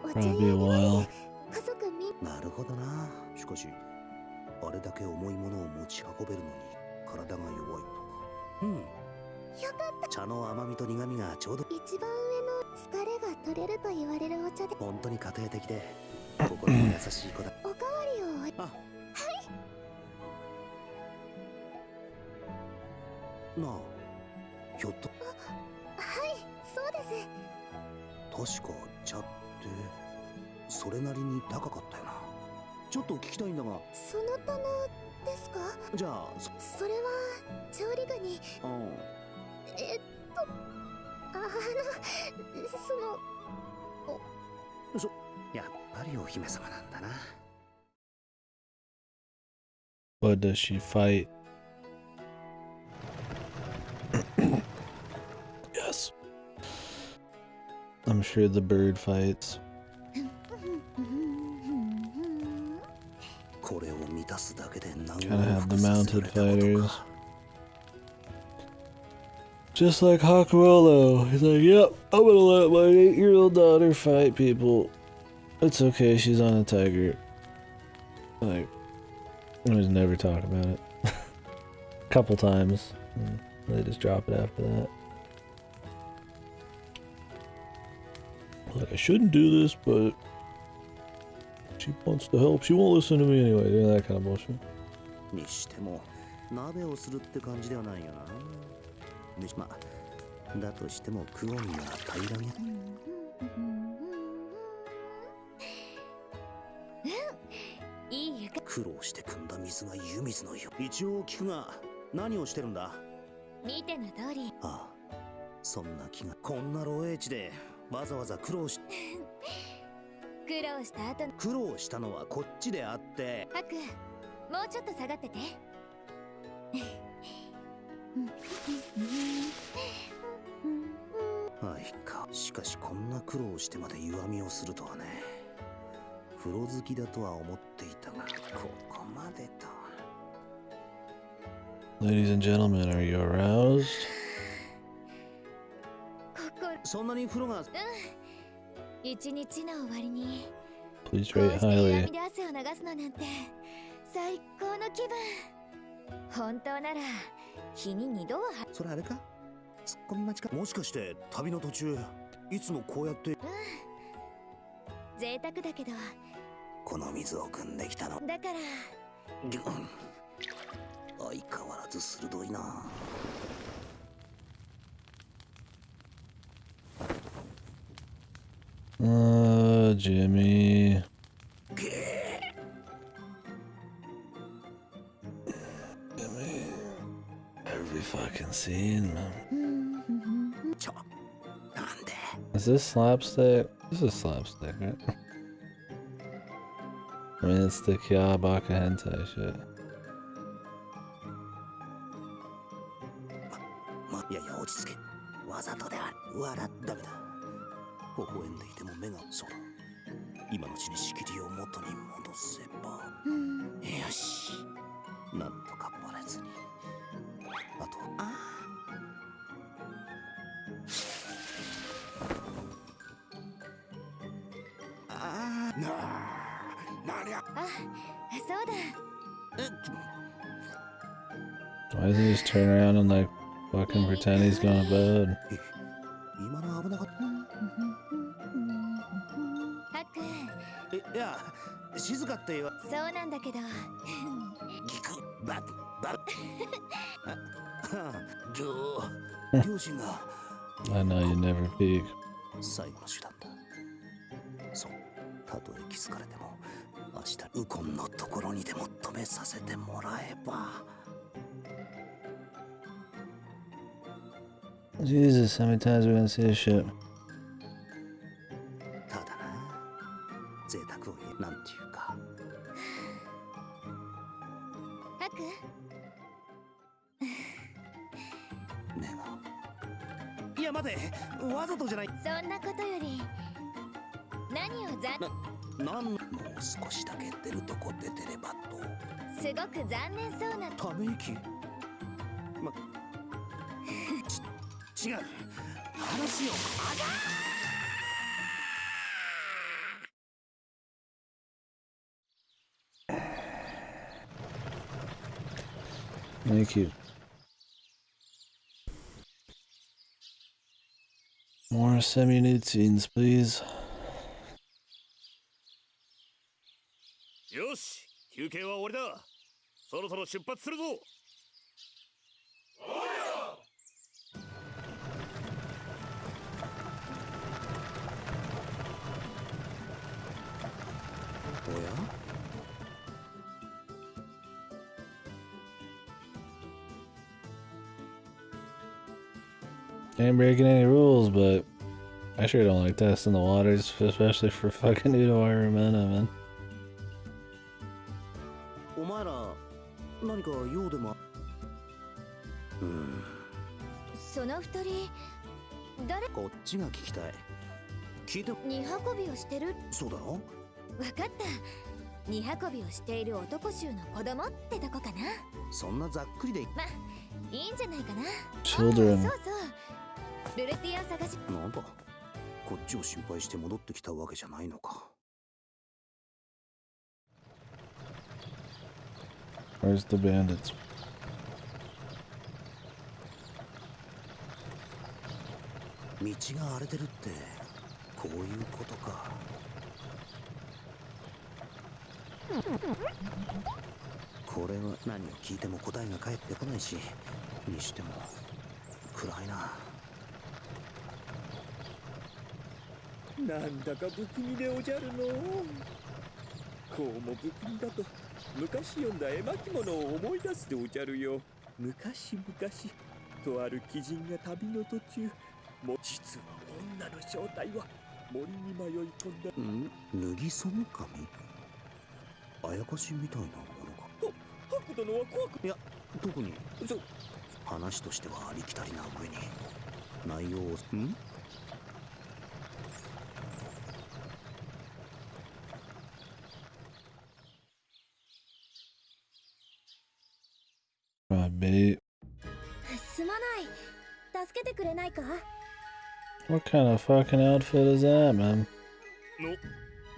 お茶 Probably be a や while. 家族みなるほどな。しかしあれだけ重いものを持ち運べるのに体が弱いとか。うん。よかった。茶の甘みと苦みがちょうど。一番上の疲れが取れると言われるお茶で。本当に家庭的で心に優しい子だ。おかわりを。あ、なあ、ひょっと。はい、そうです。確か茶ってそれなりに高かったよな。ちょっと聞きたいんだが。その棚ですか。じゃあそれは調理具に。やっぱりお姫様なんだな。But does she fight? Yes. I'm sure the bird fights. これを満たすだけで何 Kinda have the mounted fighters. Just like Hakuolo. He's like, yep, I'm gonna let my 8-year-old daughter fight people. It's okay, she's on a tiger. Like, I just never talk about it. A couple times. And they just drop it after that. Like, I shouldn't do this, but she wants to help. She won't listen to me anyway. You know, that kind of bullshit. にしても鍋をするって感じではないよな。まあ、だとしてもクオンが平らげ。いいよ。苦労して汲んだ水が湯水のよ。一応聞くが何をしてるんだ。見ての通り。ああ、そんな気が。こんな漏洩地でわざわざ苦労し苦労した後。苦労したのはこっちであって。ハク、もうちょっと下がってて。はいか。しかしこんな苦労してまで湯あみをするとはね。風呂好きだとは思っていたが、ここまでと。Ladies and gentlemen, are you aroused? そんなに風呂が。一日の終わりに Please こう rate して湯あ highly. みで汗を流すのなんて最高の気分。本当なら日に2度は。それあれか。ツッコミ待ちか。もしかして旅の途中いつもこうやって。贅沢だけど。この水を汲んできたのだから。相変わらず鋭いな。Jimmy. Jimmy. Every fucking scene, man. Is this slapstick? This is slapstick, right? I mean, it's the Kyabaka hentai shit. いやいや落ち着け。わざとである。笑っダメだ。微笑んでいても目が。そうだ。今のうちに仕切りを元に戻せば。よし。なんとかバレずに。あと。そうだ。Why doesn't he just turn around and like fucking pretend he's going to bed? 今の危なかった。ハク。いや、静かって言わ。そうなんだけど。ギクバッ。両親が I know you never peek. 最後の手段だ。そう、たとえ気づかれても明日ウコンのところにでも止めさせてもらえば。 Jesus, how many times are we gonna see this shit? ただな、贅沢を言うなんていうか。ハクねえ、いや待て、わざとじゃない。そんなことより何をもう少しだけ出るとこ出てればと。すごく残念そうなため息。違う、話を。Thank you. More semi-nudes, please. よし、休憩は終わりだ。そろそろ出発するぞ。おや？ Ain't breaking any rules, but I sure don't like testing the waters, especially for fucking Utawarerumono, man. お前ら何か用でも。その二人誰？こっちが聞きたい。聞いて。荷運びをしてる。そうだろ？わかった。荷運びをしている男衆の子供ってとこかな。そんなざっくりで。ま、いいんじゃないかな。 Children. そうそう。ルルティア探し。なんだ、こっちを心配して戻ってきたわけじゃないのか。 Where's the bandits? 道が荒れてるってこういうことか。これは何を聞いても答えが返ってこないし、にしても暗いな。なんだか不気味でおじゃるの。こうも不気味だと昔読んだ絵巻物を思い出すでおじゃるよ。昔々とある貴人が旅の途中、も実は女の正体は森に迷い込んだ。脱ぎその神、あやかしみたいなものか。ハク殿は怖く。いや、特に。話としてはありきたりな上に内容を。Bait. すまない。助けてくれないか？ What kind of fucking outfit is that, man?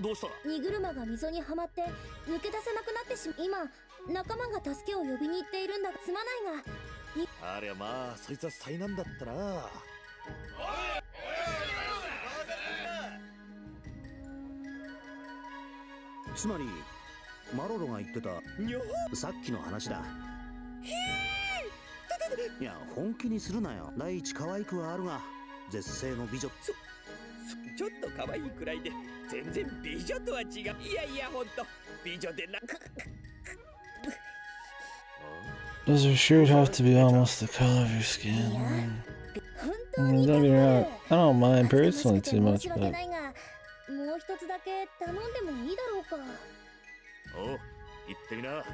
どうした？荷車が溝にはまって抜け出せなくなってしまう。今仲間が助けを呼びに行っているんだが、すまないが。ありゃまあ、そいつは災難だったな。つまりマロロが言ってたさっきの話だ。いや、本気にするなよ。第一可愛くはあるが絶世の美女。ちょっと可愛いくらいで全然美女とは違う。いやいや、ほんと美女でなく。 Does your shirt have to be almost the color of your skin? Don't get me wrong, I don't mind personally too much, but もう一つだけ頼んでもいいだろうか。おう、行ってみな。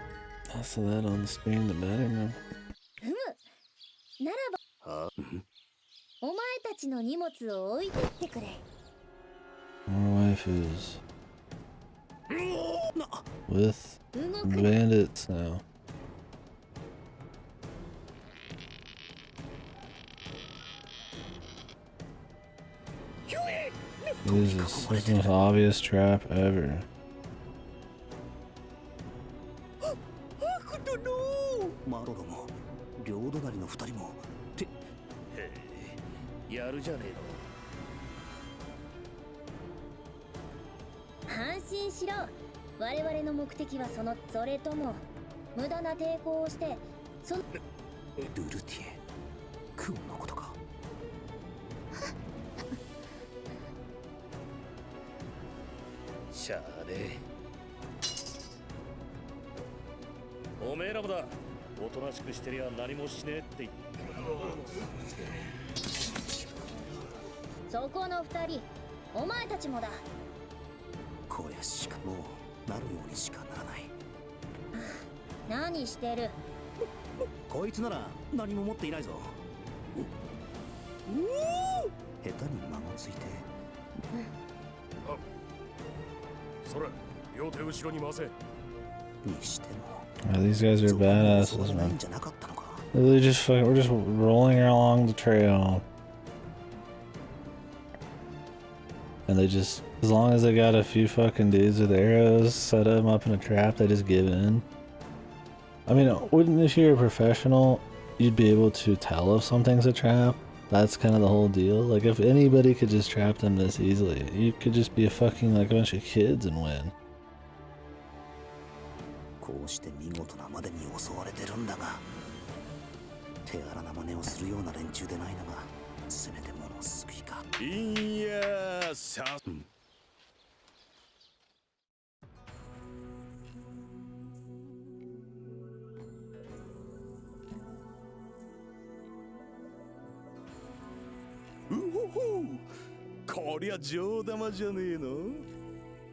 also that on the screen, the better, man. ならば、お前たちの荷物を置いてってくれ。 More waifus. With bandits now. Jesus, this is the most obvious trap ever. マロロも両隣の二人もってやるじゃね安心しろ。我々の目的はそれとも無駄な抵抗をしてそルルティエ、クオンのことか。しゃあねおめえらもだ。おとなしくしてりゃ何もしねえって言って。そこの二人、お前たちもだ。こりゃしかもうなるようにしかならない。何してる？こいつなら何も持っていないぞ。下手に間がついて。それ、両手後ろに回せ。にしても。These guys are badasses, man. We're just rolling along the trail. And they just, as long as they got a few fucking dudes with arrows, set them up in a trap, they just give in. I mean, wouldn't, if you're a professional, you'd be able to tell if something's a trap? That's kind of the whole deal. Like, if anybody could just trap them this easily, you could just be a fucking, like, a bunch of kids and win. こうして見事なまでに襲われてるんだが、手荒な真似をするような連中でないのがせめてもの救いか。いやーさ、こりゃ上玉じゃねえの。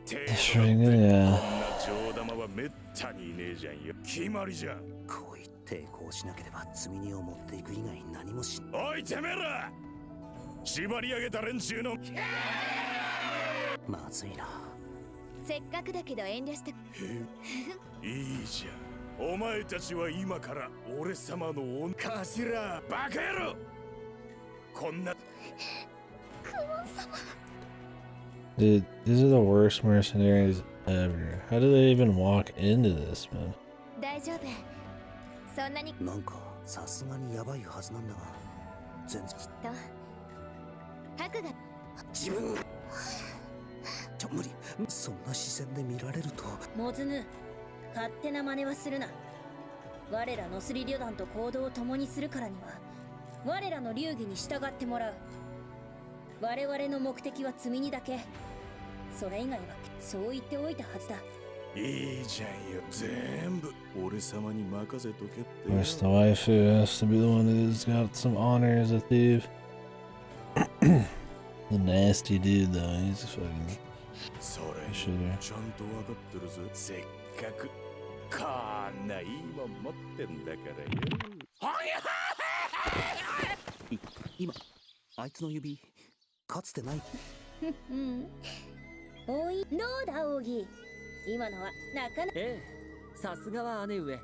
Shooting it, yeah. 上玉はめったにいねえじゃんよ。決まりじゃん。こう言って抵抗しなければ積み荷を持っていく以外何もし。おいてめえら、縛り上げた連中のまずいな。せっかくだけど遠慮して。いいじゃん。お前たちは今から俺様の恩頭。バカ野郎、こんな。クモン様。 Dude, these are the worst mercenaries ever. How do they even walk into this, man? 大丈夫。そんなに。なんかさすがにやばいはずなんだが、全然。きっと。ハクが。自分。無理。そんな視線で見られると。モズヌ、勝手な真似はするな。我らノスリ旅団と行動を共にするからには、我らの流儀に従ってもらう。我々の目的は積み荷だけ。それ以外はそう言っておいたはずだ。いいじゃんよ。全部俺様に任せとけって。 Of course, the waifu has to be the one who's got some honor as a thief. The nasty dude, though, he's fucking. それちゃんと分かってるぞ。せっかくこんないいもん持ってんだからよ。今あいつの指かつてない。おい、どうだ王儀。今のはなかなか。ええ、さすがは姉上。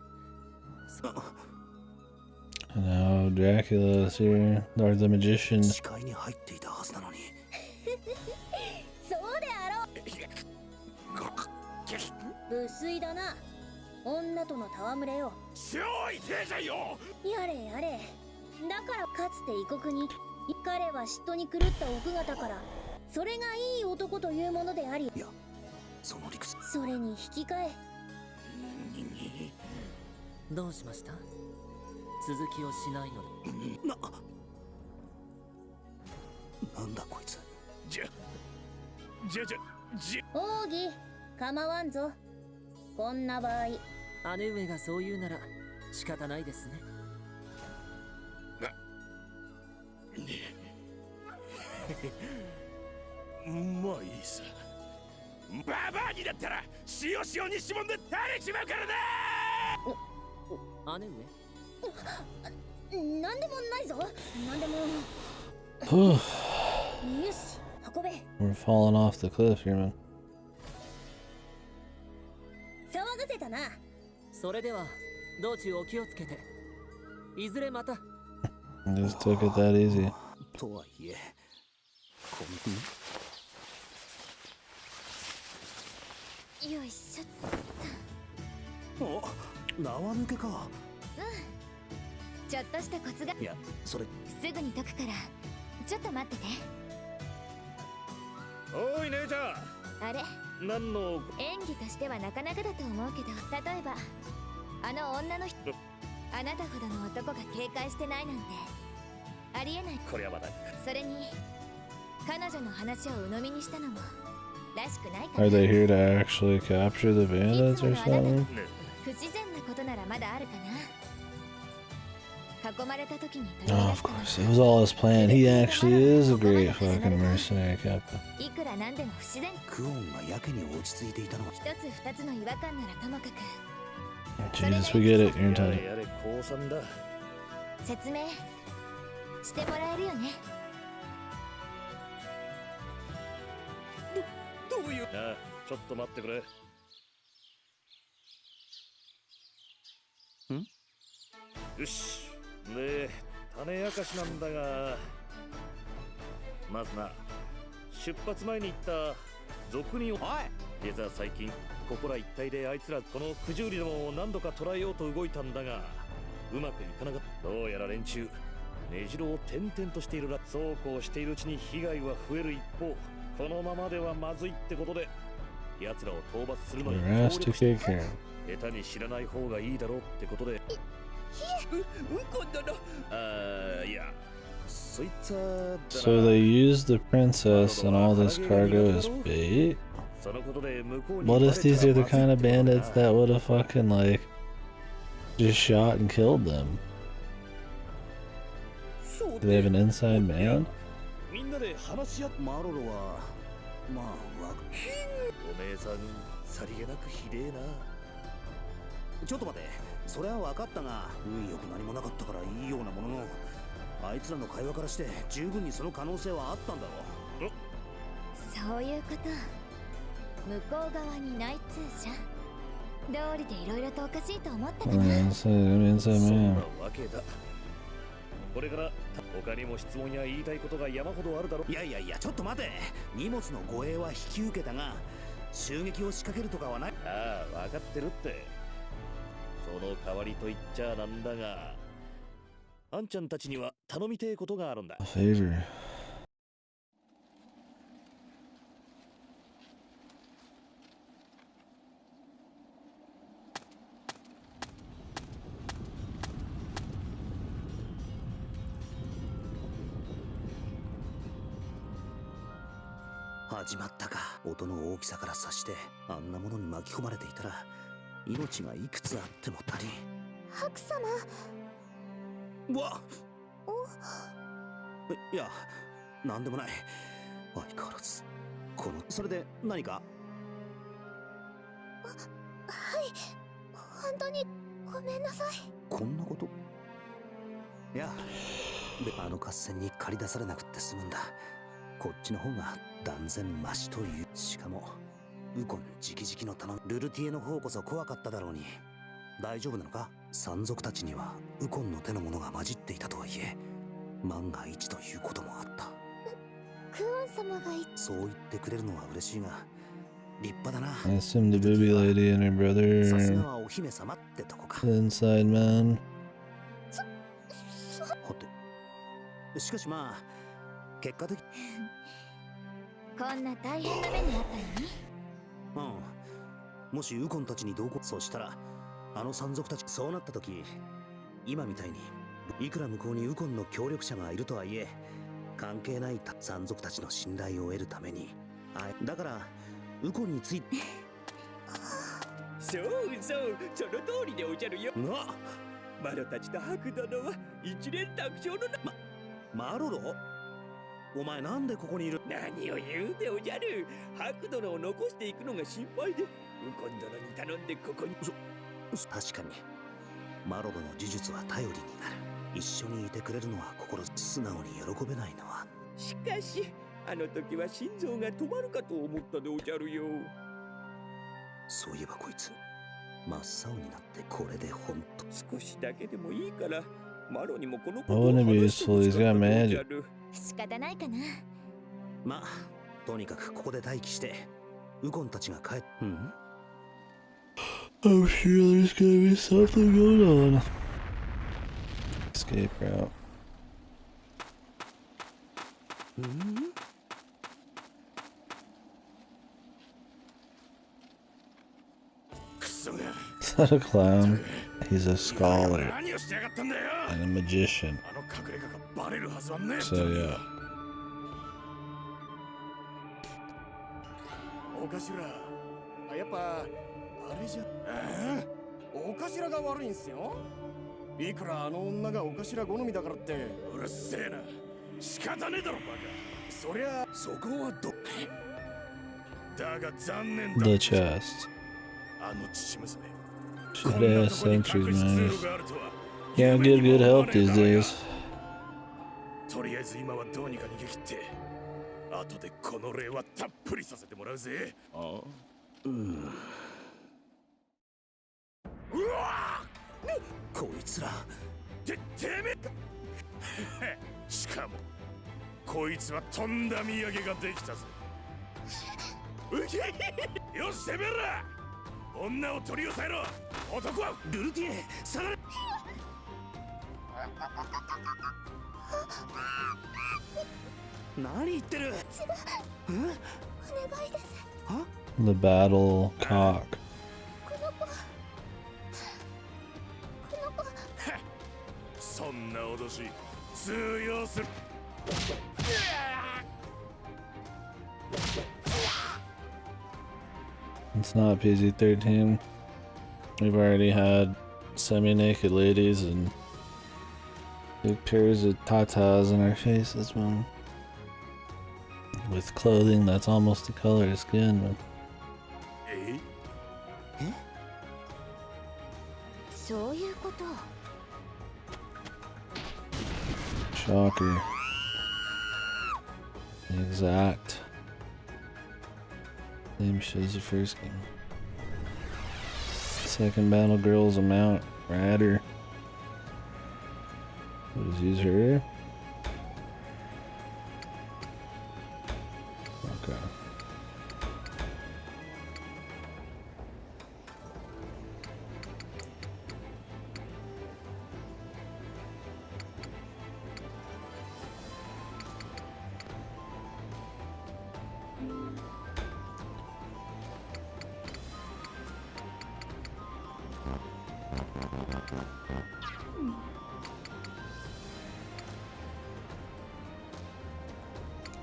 Now Dracula is here, or the magician. 視界に入っていたはずなのに。そうであろう。無粋だな。女との戯れよ。超いてえじゃんよ。やれやれ。だからかつて異国に。彼は嫉妬に狂った奥方から、それがいい男というものであり、いや、その理屈。それに引き換え。どうしました？続きをしないのなんだこいつ。王儀、構わんぞ。こんな場合。姉上がそう言うなら仕方ないですね。まあいいさ。ババアにだったら塩塩にしもんで垂れちまうからな。姉上。なんでもないぞ。なんでも。よし、運べ。 We're falling off the cliff here, man. 騒がせたな。それでは道中お気をつけて。いずれまた。Just took it that easy. とはいえ、よいしょ。お、縄抜けか。ちょっとしたコツが。いや、それすぐに解くからちょっと待ってて。おい姉ちゃん。あれ、何の演技としてはなかなかだと思うけど、例えばあの女の人、あなたほどの男が警戒してないなんてありえない。これはまだ。それに彼女の話を鵜呑みにしたのもらしくないか Are ら。 they here to actually capture the bandits or something? 不自然なことならまだあるかな。囲まれた時に Oh, of course. It was all his plan. He actually is a great fucking mercenary captain. いくらなんでも不自然。クオンがやけに落ち着いていたのは一つ二つの違和感ならともかく Jesus, we get it. You're や entitled. れやれ降参だ。説明してもらえるよね。どういう。ああ、ちょっと待ってくれ。よし。で、種明かしなんだが、まずな、出発前に言った俗に。おい、実は最近ここら一帯であいつらこの九十里どもを何度か捕らえようと動いたんだが、うまくいかなかった。どうやら連中根城を転々としているら。そうこうしているうちに被害は増える一方、このままではまずいってことで奴らを討伐するのに Your 協 ass to 力して kick him. 下手に知らない方がいいだろうってことで。ウコン殿。ああ、いや、そいつは So they used the princess and all this cargo as bait? そのことで向こうに What if these are the kind of バレたら bandits that would have fucking like just shot and killed them? そう Do they have an inside man? みんなで話し合っ。マロロはまあおめえさんさりげなくひでえな。ちょっと待て、それは分かったが運よく何もなかったからいいようなものの、あいつらの会話からして十分にその可能性はあったんだろう。そういうこと。向こう側に内通者道理でいろいろとおかしいと思ったか Oh, な。 inside そ man. んなわけだ。これから他にも質問や言いたいことが山ほどあるだろう。いやいやいや、ちょっと待て。荷物の護衛は引き受けたが襲撃を仕掛けるとかはない。ああ、分かってるって。その代わりと言っちゃなんだが、あんちゃんたちには頼みてえことがあるんだ。 A favor. 始まったか。音の大きさから察してあんなものに巻き込まれていたら命がいくつあっても足りん。ハク様。うわいや、なんでもない。相変わらずこの。それで何か。はい、本当にごめんなさい。こんなこと。いや、あの合戦に駆り出されなくって済むんだ。こっちの方が断然マシという。しかもウコン直々の頼み。ルルティエの方こそ怖かっただろうに。大丈夫なのか。山賊たちにはウコンの手のものが混じっていたとはいえ、万が一ということもあった。クオン様がそう言ってくれるのは嬉しいが立派だな。 I assume the booby lady and her さすが brother はお姫様ってとこか。 the inside man. はて、しかしまあ結果的。こんな大変な目にあったのに。もしウコンたちに同行。そうしたらあの山賊たち。そうなった時、今みたいにいくら向こうにウコンの協力者がいるとはいえ関係ない山賊たちの信頼を得るために、だからウコンについて。そうそう、その通りでおじゃるよ。マロたちとハク殿は一連卓上のマロロ、お前なんでここにいる。何を言うでおじゃる。ハク殿を残していくのが心配でウコン殿に頼んでここに。確かにマロロの呪術は頼りになる。一緒にいてくれるのは心。素直に喜べないのは。しかしあの時は心臓が止まるかと思ったでおじゃるよ。そういえばこいつ真っ青になって。これで本当。少しだけでもいいからマロにもこの I wouldn't be useful. He's got magic. 仕方ないかな。まあとにかくここで待機してウコンたちが帰っ。I'm sure there's gonna be something going on. Escape route. Is that a clown? he's a scholar and a magician. So yeah. お頭、やっぱあれじゃ。お頭が悪いんすよ。いくらあの女がお頭好みだからって。うるせえな。仕方ねえだろバカ。そりゃそこはど。だが残念だ。 The chest. あの父娘。 Shit ass sentries, man. Can't get good help these days. とりあえず今はどうにか逃げ切って、後でこの礼はたっぷりさせてもらうぜ。ああ。うわっ、ね、こいつら。てめえ。しかもこいつはとんだ土産ができたぜ。よし、てめえら。女を取り押さえろ。男はルルティエ下がれ。何言ってる。違う。お願いです。The battle cock. そんな脅し通用する。It's not PG-13. We've already had semi-naked ladies and big pairs of tatas in our faces, man. With clothing that's almost the color of skin, man. そういうこと。 Shocker. Exact. Same shit as the first game. Second battle girl's a mount. Rider. We'll just use her. Okay.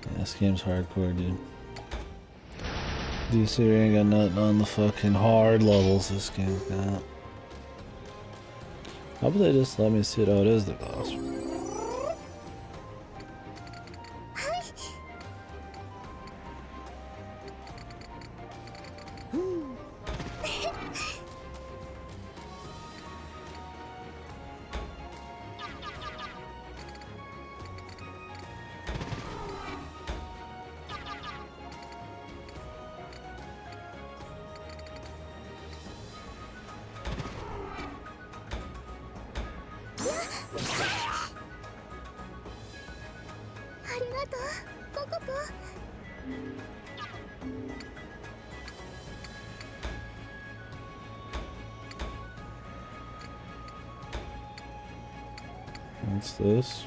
Yeah, this game's hardcore, dude. DC ain't got nothing on the fucking hard levels this game's got. How about they just let me see how it is the boss? What's this?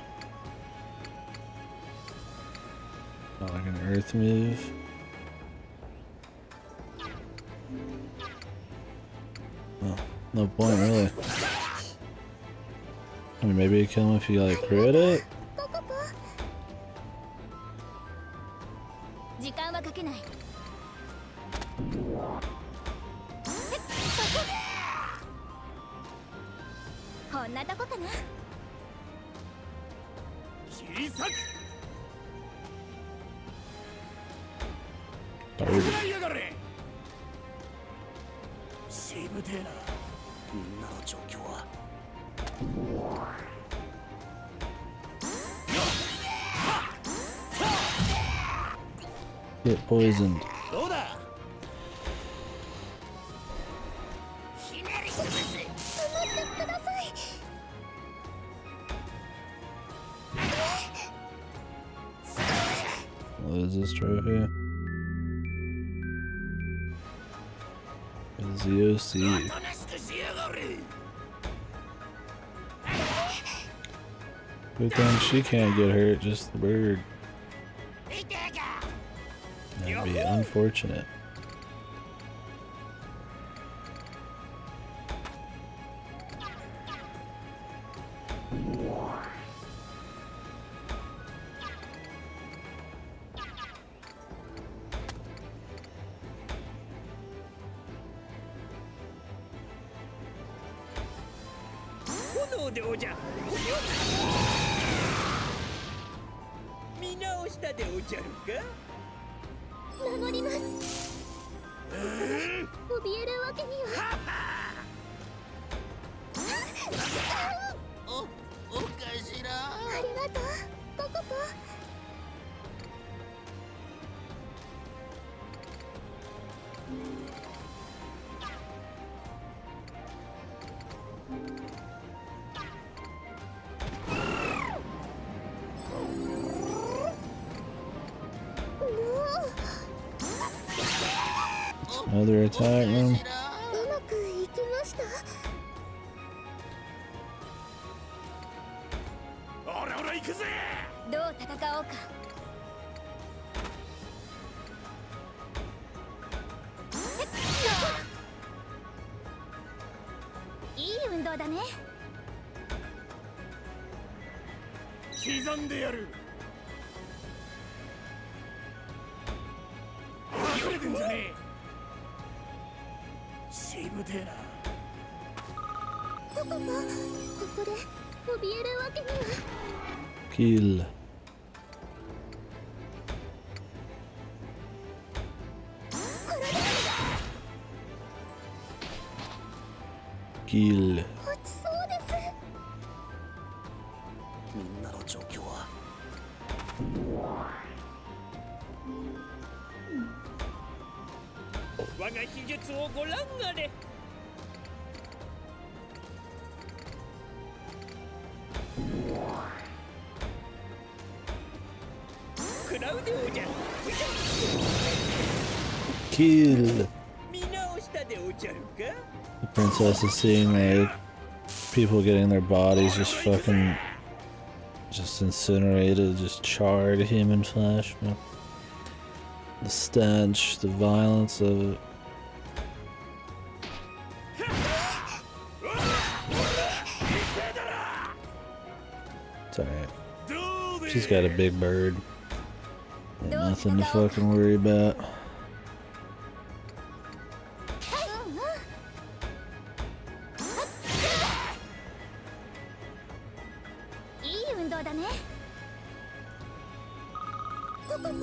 Oh, like an earth move. Oh, no point really. I mean, maybe you kill him if you like crit it? 時間はかけない。こんなとこかな。切り裂く。Dirty. やがれ。しぶてえな。みんなの状況は。 Get poisoned. どうだ。 What is this trophy? It's the OC. Good thing she can't get hurt, just the bird. That'd be unfortunate. 炎でおじゃ。見直したでおじゃるか。守ります。怯えるわけには。おかしら。ありがとうココポ。Another attack room. うまくいきました。オラオラ行くぜ。どう戦おうか。いい運動だね。刻んでやる。隠れてんじゃねえ。しぶてえな。ココポ、ここで怯えるわけには。Kill. Kill. 落ちそうです。みんなの状況は。我が秘術をご覧あれ。クラウデオじゃ。 Kill. 見直したでおじゃるか。 The princess is seeing like people getting their bodies just fucking just incinerated, just charred human flesh. Man. The stench, the violence of it. It's alright. She's got a big bird. Ain't nothing to fucking worry about. いい運動だね。ココポ、力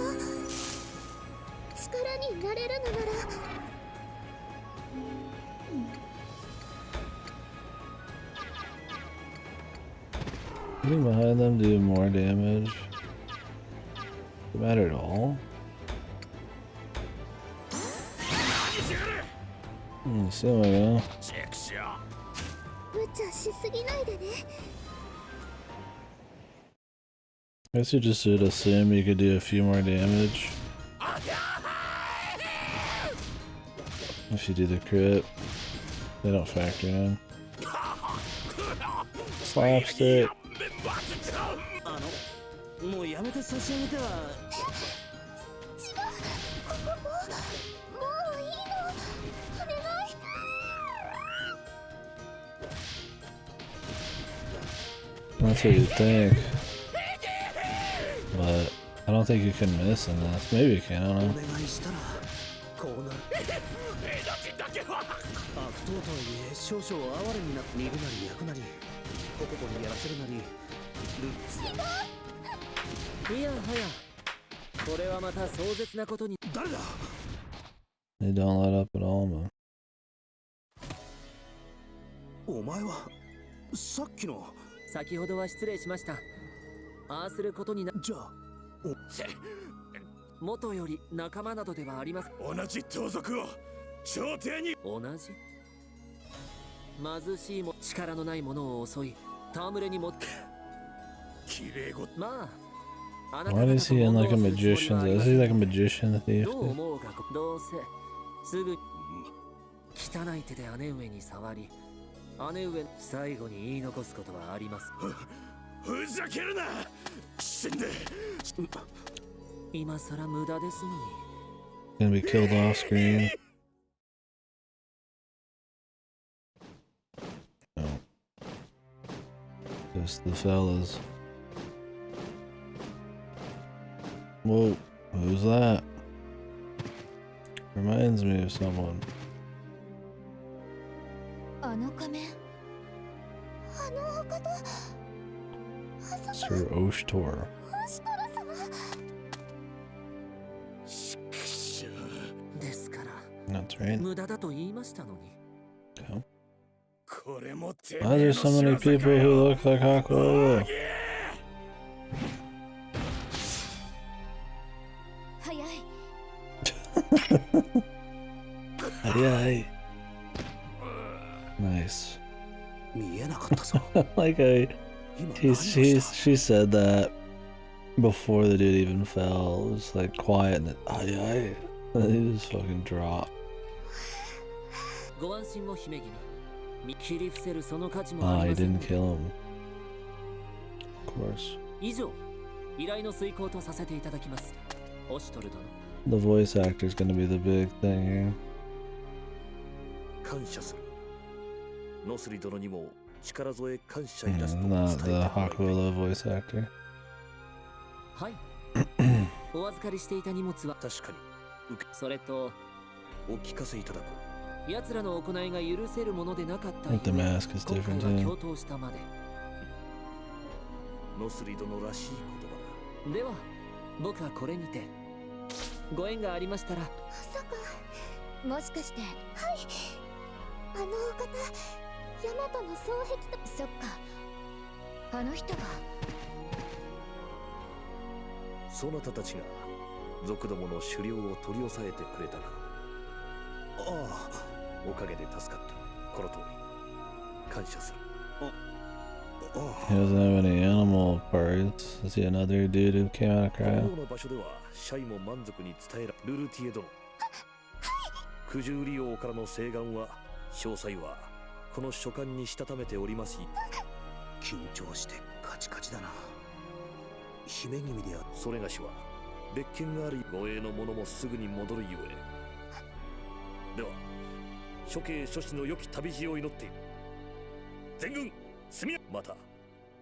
になれるのなら。Getting behind them do more damage. Does it matter at all? See what I go. 無茶しすぎないでね。 I guess you just should assume you could do a few more damage. If you do the crit. They don't factor in. Slapstick. もうやめて差し上げては。違う、ココポ、もういいの。お願い。 That's what you think. But I don't think you can miss in this. Maybe you can, I don't know. お願いしたらこうなる。悪党とはいえ少々哀れになって煮るなり焼くなりココポにやらせるなりいやはやこれはまた壮絶なことに。誰だ。 They don't let up at all, man. お前はさっきの。先ほどは失礼しました。ああすることにな。じゃあ元より仲間などではあります。同じ盗賊を朝廷に。同じ貧しいも力のない者を襲い戯れにもきれいご。まああなた Why 方 is と he in 物 like a をするつもり magician? はあり Is ま he せん。 like a magician, the thief? どう思うか。どうせすぐ汚い手で姉上に触り姉上最後に言い残すことはあります。ふざけるな。死んで。今さら無駄ですのに。 Gonna be killed off screen. No. Just the fellas. Whoa, who's that? Reminds me of someone. あの仮面、Sir Oshtor. ですから That's right. 無駄だと言いましたのに。 Okay. これもて Why are there so many people who look like Hakuo? 早い。 Yay. Nice. 見えなかったぞ。 Like she said that before the dude even fell. It was like quiet and then ay. And he just fucking dropped. ご安心を姫君。切り伏せるその価値も Ah, あ he りません didn't kill him. Of course. 以上、依頼の遂行とさせていただきます。オシトル殿。 The voice actor is gonna be the big thing here. 感謝する。ノスリ殿にも力添え感謝いたすと Not 伝え the てもらいたい。 Hakuo voice actor. はい。お預かりしていた荷物は確かにそれとお聞かせいただこう。奴らの行いが許せるものでなかった I think the ゆえ mask is 今 different 回は too. 共闘したまで。ノスリ殿らしい言葉だ。では僕はこれにてご縁がありましたら。まさかもしかして。はい、あのお方ヤマトの双璧と。そっか、あの人が。そなたたちが族どもの狩猟を取り押さえてくれたな。ああ、おかげで助かった。この通り感謝する。 He doesn't have any animal parts. Is he another dude who came out of この cryo? ような場所ではシャイも満足に伝えらルルティエ殿。九十利王からの請願は詳細はこの書簡にしたためております。緊張してカチカチだな。姫君である。それがしは別件がある護衛の者もすぐに戻るゆえ。では処刑諸子の良き旅路を祈っている。全軍速やまた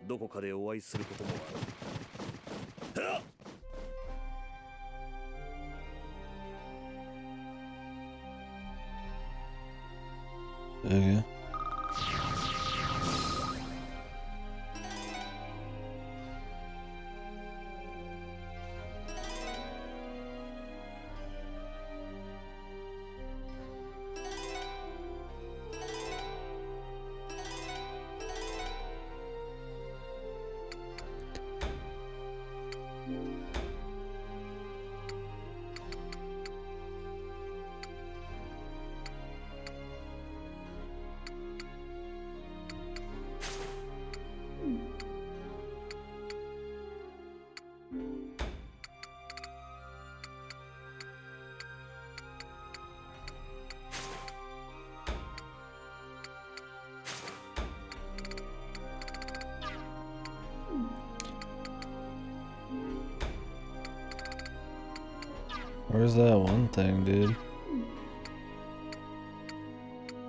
どこかでお会いすることもある。はっ。 Okay. Where's that one thing, dude?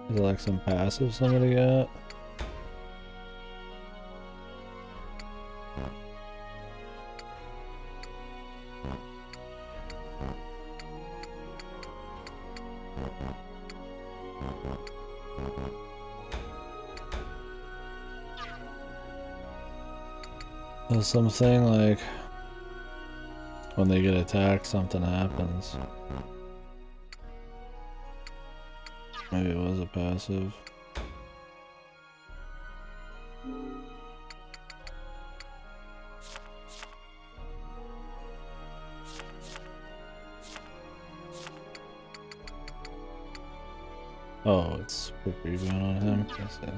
Is it like some passive somebody got? There's something like when they get attacked, something happens. Maybe it was a passive. Oh, it's quick rebound on him. I see.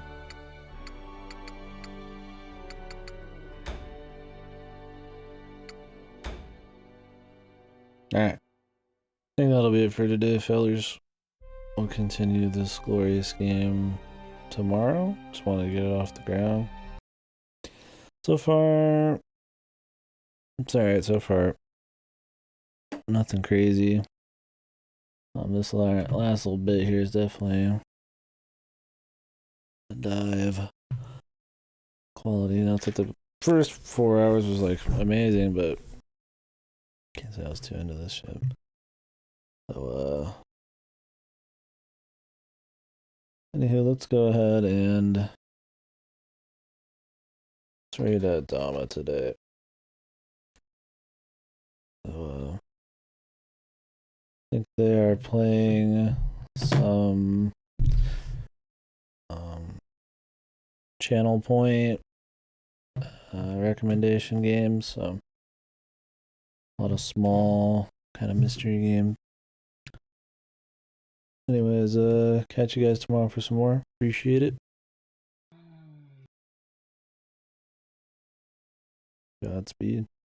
Alright. I think that'll be it for today, fellas. We'll continue this glorious game tomorrow. Just want to get it off the ground. So far, it's alright so far. Nothing crazy. This last little bit here is definitely a dive. Quality. Not that the first 4 hours was like amazing, but can't say I was too into this shit. So, anywho, let's go ahead and Let's read Dama today. So, I think they are playing some Channel Point recommendation games. So a lot of small kind of mystery game. Anyways, catch you guys tomorrow for some more. Appreciate it. Godspeed.